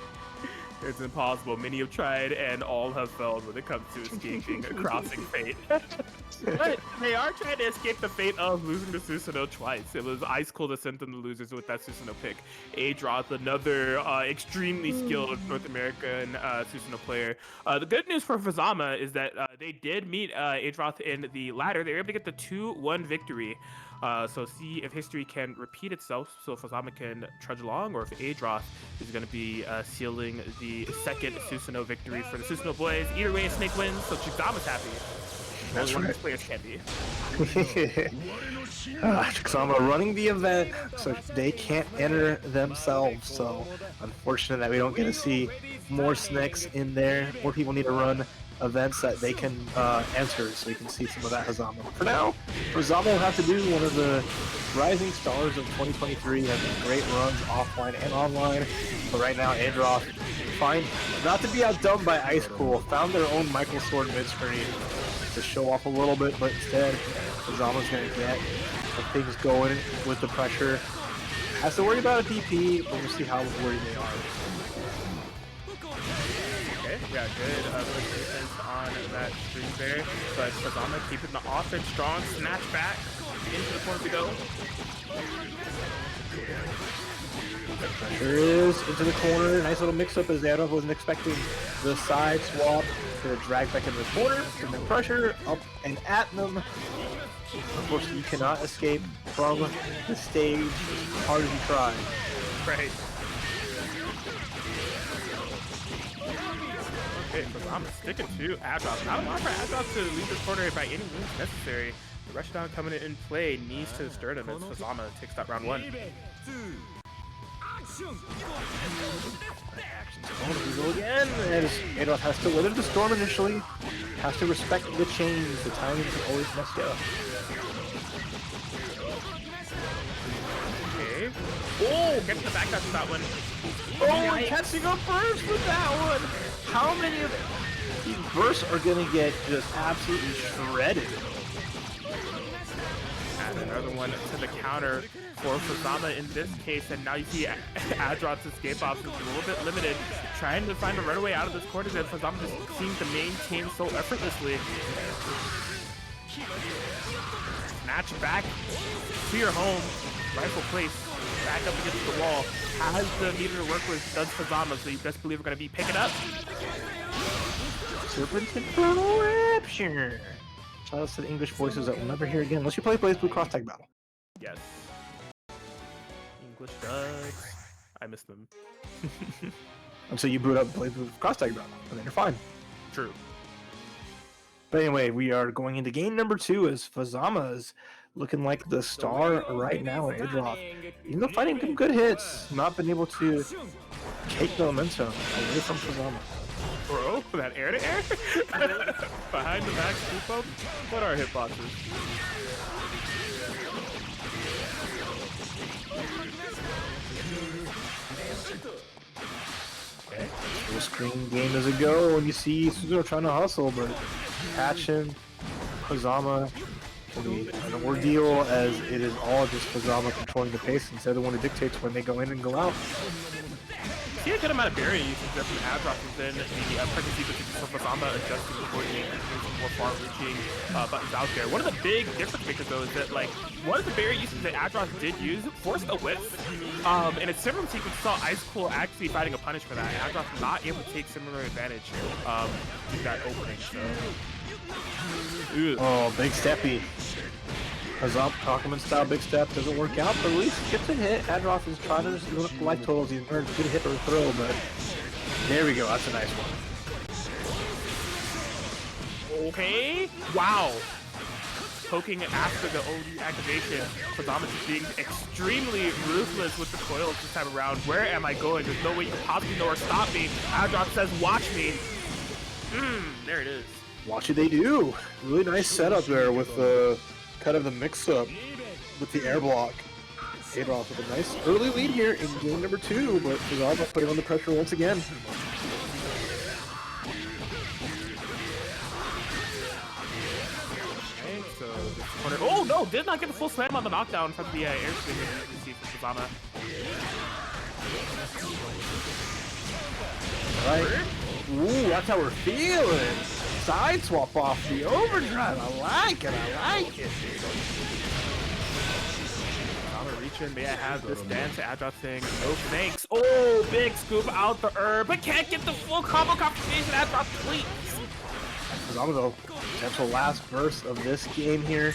It's impossible. Many have tried and all have failed when it comes to escaping a Crossing Fate. But they are trying to escape the fate of losing to Susanoo twice. It was Ice Cold that sent them the losers with that Susanoo pick. Adroth, another extremely skilled North American Susanoo player. The good news for Fazama is that they did meet Adroth in the ladder. They were able to get the 2-1 victory. So see if history can repeat itself, so if Fazama can trudge along, or if Adroth is going to be sealing the second Susanoo victory for the Susanoo boys. Either way, Snake wins, so Chigzama's happy. That's what this place can be. Chikzama running the event, so they can't enter themselves. So unfortunate that we don't get to see more Snicks in there. More people need to run events that they can enter, so we can see some of that Hazama. For now, Hazama will have to do one of the rising stars of 2023, having great runs offline and online. But right now, Adroth, not to be outdone by Ice Cool, found their own Michael Sword mid-screen to show off a little bit, but instead, Hazama's going to get the things going with the pressure. Has to worry about a DP, but we'll see how worried they are. Okay, yeah, good defense on that stream there, but Hazama keeping the offense strong, snatch back, into the corner we go. Pressure is into the corner. Nice little mix-up as Adolf wasn't expecting the side swap to drag back into the corner. And then pressure up and at them. Unfortunately, you cannot escape from the stage as hard as you try. Right. Okay, so I'm sticking to Adolf. I don't want for Adolf to leave this corner by any means necessary. The rushdown coming in play, knees to the sternum as Hazama takes that round one. We go again, as Adolf has to weather the storm initially, has to respect the chains, the timing is always messed up. Okay. Oh, get the back with that one. Oh, and catching a burst with that one! How many of these bursts are gonna get just absolutely shredded? And another one to the counter for Hazama in this case, and now you see Adroth's escape options a little bit limited, trying to find a runaway out of this corner that Hazama just seems to maintain so effortlessly. Snatch back to your home, rightful place, back up against the wall. Has the meter to work with, does Hazama, so you best believe we're going to be picking up. Serpent Infernal Rapture! Shout out to the English voices that we'll never hear again unless you play Blazblue Cross Tag Battle. Yes. English ducks. I miss them. Until you boot up Blazblue Cross Tag Battle, and then you're fine. True. But anyway, we are going into game number 2 as Hazama is looking like the star right now at Adroth. Even though fighting some good hits, not been able to take the momentum away from Hazama. Bro, that air to air? Behind the back scoop up? What are hitboxes? Okay. Full screen game as it go, and you see Suzuno trying to hustle, but catching Hazama will be an ordeal as it is all just Hazama controlling the pace instead of the one who dictates when they go in and go out. See a good amount of barrier usage there from Adroth within the pressure sequences of Hazama adjusting the coordinating and some more far-reaching buttons out there. One of the big difference makers though is that like one of the barrier uses that Adroth did use forced a whip. In a similar sequence, saw Ice Cool actually fighting a punish for that. And Adroth not able to take similar advantage to that opening. So. Oh, big steppy. Hazama, Kakuman style big step doesn't work out, but at least gets a hit. Adroth is trying to just look life totals. He's earned a good hit or throw, but there we go. That's a nice one. Okay. Wow. Poking after the OD activation. Hazama just being extremely ruthless with the coils this time around. Where am I going? There's no way you can possibly know or stop me. Adroth says, watch me. There it is. Watch it, they do. Really nice setup there with the kind of the mix-up with the air block. Adroth with a nice early lead here in game number 2, but Hazama putting on the pressure once again. Okay, so this corner. Oh no! Did not get the full slam on the knockdown from the air swing received from Hazama. Right. Ooh, that's how we're feeling. Side swap off the overdrive. I like it. I like it. Hazama reaching. May I have this dance? Adroth saying no thanks. Oh, big scoop out the herb, but can't get the full combo confirmation. Adroth, please. Hazama though, potential last burst of this game here.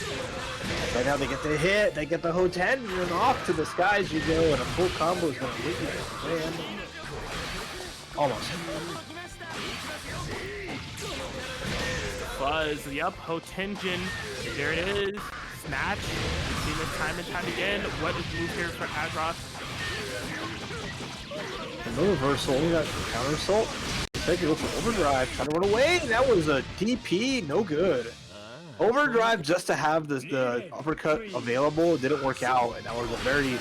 Right now they get the hit, they get the Hoten, and off to the skies you go, and a full combo is going to lead you to land. Almost. does. Yup, Hotenjin. There it is. Snatch. We've seen this time and time again. What is the move here for Agroth? No reversal, only that counter assault. Take it for overdrive, trying to run away. That was a DP, no good. Overdrive just to have the uppercut available didn't work out, and that was a very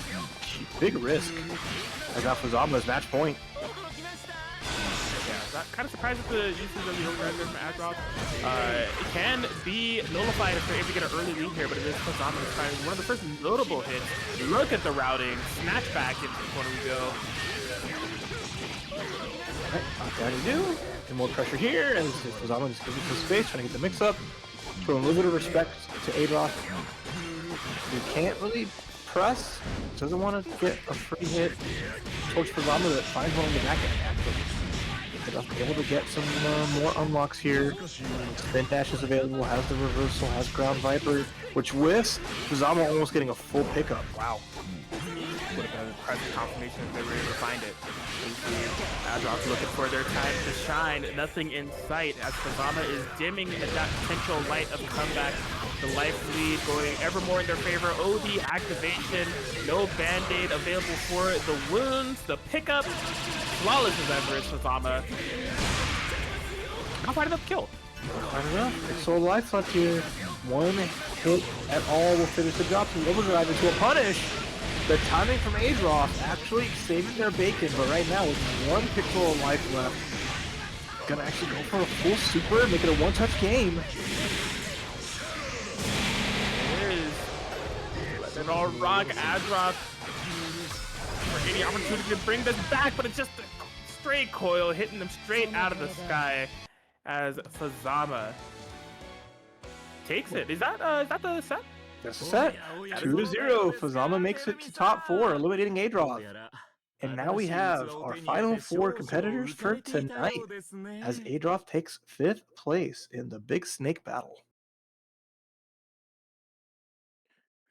big risk. I got Fazama's match point. Yeah, kind of surprised at the usage of the overdrive there from Agroth. It can be nullified if they're able to get an early lead here, but it is Fazama's trying one of the first notable hits. Look at the routing, snatch back into the corner we go. Alright, not trying to do. And more pressure here, and Fazama just gives it some space, trying to get the mix up. Show a little bit of respect to Agroth. He can't really press, doesn't want to get a free hit towards Fazama that finds one on the back end. Agroth able to get some more unlocks here. Spin dash is available, has the reversal, has ground viper, which whiffs. Fazama almost getting a full pickup. Wow. Would have been a present confirmation if they were able to find it. Agroth looking for their time to shine. Nothing in sight as Fazama is dimming that potential light of comeback. The life lead going ever more in their favor. OD activation. No band-aid available for the wounds. The pickup. Flawless as ever is Fazama. Not quite enough kill. Not enough. It's so life left here. One hit at all will finish the job. From overdrive into a punish. The timing from Agroth actually saving their bacon, but right now with one pixel of life left, gonna actually go for a full super, make it a one-touch game. It is. Let it all rock. Agroth for any opportunity to bring this back, but it's just a straight coil hitting them straight out of the sky as Fazama takes it. Is that the set? That's the set. 2-0. Fazama makes it to top 4, eliminating Agroth. And now we have our final 4 competitors for tonight, as Agroth takes 5th place in the Big Snake Battle.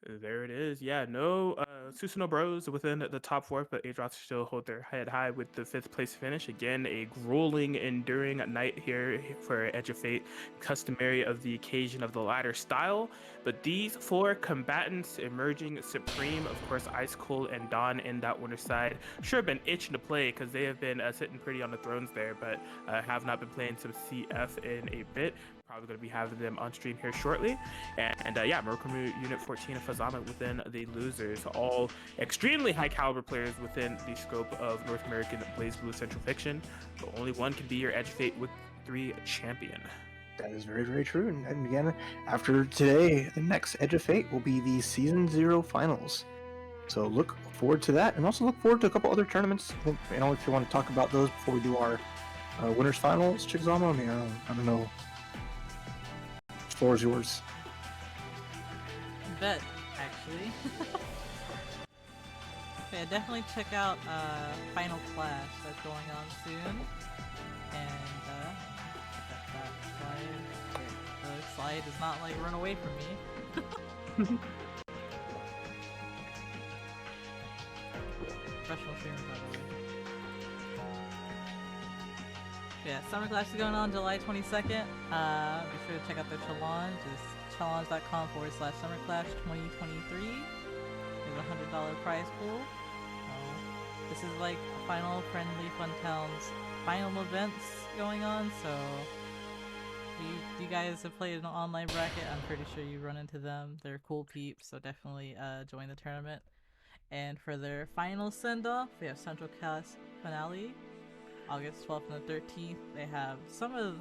There it is. Yeah, no Susanoo Bros within the top 4, but Agroth still hold their head high with the 5th place finish. Again, a grueling, enduring night here for Edge of Fate, customary of the occasion of the latter style. But these 4 combatants emerging supreme, of course, Ice Cold and Dawn in that winner side, sure have been itching to play because they have been sitting pretty on the thrones there, but have not been playing some CF in a bit. Probably going to be having them on stream here shortly. And yeah, Murkomu Unit 14 and Fazama within the losers, all extremely high caliber players within the scope of North American Blazblue Centralfiction. But only one can be your Edge of Fate with 3 champion. That is very, very true. And again, after today, the next Edge of Fate will be the Season 0 finals. So look forward to that, and also look forward to a couple other tournaments. I think, you know, if you want to talk about those before we do our winners finals, Chigzama, I mean, I don't know. The floor is yours. Bet, actually. Yeah, definitely check out Final Clash that's going on soon. And the slide does not like run away from me. Professional streamer, by the way. Yeah, Summer Clash is going on July 22nd. Be sure to check out their challenge. It's challenge.com/summerclash2023. There's a $100 prize pool. This is like final friendly Fun Towns final events going on, so if you guys have played an online bracket, I'm pretty sure you run into them. They're cool peeps, so definitely join the tournament. And for their final send-off, we have Central Cast Finale, August 12th and the 13th. They have some of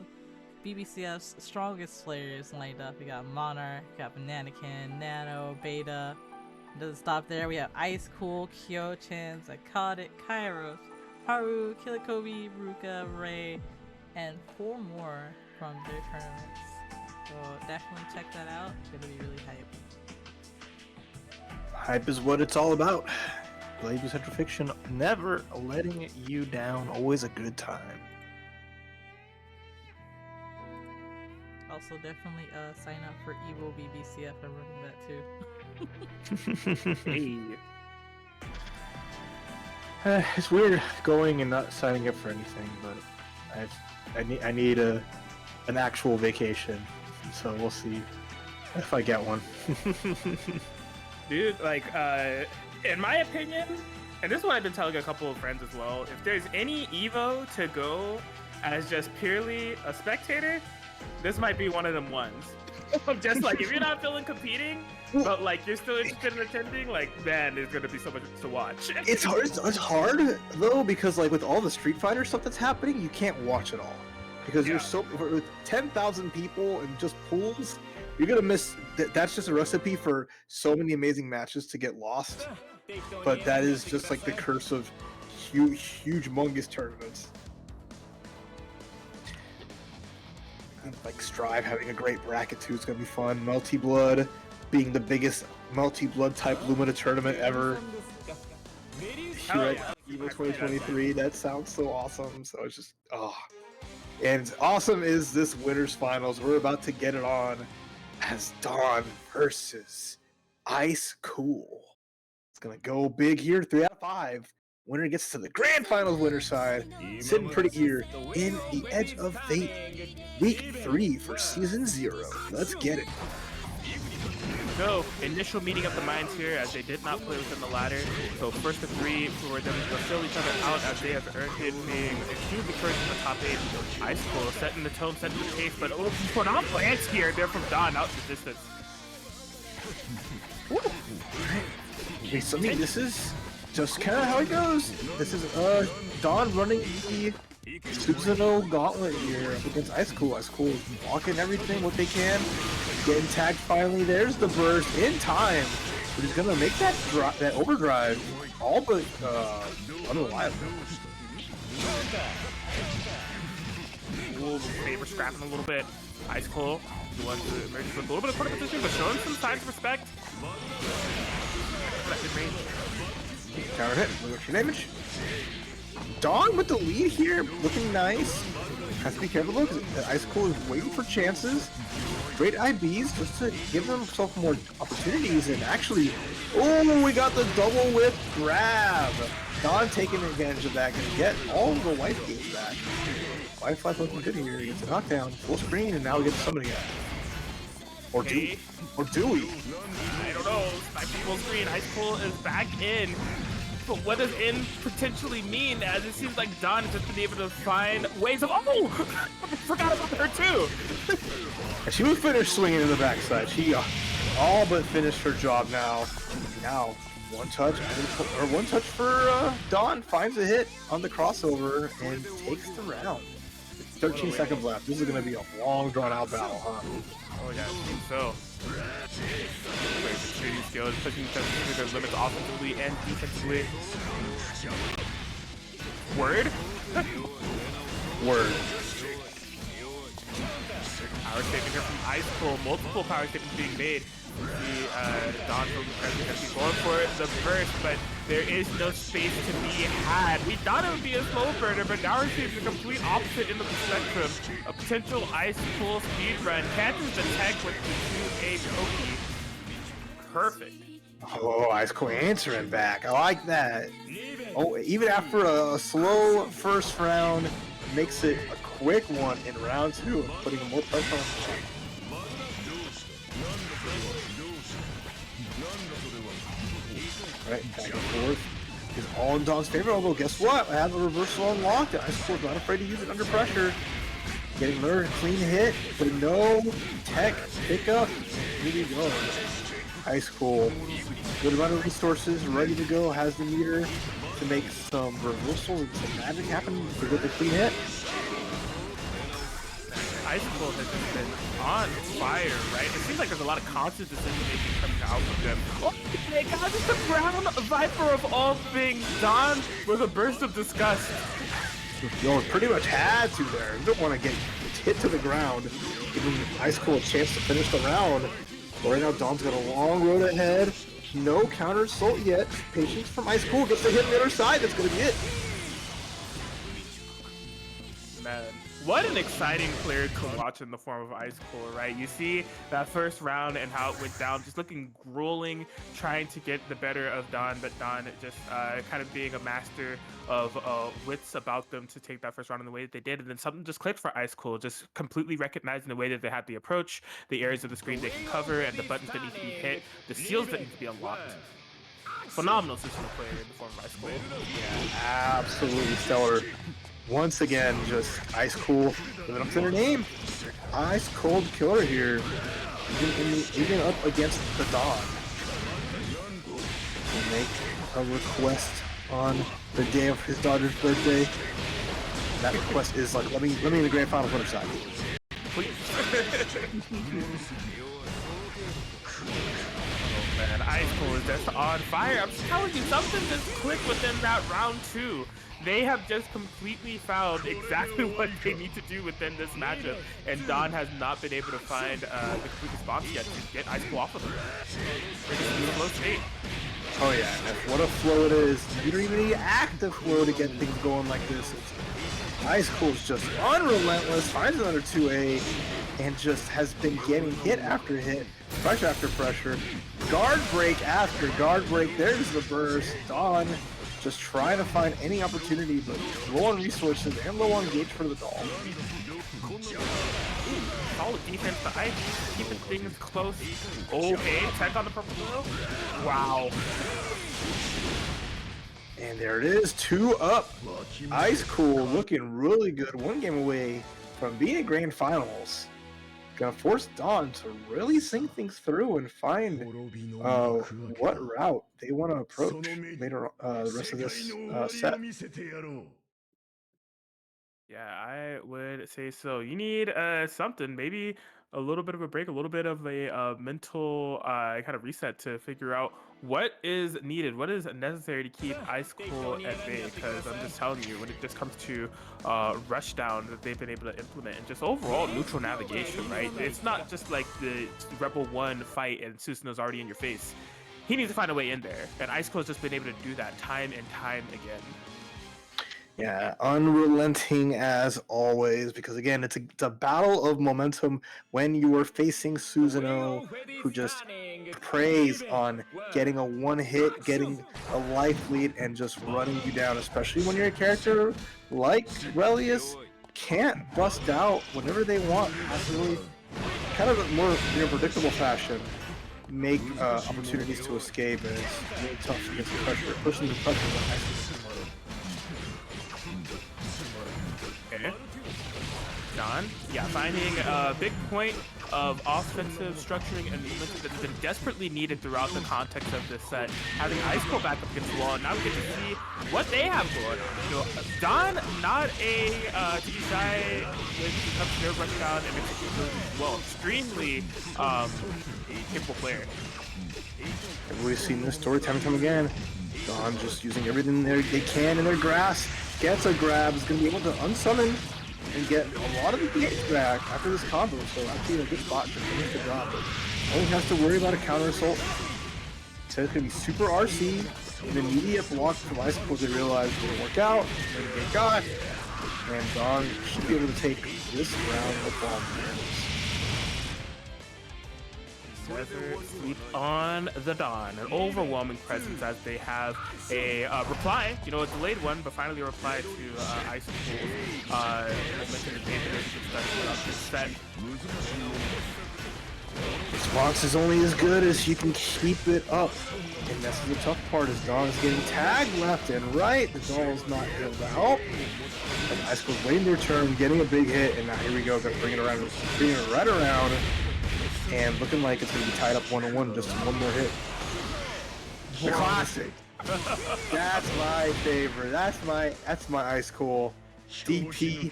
BBCF's strongest players lined up. We got Monarch, we got Bananakin, Nano, Beta. It doesn't stop there. We have Ice Cool, Kyo-chan, Zycotic, Kairos, Haru, Kilikobi, Ruka, Ray, and 4 more from their tournaments. So definitely check that out. It's gonna be really hype. Hype is what it's all about. Blazblue Centralfiction, never letting you down. Always a good time. Also, definitely sign up for Evo BBCF. I'm running that too. Hey. It's weird going and not signing up for anything, but I need an actual vacation so we'll see if I get one. Dude, like, in my opinion, and this is what I've been telling a couple of friends as well, if there's any Evo to go as just purely a spectator, this might be one of them ones. Just like, if you're not feeling competing, but like you're still interested in attending, like, man, there's gonna be so much to watch. It's hard. It's hard though, because like with all the Street Fighter stuff that's happening, you can't watch it all because you're so with 10,000 people and just pools. You're gonna miss. That's just a recipe for so many amazing matches to get lost. But that is just like the curse of huge, humongous tournaments. Like Strive having a great bracket too is gonna be fun. Melty Blood being the biggest Melty Blood type Lumina tournament ever. Here at Evo 2023, that sounds so awesome. So it's just and awesome is this winners finals. We're about to get it on as Dawn versus Ice Cool. It's gonna go big here, 3 out of 5. Winner gets to the grand finals winner side, sitting pretty here in the Edge of Fate week 3 for season 0. Let's get it. So, initial meeting of the minds here as they did not play within the ladder. So, first of 3 for them to fill each other out as they have earned it, being extremely first in the top 8. Ice Cool setting the tone, setting the pace, but for not plans here, they're from Dawn out in the distance. Okay, so this is just kind of how it goes. This is Dawn running the Susanoo gauntlet here up against Ice Cool. Ice Cool is blocking everything what they can. Getting tagged finally. There's the burst in time. But he's gonna make that overdrive all but unreliable. Favor scrapping a little bit. Ice Cool, the one to emerge with a little bit of corner position, but showing some signs of respect. Counter hit, reaction damage. Dawn with the lead here, looking nice. Has to be careful though, because Ice Cool is waiting for chances. Great IBs just to give himself more opportunities, and actually, oh, we got the double whip grab. Dawn taking advantage of that, gonna get all of the life gains back. Life looking good here. He gets a knockdown, full screen, and now we get somebody again. Or do we? I don't know. Sniping full screen. Ice Cool is back in. But what does in potentially mean? As it seems like Dawn has just been able to find ways of. Oh! I forgot about her too! And she was finished swinging in the backside. She all but finished her job now. Now, one touch for Dawn. Finds a hit on the crossover and takes the round. 13 seconds left. This is going to be a long, drawn-out battle, huh? Oh yeah, I think so. Shooting skills, pushing their limits offensively and defensively. Word? Word. Power statement here from Ice Cool. Multiple power statements being made. The Dawn from President going for the burst, but there is no space to be had. We thought it would be a slow burner, but now we're seeing the complete opposite end of the spectrum. A potential Ice Cool speed run. Catches the tech with the 2A Pokey. Perfect. Oh, Ice Cool answering back. I like that. Oh, even after a slow first round, makes it a quick one in round 2, putting more pressure on him. Right, back and forth is all in Dawn's favor, although guess what? I have a reversal unlocked. Ice Cool's not afraid to use it under pressure. Getting another clean hit, but no tech pickup. Here we go. Ice Cool, good amount of resources, ready to go, has the meter to make some reversals and some magic happen to get the clean hit. Ice Cool has just been on fire, right? It seems like there's a lot of conscious decision-making coming out of them. Oh my god, it's the brown viper of all things. Dawn with a burst of disgust. Yo, pretty much had to there. You don't want to get hit to the ground, giving Ice Cool a chance to finish the round. But right now, Dawn's got a long road ahead. No counter assault yet. Patience from Ice Cool. Gets the hit on the other side. That's going to be it. Man, what an exciting player to watch in the form of Ice Cold, right? You see that first round and how it went down, just looking grueling, trying to get the better of Don, but Don just kind of being a master of wits about them to take that first round in the way that they did. And then something just clicked for Ice Cold, just completely recognizing the way that they had the approach, the areas of the screen they can cover, and the buttons that need to be hit, the seals that need to be unlocked. Phenomenal system of player in the form of Ice Cold. Yeah, absolutely stellar. Once again, just Ice Cool, living up to their name. Ice Cold Killer here, even up against the Dawn. Will make a request on the day of his daughter's birthday. That request is like, let me in the grand final winner side. Please. Man, Ice Cold is just on fire. I'm just telling you, something just clicked within that round 2. They have just completely found exactly what they need to do within this matchup, and Don has not been able to find the complete response yet to get Ice Cold off of them. They're just in a slow state. Oh yeah, and what a flow it is. You don't even need active flow to get things going like this. Ice Cold's just unrelentless, finds another 2A, and just has been getting hit after hit, pressure after pressure, guard break after guard break. There's the burst. Dawn just trying to find any opportunity, but low on resources and low on gauge for the doll. Solid defense, but Ice keeping things close. Okay, tech on the purple girl. Wow. And there it is, 2 up. Ice Cool looking really good, 1 game away from being in grand finals. Gonna force Dawn to really think things through and find what route they want to approach later the rest of this set. Yeah, I would say so. You need something, maybe a little bit of a break, a little bit of a mental kind of reset to figure out what is needed, what is necessary to keep Ice Cool at bay. Because I'm just telling you, when it just comes to rush down that they've been able to implement, and just overall neutral navigation, right? It's not just like the Rebel 1 fight and Susanoo's already in your face. He needs to find a way in there, and Ice Cool's just been able to do that time and time again. Yeah, unrelenting as always, because again, it's a battle of momentum when you are facing Susanoo, who just preys on getting a 1-hit, getting a life lead, and just running you down, especially when you're a character like Relius can't bust out whenever they want. Has to really, kind of a more predictable fashion, make opportunities to escape, and it's really tough against the pressure, pushing the pressure on Ice Cool. Don, yeah, finding a big point of offensive structuring and movement that's been desperately needed throughout the context of this set. Having Ice Cold back up against the wall, and now we get to see what they have going on. You know, Don, not a to be shy when it comes to nerve rush down and execution as well. Extremely capable player. We've seen this story time and time again. Don just using everything they can in their grasp. Gets a grab, is going to be able to unsummon and get a lot of the games back after this combo, so actually in a good spot to finish the job. Only has to worry about a counter assault. So it's going to be super RC, an immediate block from Ice Cold. They realize it didn't work out, and get got, and Dawn should be able to take this round of ball. Never sleep on the Dawn. An overwhelming presence as they have a reply, you know, a delayed one, but finally a reply to Ice Cold. I mentioned the game that this set. Response is only as good as you can keep it up. And that's the tough part, is Dawn is getting tagged left and right. The Doll's not able to help. And Ice Cold's waiting their turn, getting a big hit, and now here we go, gonna bring it around, bring it right around. And looking like it's going to be tied up 1-1, just one more hit. The classic. That's my favorite. That's my Ice Cold. DP.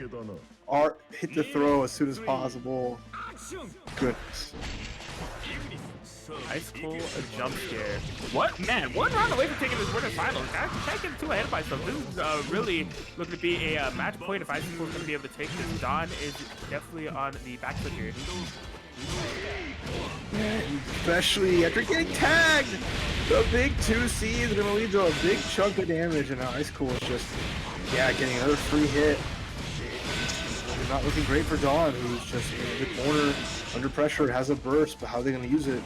Hit the throw as soon as possible. Goodness. Ice Cold, a jump scare. What? Man, 1 round away from taking this winner's final. I can't get too ahead of myself. This is really looking to be a match point if Ice Cold is going to be able to take this. Dawn is definitely on the back foot here. Especially after getting tagged, the big 2C is going to lead to a big chunk of damage, and now Ice Cold is just, getting another free hit. are not looking great for Dawn, who's just in the corner, under pressure, has a burst, but how are they going to use it?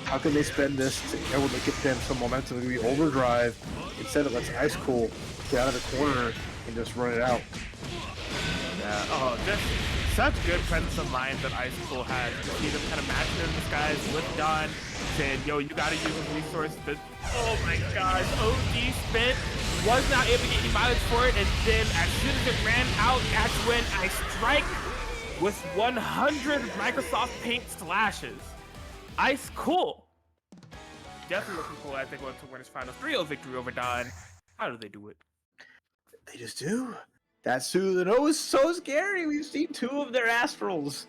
How can they spend this to be able to get them some momentum? Maybe overdrive. Instead it lets Ice Cool get out of the corner and just run it out. Yeah, oh, just such good presence of mind that Ice Cool has. To see them kind of matching in disguise with Dawn, saying, yo, you gotta use a resource. But, oh my gosh, OD spent, was not able to get any mileage for it, and then as soon as it ran out, that's when I strike with 100 Microsoft Paint slashes. Ice Cool. Definitely looking cool as they go into win his final 3-0 victory over Dawn. How do they do it? They just do. That Susanoo is so scary. We've seen 2 of their Astrals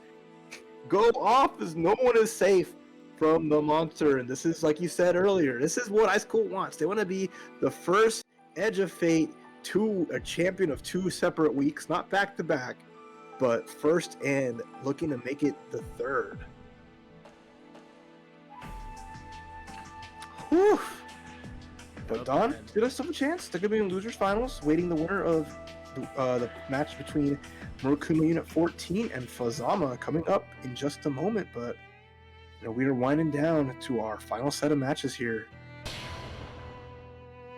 go off as no one is safe from the monster. And this is, like you said earlier, this is what Ice Cool wants. They want to be the first Edge of Fate to a champion of 2 separate weeks, not back to back, but first and looking to make it the 3rd. Whew. But Dawn, give us a chance. They're going to be in losers finals, waiting the winner of the match between Murokuma Unit 14 and Fazama coming up in just a moment. But you know, we are winding down to our final set of matches here.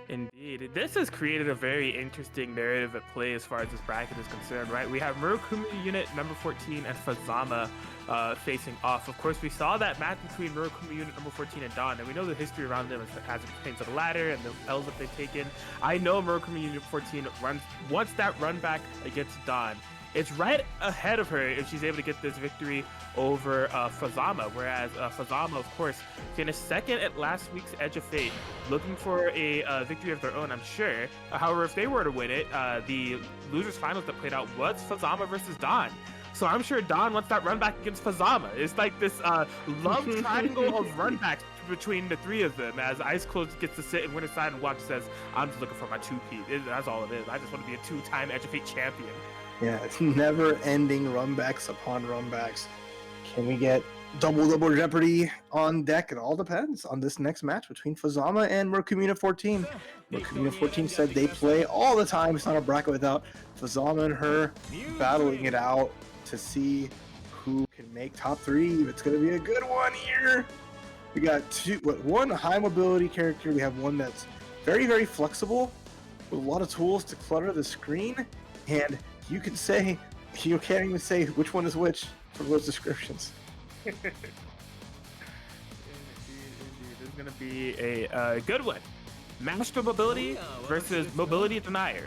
Indeed. This has created a very interesting narrative at play as far as this bracket is concerned, right? We have Murokuma Unit number 14 and Fazama facing off. Of course, we saw that match between Murokuma Unit number 14 and Dawn, and we know the history around them as it pertains to the ladder and the L's that they've taken. I know Murokuma Unit 14 wants that run back against Dawn. It's right ahead of her if she's able to get this victory over Fazama, whereas Fazama, of course, finished second at last week's Edge of Fate, looking for a victory of their own, I'm sure. However, if they were to win it, the losers finals that played out was Fazama versus Dawn. So I'm sure Dawn wants that run back against Fazama. It's like this love triangle of run backs between the 3 of them, as Ice Cold gets to sit and win aside and watch, says, I'm just looking for my 2P. That's all it is. I just want to be a 2-time Edge of Fate champion. Yeah, it's never-ending runbacks upon runbacks. Can we get double Jeopardy on deck? It all depends on this next match between Fazama and Murokuma 14. Murokuma 14 said they play all the time. It's not a bracket without Fazama and her battling it out to see who can make top 3. It's going to be a good one here. We got one high mobility character. We have one that's very, very flexible with a lot of tools to clutter the screen, and you can't even say which one is which from those descriptions. Indeed. This is going to be a good one. Master Mobility versus Mobility Denier.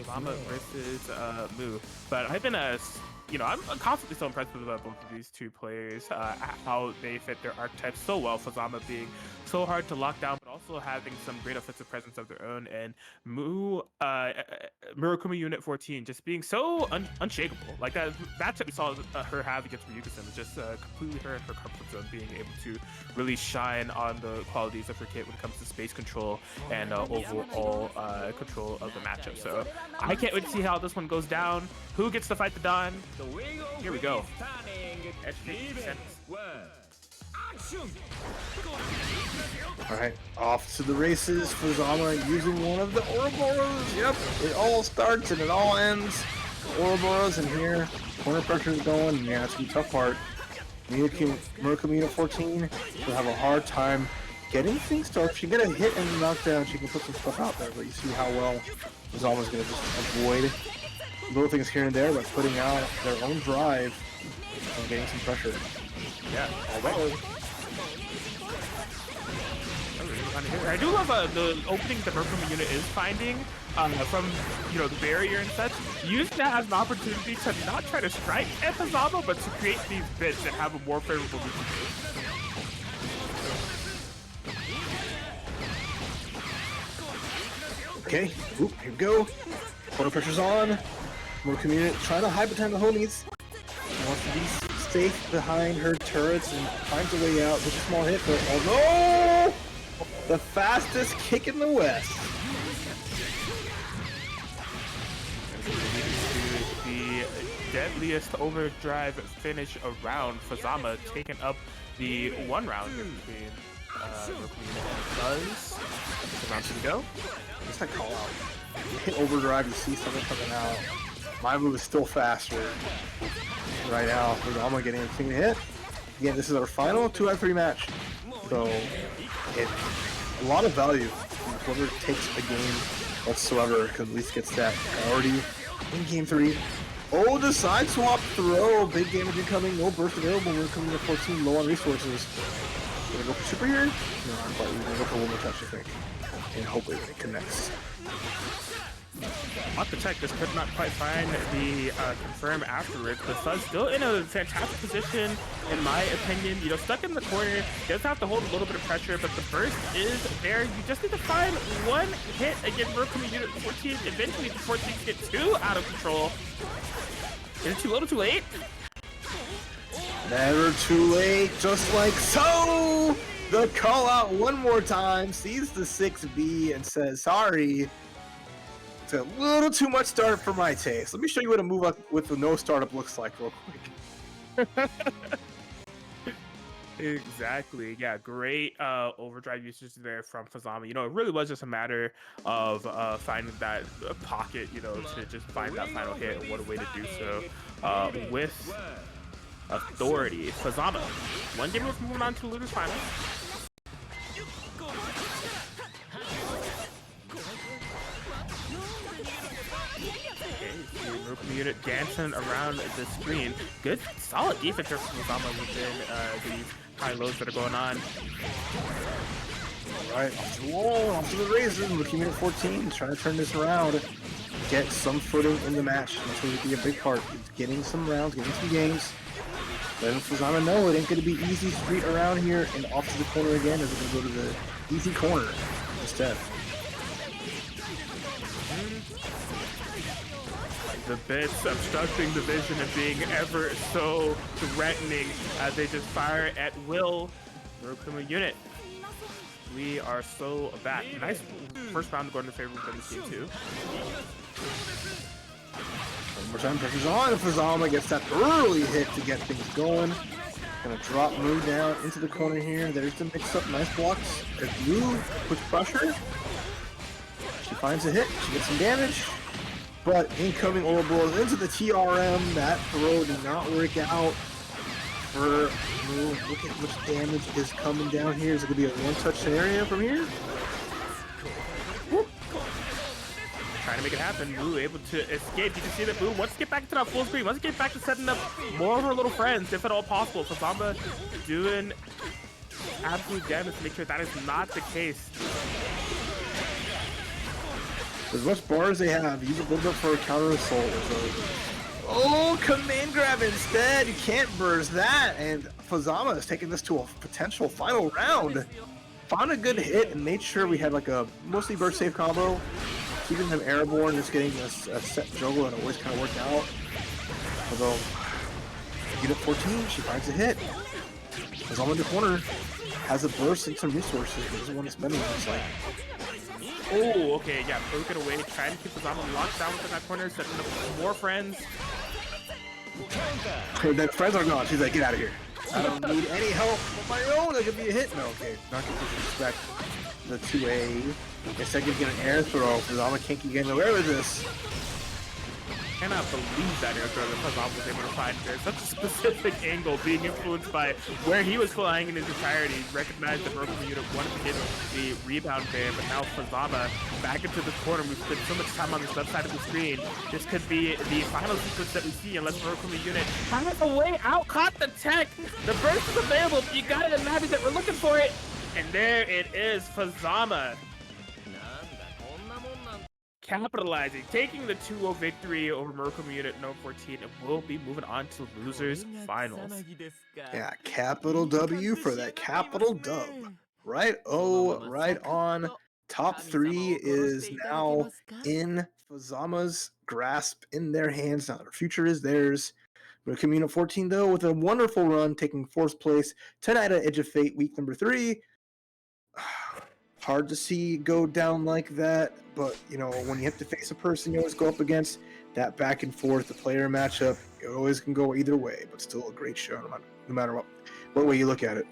Mama versus Moo. But I've been I'm constantly so impressed with both of these 2 players, how they fit their archetypes so well. Fazama being so hard to lock down, but also having some great offensive presence of their own, and Murokuma Unit 14 just being so unshakable. Like that matchup we saw her have against Ryuka-san was just completely her in her comfort zone, being able to really shine on the qualities of her kit when it comes to space control and overall control of the matchup. So I can't wait to see how this one goes down. Who gets to fight the Dawn? Here we go. Alright, off to the races. Fazama using one of the Ouroboros. Yep, it all starts and it all ends. Ouroboros in here. Corner pressure is going. Yeah, it's the tough part. Murokuma 14 will have a hard time getting things started. If she can get a hit and a knockdown, she can put some stuff out there. But you see how well Fazama's going to just avoid little things here and there, but putting out their own drive and getting some pressure. Yeah, I do love the opening that Murokuma Unit is finding from the barrier and such. Use that as an opportunity to not try to strike at Fazama, but to create these bits that have a more favorable movement. Okay, here we go. Corner pressure's on. Murokuma Unit trying to hide behind the homies. She wants to be safe behind her turrets and finds a way out with a small hit, but oh no! The fastest kick in the West. The deadliest overdrive finish around. Fazama taking up the 1 round here between Murokuma and Buzz. The round to go. Just that call out. You hit overdrive, you see something coming out. My move is still faster. Right now, Fuzama getting a clean hit. Again, this is our final 2-out-3 match. So, it's a lot of value. Whoever takes a game whatsoever can at least gets that priority in game 3. Oh, the side swap throw. Big damage incoming. No burst available. We're coming to 14, low on resources. Gonna go for super here? No, not quite. We're gonna go for one more touch, I think. And hopefully it connects. Off the check, this could not quite find the confirm afterwards, but Fuzz still in a fantastic position, in my opinion. You know, stuck in the corner, does have to hold a little bit of pressure, but the burst is there. You just need to find one hit against Broken Unit 14. Eventually, the 14 get 2 out of control. Is it too little, too late? Never too late, just like so! The call out one more time, sees the 6B and says, sorry. It's a little too much start for my taste. Let me show you what a move up with the no startup looks like real quick. Exactly. Yeah, great overdrive usage there from Fuzama. You know, it really was just a matter of finding that pocket, you know, to just find that final hit, and what a way to do so with authority. Fuzama, one game from moving on to Losers Final. Unit dancing around the screen. Good, solid defense from Fuzama within these high lows that are going on. Alright, off to the wall, off to the races. Rookie Unit 14 trying to turn this around. Get some footing in the match. That's going to be a big part. It's getting some rounds, getting some games. Letting Fuzama know it ain't going to be easy street around here, and off to the corner again as we're going to go to the easy corner instead. The bits obstructing the vision and being ever so threatening as they just fire at will. Rokuma Unit. We are so back. Nice first round going in favor of BBCF. One more time, pressure's on. Fuzama gets that early hit to get things going. Gonna drop move down into the corner here. There's the mix up. Nice blocks. As Blue puts pressure. She finds a hit. She gets some damage. But incoming Ouroboros into the TRM. That throw did not work out for Blue. Look at how much damage is coming down here. Is it going to be a one-touch scenario from here? Whoop. Trying to make it happen. Blue able to escape. You can see that Blue wants to get back to that full screen. Wants to get back to setting up more of her little friends, if at all possible. Fuzama doing absolute damage to make sure that is not the case. As much bar as they have, use a build up for a counter assault. Oh, command grab instead. You can't burst that. And Fuzama is taking this to a potential final round. Found a good hit and made sure we had like a mostly burst safe combo. Keeping them airborne, just getting a set juggle, and it always kind of worked out. Although, Unit 14, she finds a hit. Fuzama in the corner has a burst and some resources, but doesn't want to spend them. It's like, oh, okay, yeah, poke it away, trying to keep Fuzama locked down within that corner, setting up more friends. The friends are gone. She's like, get out of here. I don't need any help of my own. That could be a hit. No, okay, not going to disrespect the 2A. Instead of getting an air throw, Fuzama can't keep getting away with this. I cannot believe that air throw that Fuzama was able to find there. Such a specific angle, being influenced by where he was flying in his entirety. Recognized that Broken Unit wanted to get the rebound there, but now Fuzama back into the corner. We've spent so much time on this left side of the screen. This could be the final sequence that we see unless Broken Unit has a way out. Caught the tech. The burst is available. You gotta imagine that we're looking for it. And there it is, Fuzama. Capitalizing, taking the 2-0 victory over Murkum Unit No. 14, and will be moving on to Losers Finals. Yeah, capital W for that capital dub. Right? Oh, right on. Top 3 is now in Fuzama's grasp, in their hands. Now their future is theirs. Murkum Unit 14, though, with a wonderful run, taking 4th place tonight at Edge of Fate, week number 3. Hard to see go down like that, but you know, when you have to face a person you always go up against, that back and forth, the player matchup, it always can go either way, but still a great show no matter what way you look at it.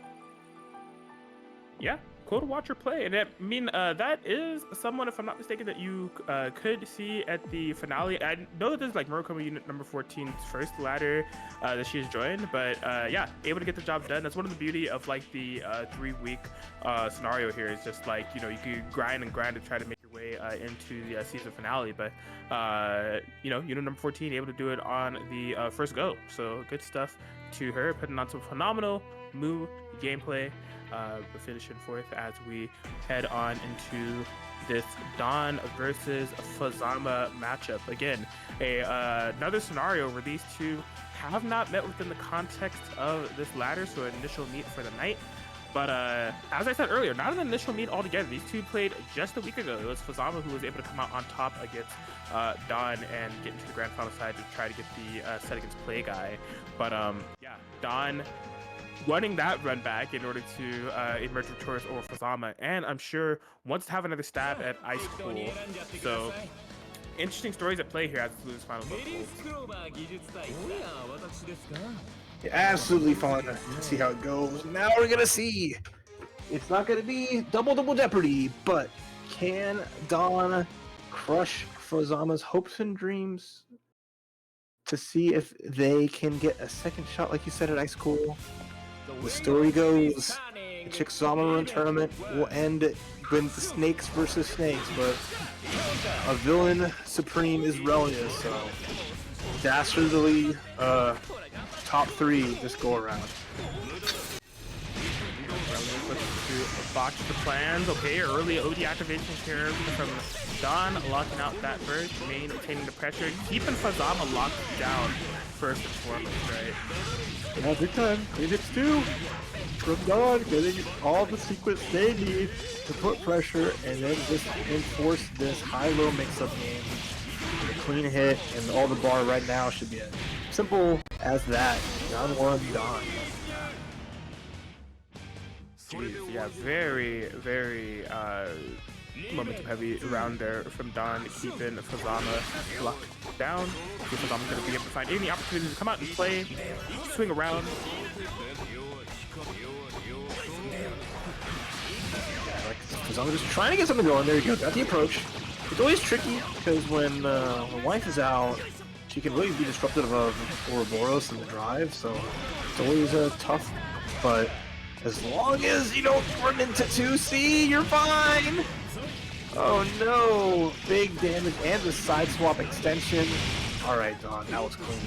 yeah, cool to watch her play. And I mean, that is someone, if I'm not mistaken, that you could see at the finale. I know that this is like Murakami Unit number 14's first ladder that she has joined, but yeah, able to get the job done. That's one of the beauty of like the 3-week scenario here. Is just like, you know, you could grind and grind to try to make your way into the season finale, but you know, Unit number 14 able to do it on the first go. So good stuff to her, putting on some phenomenal move gameplay. Finishing fourth as we head on into this Dawn versus Fazama matchup. Again, another scenario where these two have not met within the context of this ladder, so an initial meet for the night. But as I said earlier, not an initial meet altogether. These two played just a week ago. It was Fazama who was able to come out on top against Dawn and get into the grand final side to try to get the set against Play Guy. But yeah, Dawn running that run back in order to emerge victorious over Fazama, and I'm sure wants to have another stab at Ice Cool. So interesting stories at play here as this final Yeah, absolutely fun to see how it goes. Now we're gonna see. It's not gonna be double jeopardy, but can Dawn crush Fazama's hopes and dreams to see if they can get a second shot, like you said, at Ice Cool? The story goes, the Chixama Run tournament will end when the snakes versus snakes, but a villain supreme is Relia, so dastardly top 3 this go around. To botch the plans. Okay, early OD activation here from Dawn, locking out that burst, maintaining the pressure, keeping Fazama locked down first and foremost, right? Yeah, big time. Clean hits too. From Dawn, getting all the sequence they need to put pressure and then just enforce this high-low mix-up game. The clean hit and all the bar right now should be as simple as that. Round 1, Dawn. Jeez, yeah, very momentum heavy round there from Dawn, keeping Fazama locked down. Fazama's going to be able to find any opportunity to come out and play, swing around. Yeah, like Fazama just trying to get something going. There you go, got the approach. It's always tricky because when Wife is out, she can really be disruptive of Ouroboros in the drive, so it's always tough, but as long as you don't run into 2C, you're fine! Oh no! Big damage and the side swap extension. Alright, Dawn, that was clean.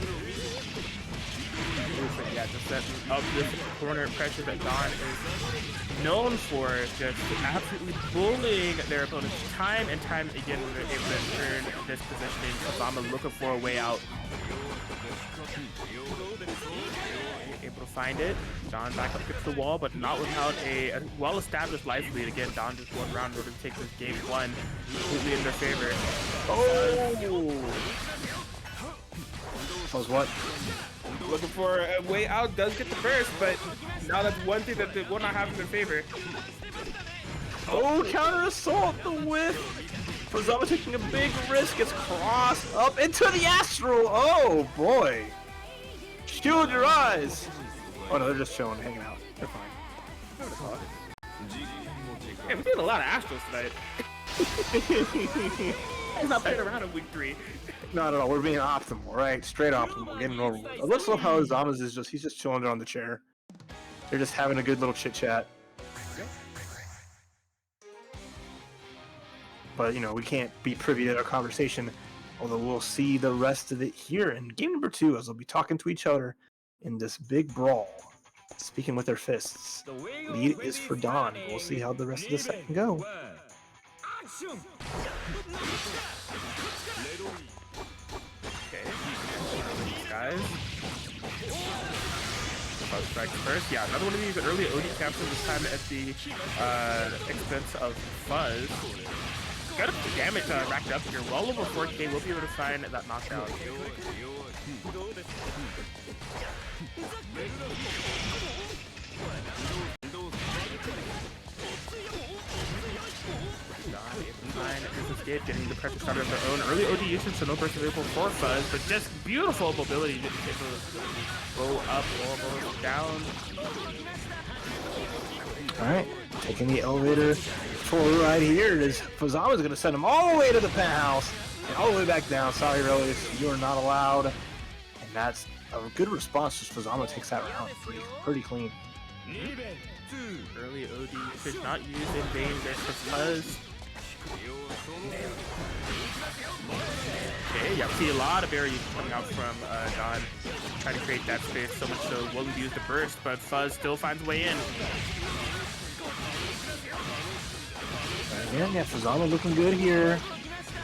Yeah, just setting up this corner pressure that Dawn is known for, just absolutely bullying their opponents time and time again when they're able to turn this positioning. Fazama looking for a way out. Able to find it. Dawn back up against the wall, but not without a well-established life lead. Again, Dawn just one round in order to take this game 1 completely in their favor. Oh! Was what? Looking for a way out, does get the burst, but now that's one thing that they will not have in their favor. Oh, counter assault, the whiff! Fazama taking a big risk, it's crossed up into the astral! Oh boy! Shield your eyes! Oh no, they're just chilling, hanging out. They're fine. Hey, we're doing a lot of Astros tonight. He's not playing around in week 3. Not at all, we're being optimal, right? Straight optimal, getting over with. I love how Zama's is just, he's just chilling there on the chair. They're just having a good little chit chat. But, you know, we can't be privy to their conversation, although we'll see the rest of it here in game number 2 as they'll be talking to each other in this big brawl, speaking with their fists. Lead is for Dawn. We'll see how the rest of the set can go. Okay, guys. Strikes first. Yeah, another one of these early OD captures, this time at the expense of Fuzz. Got the damage racked up here. Well over 4K. We'll be able to find that knockdown. Getting the pressure started of their own. Early OD usage, so no burst available for Fuzz, but just beautiful mobility to go up or down. Alright, taking the elevator for a ride here. Fuzama's going to send him all the way to the penthouse and all the way back down. Sorry, Relius, you are not allowed. And that's a good response. Just Fuzama takes that round pretty clean. Early OD should not use in vain there for Fuzz. Okay, yeah, we see a lot of barriers coming out from Don, trying to create that space, so much so willing to use the burst, but Fuzz still finds a way in. Again, yeah, Fuzama looking good here.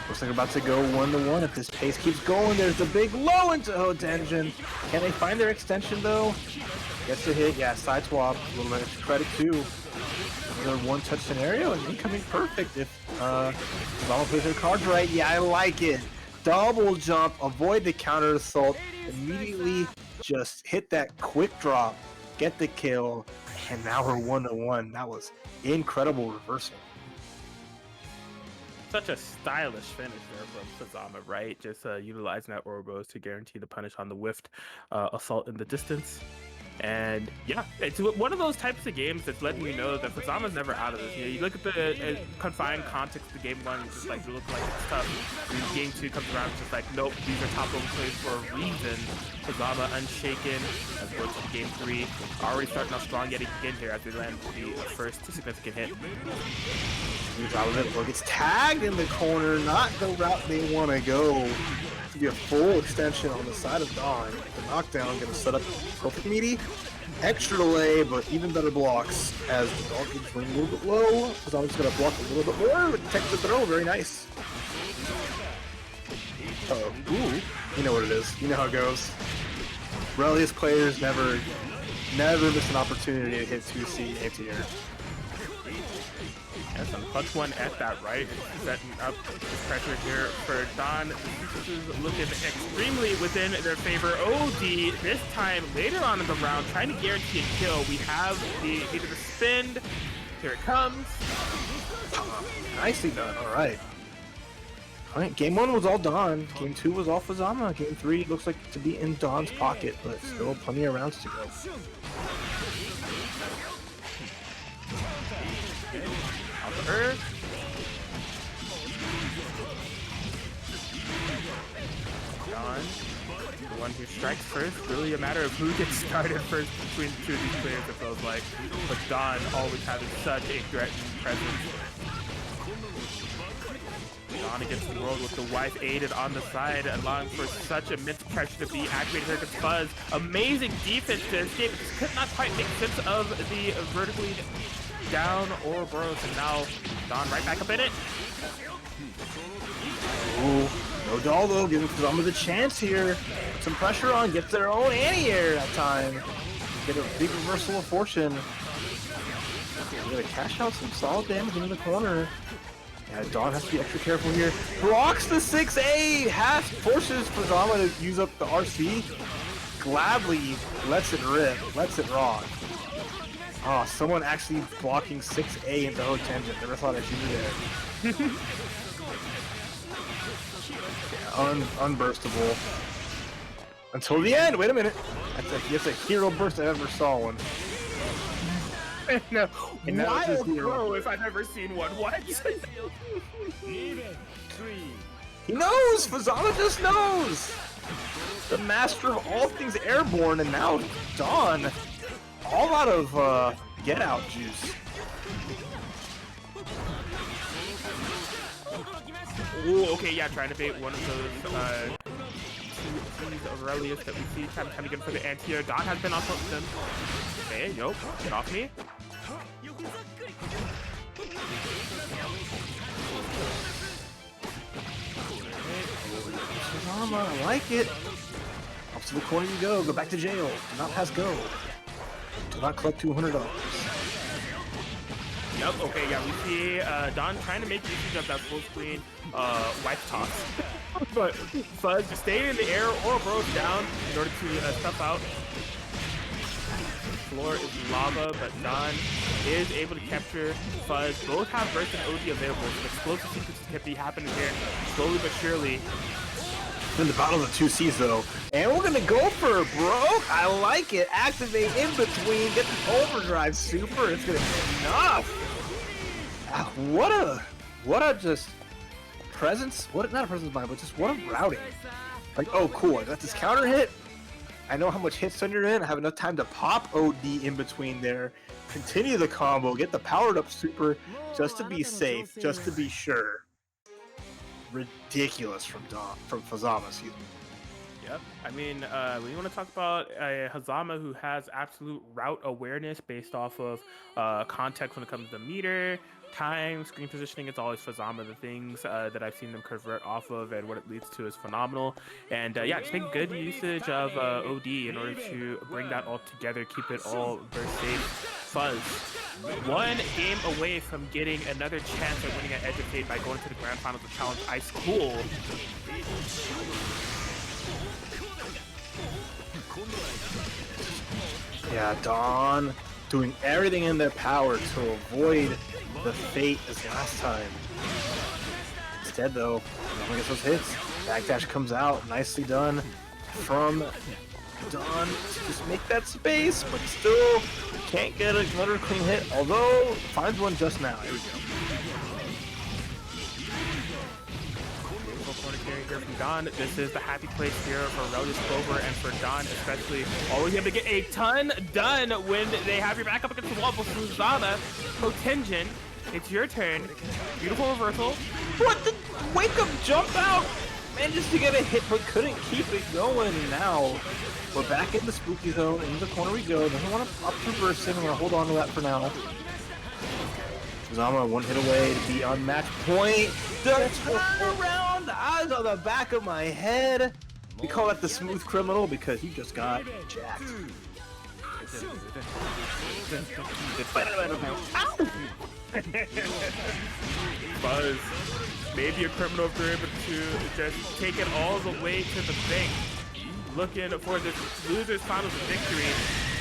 Looks like we're about to go 1-1 if this pace keeps going. There's the big low into Hotenjin. Can they find their extension though? Gets the hit, yeah, side swap. A little bit of credit too. Another one-touch scenario and incoming perfect if Fuzama plays their cards right. Yeah, I like it. Double jump, avoid the counter assault, immediately just hit that quick drop, get the kill, and now we're 1-1. That was incredible reversal. Such a stylish finish there from Fuzama, right? Just utilizing that Ouroboros to guarantee the punish on the whiffed assault in the distance. And yeah, it's one of those types of games that's letting you know that Fuzama's never out of this. You know, you look at the confined context of game one, it's just like, it looks like it's tough. And game two comes around, it's just like, nope, these are top level plays for a reason. Fuzama unshaken as we go to game three. Already starting off strong yet again here as we land the first significant hit. Gets tagged in the corner, not the route they want to go. To be a full extension on the side of Dawn. The knockdown going to set up perfect meaty. Extra delay, but even better blocks as the dog is running a little bit low. Fuzama's going to block a little bit more, but takes the throw. Very nice. Oh, ooh. You know what it is. You know how it goes. Relius players never miss an opportunity to hit 2C anti-air. Yes, on the clutch one at that, right? Setting up the pressure here for Don. This is looking extremely within their favor. OD, this time later on in the round, trying to guarantee a kill. We have either the spin. Here it comes. Nicely done. All right. All right. Game one was all Don. Game two was all Fuzama. Game three looks like to be in Don's pocket, but still plenty of rounds to go. Earth. Don, the one who strikes first. Really a matter of who gets started first between two of these players, it feels like. But Don always having such a threatening presence. Don against the world with the wife aided on the side, allowing for such immense pressure to be activated here against Fuzz. Amazing defense to escape. Just could not quite make sense of the vertically down Ouroboros, and now Don right back up in it. Ooh, no Daldo giving Fuzama the chance here. Put some pressure on, gets their own anti-air that time. Get a big reversal of fortune. We're gonna cash out some solid damage into the corner. Yeah, Don has to be extra careful here. Blocks the 6A, forces Fuzama to use up the RC. Gladly lets it rip, lets it rock. Oh, someone actually blocking 6A into Hotenjin. Never thought I'd see you there. Yeah, unburstable. Until the end. Wait a minute. That's a hero burst I ever saw one. No, and that was his hero. Bro, if I've ever seen one. What? He knows! Fuzama just knows! The master of all things airborne, and now Dawn. All out of get out juice. Ooh, okay, yeah, trying to bait one of those two of Relius that we see time and time again for the anti-air. Don has been on top of them. Okay, yo, get off me. Fuzama, I like it. Up to the corner you go. Go back to jail. Do not pass go. Do not collect $200. Yep, okay, yeah, we see Don trying to make usage of that full screen wife toss. But Fuzz just staying in the air or broke down in order to stuff out. The floor is lava, but Don is able to capture Fuzz. Both have burst and OD available, so explosive sequences can be happening here slowly but surely. In the battle of the two C's though. And we're gonna go for a broke. I like it. Activate in between. Get the overdrive super. It's gonna be enough. What a just presence. What not a presence of mind, but just what a routing. Like, oh cool, I got this counter hit. I know how much hit stun you're in. I have enough time to pop OD in between there, continue the combo, get the powered up super, just to be safe, just to be sure. Ridiculous from Fazama, excuse me. Yep. I mean, we want to talk about Hazama, who has absolute route awareness based off of context when it comes to meter, time, screen positioning. It's always Fazama. The things that I've seen them convert off of and what it leads to is phenomenal. And yeah, just make good usage of OD in order to bring that all together, keep it all very safe. Fuzz, one game away from getting another chance at winning at Edge of Fate by going to the Grand Finals of Challenge Ice Cool. Yeah, Dawn doing everything in their power to avoid the fate as last time. Instead, though, Dawn gets those hits. Backdash comes out, nicely done from Dawn to just make that space, but still can't get another clean hit, although finds one just now. Here we go. Corner carry here from Don. This is the happy place here for Relius Clover and for Don especially. Always able to get a ton done when they have your back up against the wall for Fuzama. Potengen, it's your turn. Beautiful reversal. What the wake up jump out? Manages to get a hit but couldn't keep it going. Now we're back in the spooky zone. Into the corner we go. Doesn't want to up reversing. I'm gonna hold on to that for now. Fuzama one hit away to be on match point. The turnaround eyes on the back of my head. We call that the smooth criminal because he just got jacked. Ow! Buzz, maybe a criminal if they're able to just take it all the way to the bank. Looking for this loser's finals victory.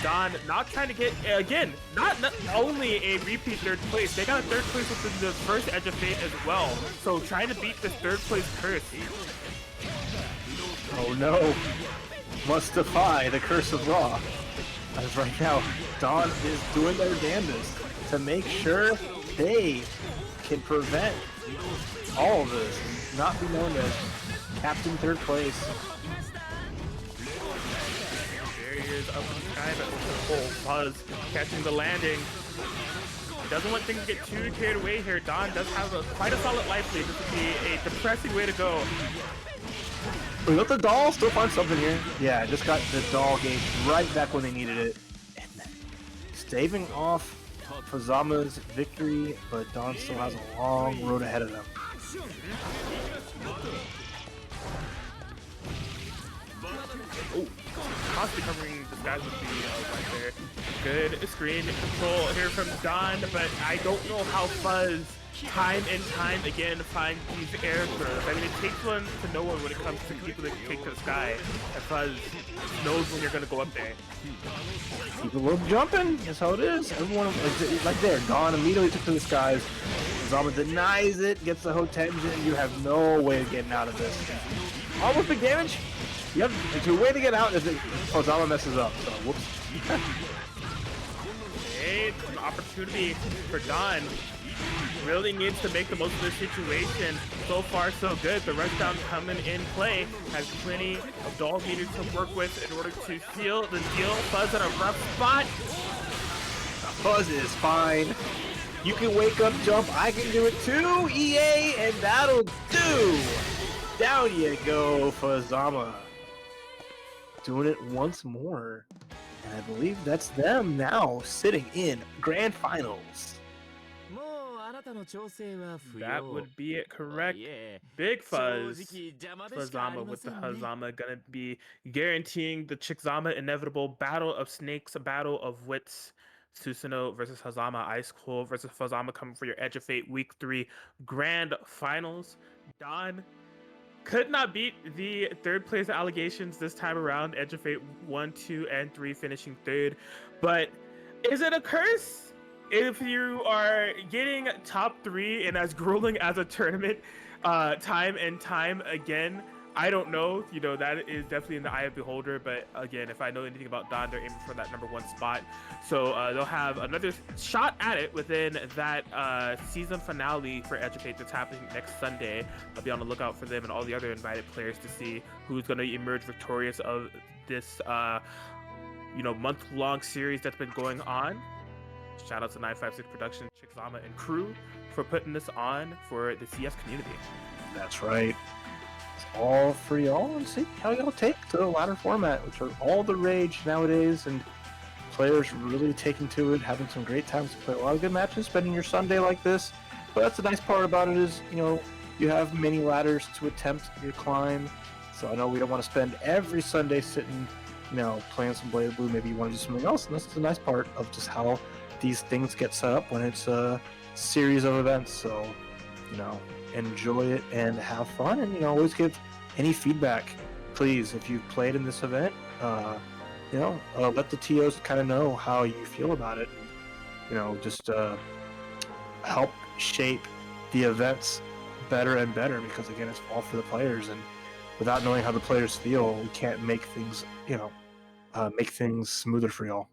Don not trying to get, again, not only a repeat third place, they got a third place within the first Edge of Fate as well. So trying to beat this third place curse. Oh no. Must defy the curse of Raw. As right now, Dawn is doing their damnedest to make sure they can prevent all of this, not be known as Captain Third Place. Barriers up in the sky, but oh, Buzz catching the landing. Doesn't want things to get too carried away here. Don does have quite a solid life lead. This would be a depressing way to go. We got the doll, still find something here. Yeah, just got the doll gauge right back when they needed it. And then staving off Fazama's victory, but Don still has a long road ahead of them. Oh, constantly covering the skies with the right there. Good screen control here from Don, but I don't know how Fuzz time and time again find these air throws. I mean, it takes one to know one when it comes to people that take to the sky. And Fuzz knows when you're going to go up there. Keep the rope jumping. That's how it is. Everyone, like there, Dawn immediately took to the skies. Zama denies it, gets the Hotenjin. You have no way of getting out of this. Almost big damage. Yep, it's your way to get out if Zama messes up. So, whoops. Hey, an opportunity for Don. Really needs to make the most of the situation. So far, so good. The rushdown coming in play. Has plenty of doll meters to work with in order to seal the deal. Fuzz in a rough spot. Fuzz is fine. You can wake up jump. I can do it too, EA, and that'll do. Down you go, Fuzama. Doing it once more. And I believe that's them now sitting in Grand Finals. That would be it, correct. Big Fuzz. Fuzama with the Hazama gonna be guaranteeing the Chickzama inevitable battle of snakes, a battle of wits. Susanoo versus Hazama, Ice Cold versus Fuzama coming for your Edge of Fate Week 3 Grand Finals. Don could not beat the third place allegations this time around. Edge of Fate 1, 2, and 3 finishing third. But is it a curse? If you are getting top 3 and as grueling as a tournament time and time again, I don't know. That is definitely in the eye of the beholder. But again, if I know anything about Don, they're aiming for that #1 spot. So they'll have another shot at it within that season finale for Edge of Fate that's happening next Sunday. I'll be on the lookout for them and all the other invited players to see who's going to emerge victorious of this, month-long series that's been going on. Shout out to 956 Production, Chickzama, and crew for putting this on for the CS community. That's right. It's all for y'all, and see how y'all take to the ladder format, which are all the rage nowadays, and players really taking to it, having some great times to play a lot of good matches, spending your Sunday like this. But that's the nice part about it is, you have many ladders to attempt your climb. So I know we don't want to spend every Sunday sitting, playing some Blazblue. Maybe you want to do something else, and that's the nice part of just how these things get set up when it's a series of events. So, enjoy it and have fun, and always give any feedback, please. If you've played in this event, let the TOs kind of know how you feel about it. Just help shape the events better and better, because again, it's all for the players, and without knowing how the players feel, we can't make things smoother for y'all.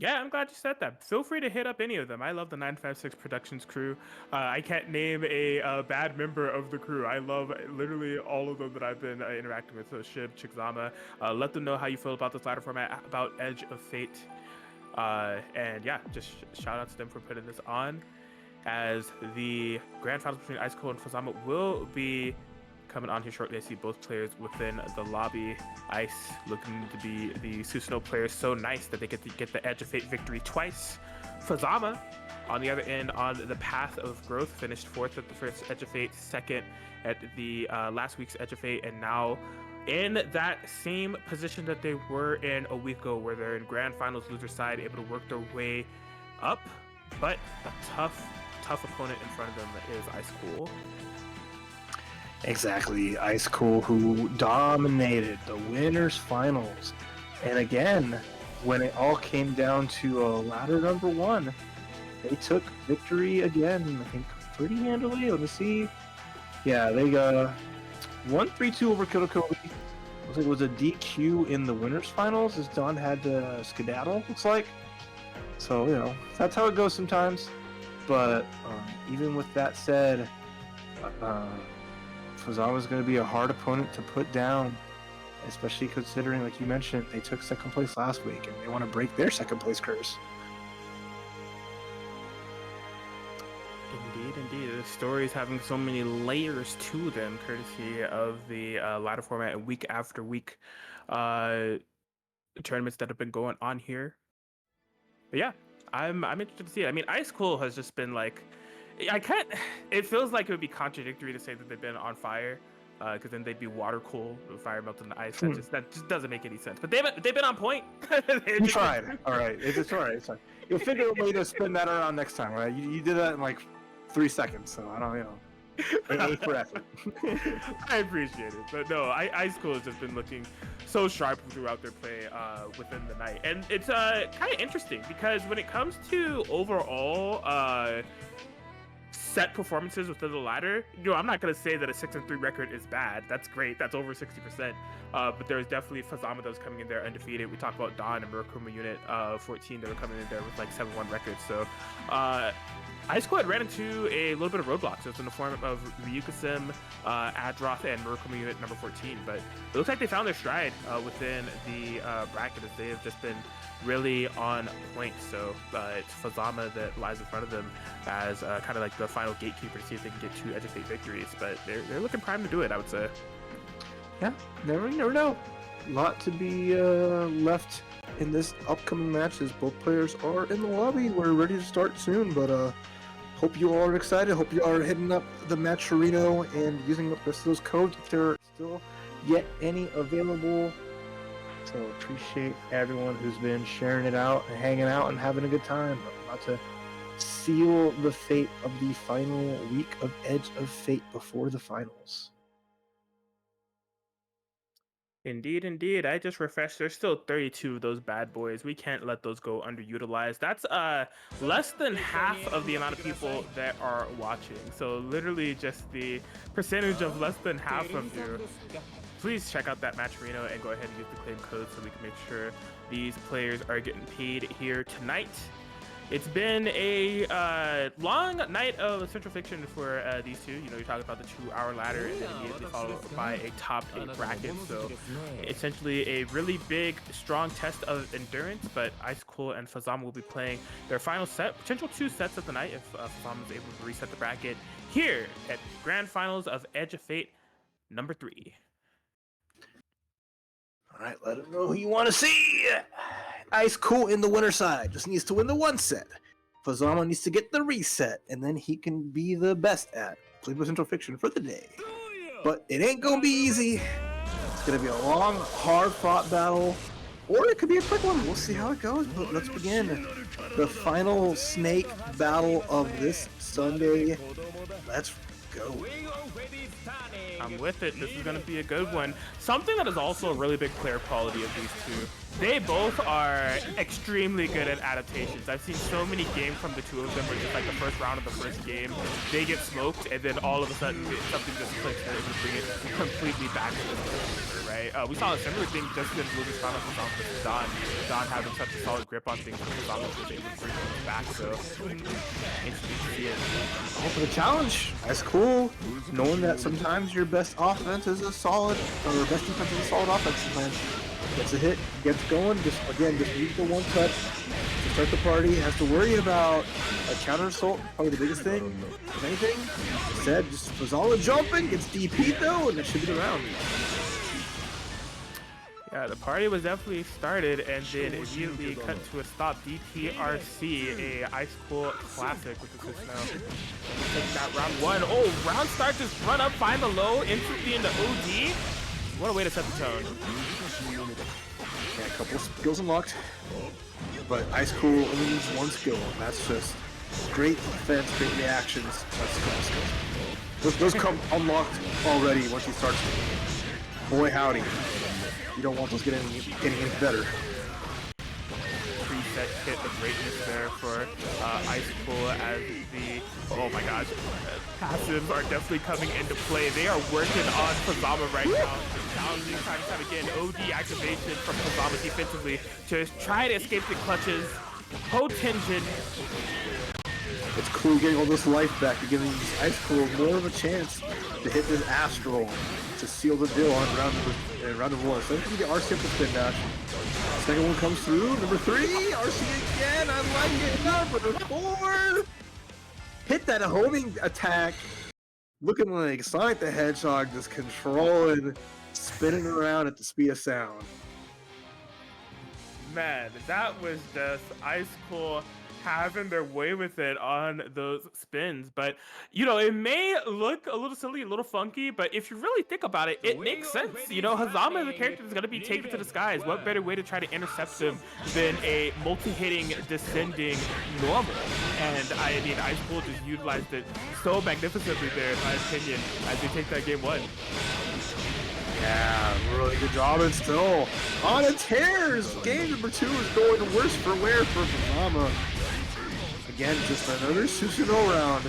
Yeah, I'm glad you said that. Feel free to hit up any of them. I love the 956 Productions crew. I can't name a bad member of the crew. I love literally all of them that I've been interacting with. So Shib, Chickzama, let them know how you feel about this ladder format, about Edge of Fate. And yeah, just shout out to them for putting this on, as the grand finals between Ice Cold and Fazama will be coming on here shortly. I see both players within the lobby. Ice looking to be the Susanoo players so nice that they get to get the Edge of Fate victory twice. Fazama, on the other end, on the path of growth, finished 4th at the first Edge of Fate, 2nd at the last week's Edge of Fate, and now in that same position that they were in a week ago, where they're in grand finals loser side, able to work their way up, but a tough opponent in front of them is Ice Cool. Exactly, Ice Cool, who dominated the winners finals. And again, when it all came down to ladder #1, they took victory again, I think pretty handily. Let me see. Yeah, they got 1-3-2 over Kidokobi. Looks like it was a DQ in the winners finals, as Don had to skedaddle, looks like. So, that's how it goes sometimes. But even with that said, Fazama's going to be a hard opponent to put down, especially considering, like you mentioned, they took 2nd place last week, and they want to break their 2nd place curse. Indeed. The stories having so many layers to them, courtesy of the ladder format and week after week tournaments that have been going on here. But yeah, I'm interested to see it. I mean, Ice Cool has just been like, it feels like it would be contradictory to say that they've been on fire, because then they'd be water cool, fire melting the ice. That just doesn't make any sense. But they've been on point. You tried. All right, it's all right. It's fine. You'll figure a way to spin that around next time, right? You did that in like 3 seconds, so I don't, A for effort. I appreciate it, but no, Ice Cool has just been looking so sharp throughout their play within the night, and it's kind of interesting, because when it comes to overall set performances within the ladder, I'm not going to say that a 6-3 record is bad. That's great. That's over 60%. But there's definitely Fazama that was coming in there undefeated. We talked about Don and Murakuma Unit 14 that were coming in there with like 7-1 records. So Ice Cool had ran into a little bit of roadblocks. It was in the form of Ryukasim, Adroth, and Murakuma Unit number 14. But it looks like they found their stride within the bracket, as they have just been really on point. So it's Fazama that lies in front of them as kind of like the final gatekeeper to see if they can get 2 Edge of Fate victories. But they're looking prime to do it, I would say. Yeah, never know. A lot to be left in this upcoming match, as both players are in the lobby. We're ready to start soon, but hope you all are excited. Hope you all are hitting up the Matcherino and using up the rest of those codes if there are still yet any available. So appreciate everyone who's been sharing it out and hanging out and having a good time. I'm about to seal the fate of the final week of Edge of Fate before the finals. Indeed, indeed. I just refreshed. There's still 32 of those bad boys. We can't let those go underutilized. That's less than half of the amount of people that are watching. So literally just the percentage of less than half of you. Please check out that match arena and go ahead and use the claim code so we can make sure these players are getting paid here tonight. It's been a long night of Centralfiction for these two. You know, you're talking about the 2-hour ladder and then immediately followed by a top 8 bracket. So essentially a really big, strong test of endurance. But Ice Cool and Fazama will be playing their final set, potential 2 sets of the night if Fazama is able to reset the bracket here at Grand Finals of Edge of Fate number 3. All right, let him know who you want to see. Ice Cool in the winner side just needs to win the 1 set. Fazama needs to get the reset, and then he can be the best at playing with Centralfiction for the day. But it ain't gonna be easy. It's gonna be a long, hard-fought battle, or it could be a quick one. We'll see how it goes. But let's begin the final snake battle of this Sunday. Let's go. I'm with it. This is going to be a good one. Something that is also a really big player quality of these two. They both are extremely good at adaptations. I've seen so many games from the two of them where just like the first round of the first game, they get smoked, and then all of a sudden something just clicks and they bring it completely back to the game, right? We saw a similar thing just in Blue Final with Don. Don having such a solid grip on things, Don was able to bring things back. So interesting to see it. Go for the challenge. That's cool. Knowing that sometimes your best offense is a solid, or your best defense is a solid offense sometimes. Gets a hit, gets going, just needs the 1 touch to start the party. Has to worry about a counter assault, probably the biggest thing, if anything. Instead, just Fazala jumping, gets DP'd though, and it should be the round. Yeah, the party was definitely started and then immediately cut to a stop. DPRC, a Ice Cool classic with the switch now. Taking that round 1. Oh, round start, just run up, find the low, instantly into OD. What a way to set the tone. Yeah, a couple of skills unlocked, but Ice Cool only needs 1 skill, and that's just great defense, great reactions. That's a couple skills. Those come unlocked already once he starts. Boy howdy. You don't want those getting any better. Preset hit of greatness there for Ice Cool as the, oh my gosh, passives are definitely coming into play. They are working on Fazama right now. Challenging time again, OD activation from Fazama defensively to try to escape the clutches. Potential. It's cool getting all this life back and giving Ice Cool more of a chance to hit this Astral to seal the deal on round number 1. So it's going to be RC up the spin dash. Second one comes through. Number 3, RC again. I like it. Number 4. Hit that homing attack. Looking like Sonic the Hedgehog just controlling, spinning around at the speed of sound. Man, that was just Ice Cool having their way with it on those spins. But you know, it may look a little silly, a little funky, but if you really think about it, it makes sense. You know, Hazama as a character is going to be taken to the skies. What better way to try to intercept him than a multi-hitting descending normal? And I mean, Ice Cool just utilized it so magnificently there, in my opinion, as they take that game 1. Yeah, really good job, and still on its tears. Game number 2 is going worse for wear for Fazama. Again, just another Susanoo round.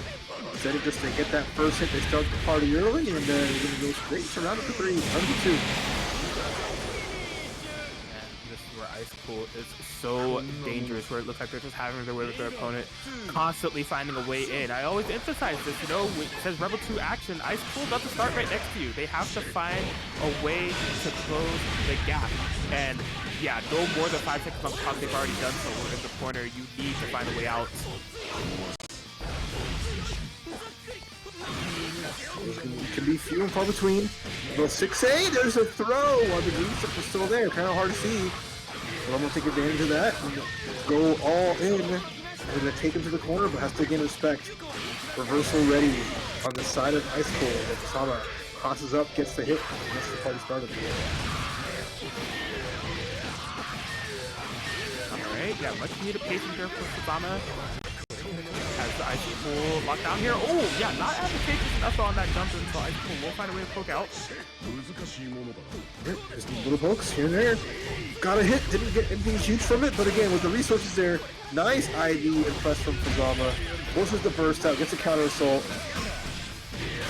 Instead of just to get that first hit, they start the party early, and then they're going to go straight to round number 3, round number 2. This is where Ice Cool is so dangerous, where it looks like they're just having their way with their opponent, constantly finding a way in. I always emphasize this, you know, when it says Rebel 2 action, Ice Cool doesn't start right next to you. They have to find a way to close the gap. And yeah, no more than 5 seconds on the clock. They've already done so. We're in the corner. You need to find a way out. It can be few and far between. Well, 6A, there's a throw while the green stuff is still there. Kind of hard to see. But I'm going to take advantage of that and go all in. I'm going to take him to the corner, but has to gain respect. Reversal ready on the side of Ice Cool. Fazama crosses up, gets the hit, and gets the party started. Alright, yeah, much needed patience there for Fazama. As Ice Cool locked down here. Oh, yeah, not advantageous enough on that jump in, so Ice Cool will find a way to poke out. Just little pokes here and there. Got a hit, didn't get anything huge from it, but again, with the resources there, nice ID and press from Fuzama. Forces the burst out, gets a counter assault.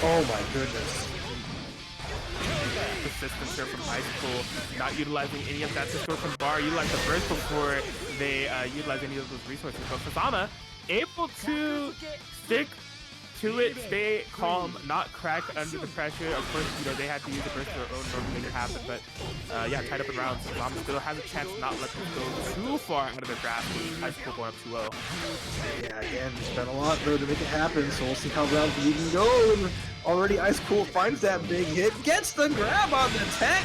Oh my goodness. Persistence here from Ice Cool, not utilizing any of that Cisco from Bar, utilize the burst before they utilize any of those resources. But Fuzama able to stick to it, stay calm, not crack under the pressure. Of course, you know, they had to use the burst of their own in order to make it happen, but yeah, tied up in rounds. Fuzama still has a chance to not let them go too far under their grasp. Ice Cool going up 2-0. Yeah, again, spent a lot though to make it happen, so we'll see how round 3 can go. And already Ice Cool finds that big hit, gets the grab on the tech.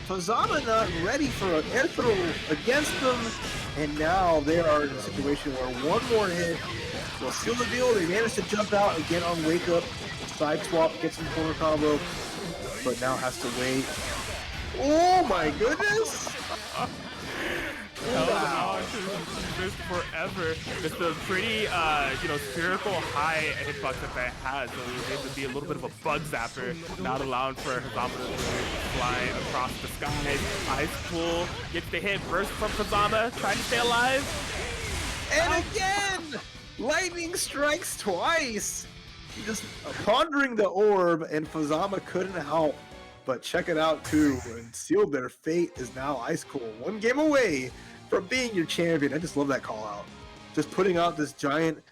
Fuzama not ready for an air throw against them, and now they are in a situation where one more hit will seal the deal. They managed to jump out again on wake up, side swap, get some corner combo, but now has to wait. Oh my goodness! Wow. Just forever. It's a pretty, you know, spherical high hitbox that they had, so it was able to be a little bit of a bug zapper, not allowing for Fuzama to fly across the sky. Ice Cool gets the hit, burst from Fuzama, trying to stay alive. And again! Lightning strikes twice! Just pondering the orb, and Fuzama couldn't help but check it out too, and sealed their fate is now Ice Cool. One game away from being your champion. I just love that call out. Just putting out this giant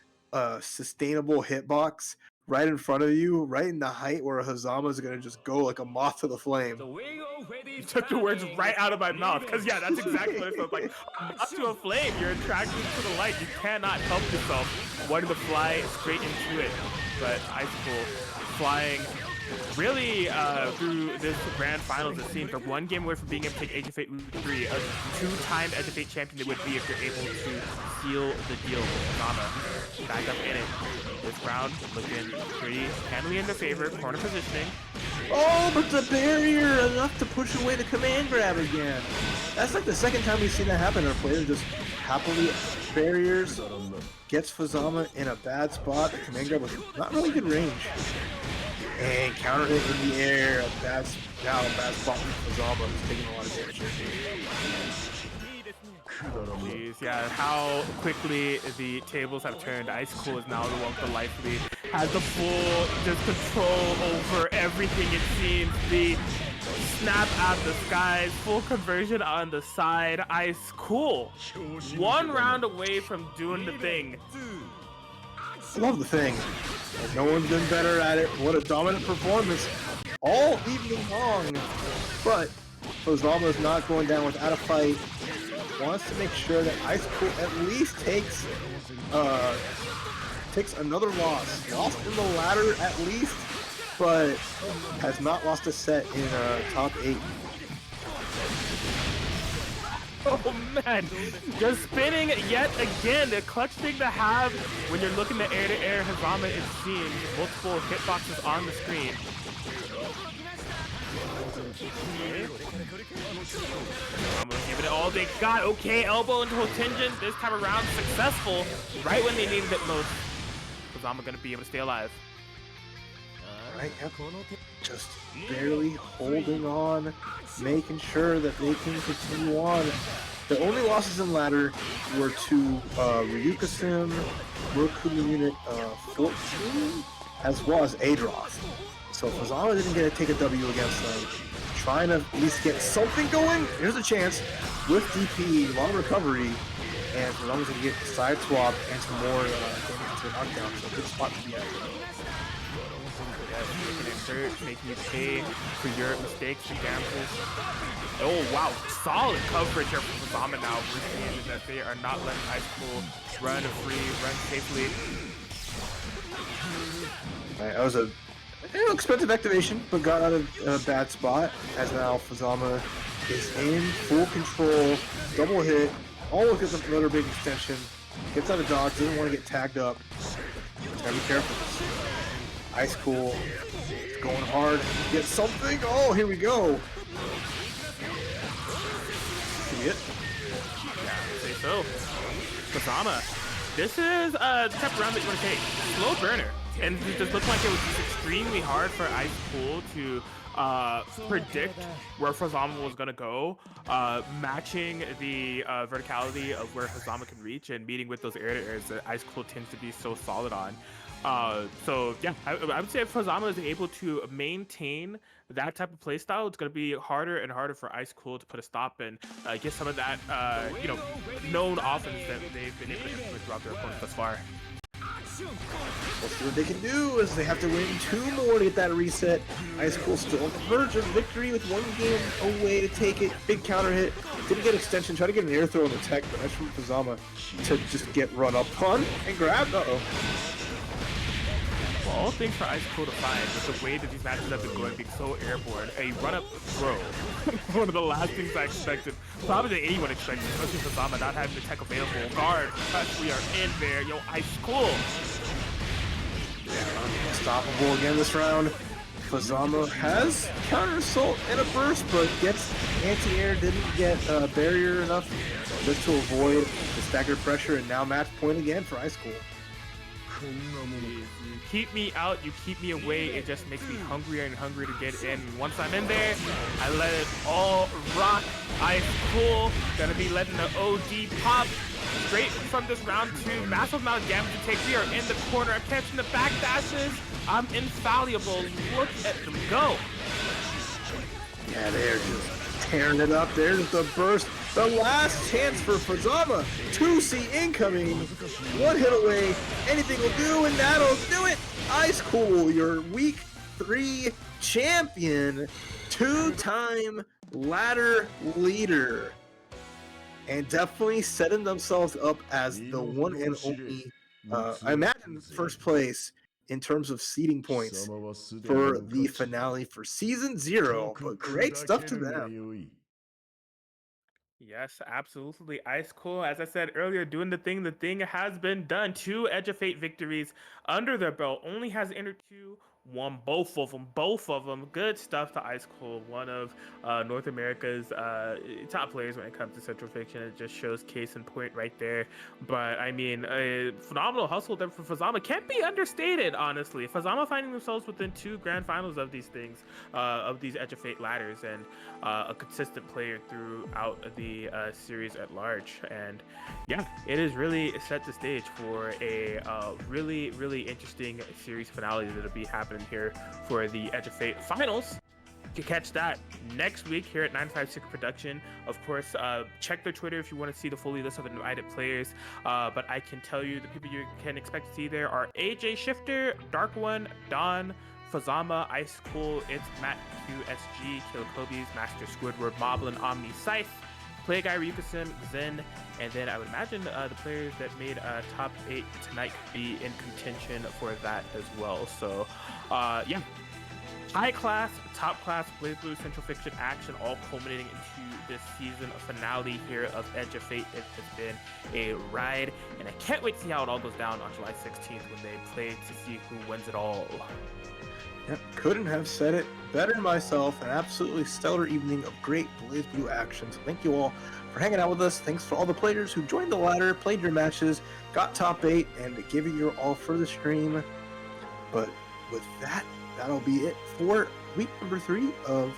sustainable hitbox right in front of you, right in the height where Fuzama is going to just go like a moth to the flame. You took the words right out of my mouth, because yeah, that's exactly what it felt like. Up to a flame, you're attracted to the light. You cannot help yourself wanting to fly straight into it. But Ice Cool flying really through this grand finals, it seems they're one game away from being able to take Edge of Fate 3, a two-time Edge of Fate champion they would be if they're able to seal the deal with Fuzama. Back up in it. This round looking pretty handily in their favor, corner positioning. Oh, but the barrier enough to push away the command grab again. That's like the second time we've seen that happen. Our player just happily barriers, gets Fuzama in a bad spot. The command grab with not really good range. And counter hit in the air, a bad spot from Fuzama, who's taking a lot of damage here. Jeez, yeah, how quickly the tables have turned. Ice Cool is now the one with the life lead. Has the full just control over everything, it seems. The snap out the skies, full conversion on the side. Ice Cool, one round away from doing the thing. Love the thing. And no one's been better at it. What a dominant performance all evening long. But Fuzama's not going down without a fight. Wants to make sure that Ice Cool at least takes another loss. Lost in the ladder at least, but has not lost a set in top 8. Oh man, just spinning yet again. The clutch thing to have when you're looking to air-to-air Fuzama, it seems. Multiple hitboxes on the screen. I'm gonna give it all they got. Okay, elbow into contingent. This time around, successful. Right when they needed it most. Fuzama gonna be able to stay alive. Right, yep. Just barely holding on, making sure that they can continue on. The only losses in ladder were to Ryukasim, Murkumu Unit 14, as well as Adroth. So Fuzama didn't get to take a W against them. Trying to at least get something going. Here's a chance with DP, long recovery, and Fuzama's going to get side swap and some more damage to the knockdown. So good spot to be at. Making you pay for your mistakes and gambles. Oh wow, solid coverage here from Fuzama now. We're seeing that they are not letting Ice Cool run free, run safely. Right, that was a expensive activation, but got out of a bad spot. As now Fuzama is in full control, double hit, almost gets another big extension, gets out of dodge, doesn't want to get tagged up. Gotta be careful. Ice Cool. Going hard, get something. Oh, here we go. See it? Yeah, I'd say so. Fuzama This is the type of round that you want to take. Slow burner. And it just looked like it was just extremely hard for Ice Cool to predict where Fazama was going to go, matching the verticality of where Fazama can reach and meeting with those air-to-airs that Ice Cool tends to be so solid on. So yeah, I would say if Fazama is able to maintain that type of playstyle, it's going to be harder and harder for Ice Cool to put a stop and get some of that known offense that they've been able to implement throughout their opponents thus far. We'll see what they can do as they have to win 2 more to get that reset. Ice Cool still on the verge of victory with 1 game away to take it. Big counter hit. Didn't get extension. Tried to get an air throw in the tech, but nice from Fazama to just get run up on and grabbed. Uh-oh. Well, all things for Ice Cool to find with the way that these matches have been going, being so airborne. A run-up throw. One of the last things I expected. Probably that anyone expected, especially Fazama not having the tech available. Guard, we are in there. Yo, Ice Cool. Yeah, unstoppable again this round. Fazama has counter assault and a burst, but gets anti-air, didn't get barrier enough just to avoid the stagger pressure, and now match point again for Ice Cool. You keep me out, you keep me away, it just makes me hungrier and hungrier to get in. Once I'm in there, I let it all rock. Ice Cool, gonna be letting the OD pop. Straight from this round 2, massive amount of damage to take. We are in the corner. I'm catching the back dashes. I'm infallible. Look at them go. Yeah, they're just tearing it up. There's the burst. The last chance for Fazama. 2C incoming. 1 hit away. Anything will do, and that'll do it. Ice Cool, your week 3 champion. 2-time ladder leader. And definitely setting themselves up as the one and only, I imagine, first place in terms of seeding points for the finale for Season 0. But great stuff to them. Yes, absolutely. Ice Cool, as I said earlier, doing the thing has been done. 2 Edge of Fate victories under their belt. Only has entered 2, won both of them. Good stuff to Ice Cool, one of North America's top players when it comes to Centralfiction. It just shows case in point right there. But I mean, a phenomenal hustle there for Fazama can't be understated, honestly. Fazama finding themselves within 2 grand finals of these things, of these Edge of Fate ladders, and a consistent player throughout the series at large. And yeah, it is really set the stage for a really, really interesting series finale that'll be happening here for the Edge of Fate finals. You can catch that next week here at 956 Production. Of course, check their Twitter if you want to see the full list of invited players. But I can tell you the people you can expect to see there are AJ Shifter, Dark One, Don, Fazama, Ice Cool, It's Matt QSG, Kill Kobe's, Master Squidward, Moblin, Omni Scythe, Play Guy Ryukasim, Zen, and then I would imagine the players that made top 8 tonight could be in contention for that as well. So, yeah. High class, top class Blazblue Centralfiction action, all culminating into this season finale here of Edge of Fate. It has been a ride, and I can't wait to see how it all goes down on July 16th when they play to see who wins it all. Yep, couldn't have said it better myself. An absolutely stellar evening of great Blazblue action. So thank you all for hanging out with us. Thanks for all the players who joined the ladder, played your matches, got top 8, and gave it your all for the stream. But with that, that'll be it for week number 3 of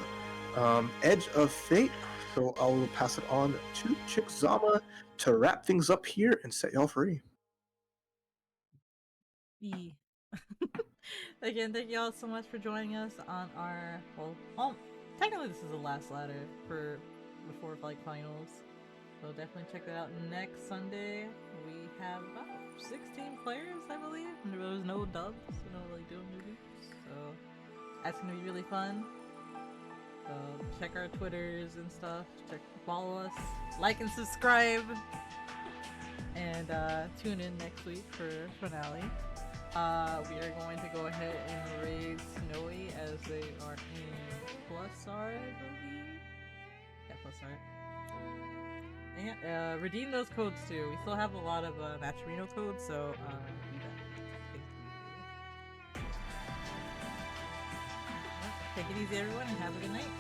Edge of Fate. So I will pass it on to Chickzama to wrap things up here and set y'all free. Again, thank you all so much for joining us on our, well, technically this is the last ladder before like finals. So definitely check that out next Sunday. We have about 16 players, I believe. And there was no dubs, no like dual newbies. So that's gonna be really fun. Check our Twitters and stuff. Follow us, like and subscribe, and tune in next week for finale. We are going to go ahead and raid Snowy as they are in Plus R, I believe. Yeah, Plus R. And yeah, redeem those codes too. We still have a lot of Matcherino codes, so do that. Thank you. Take it easy, everyone, and have a good night.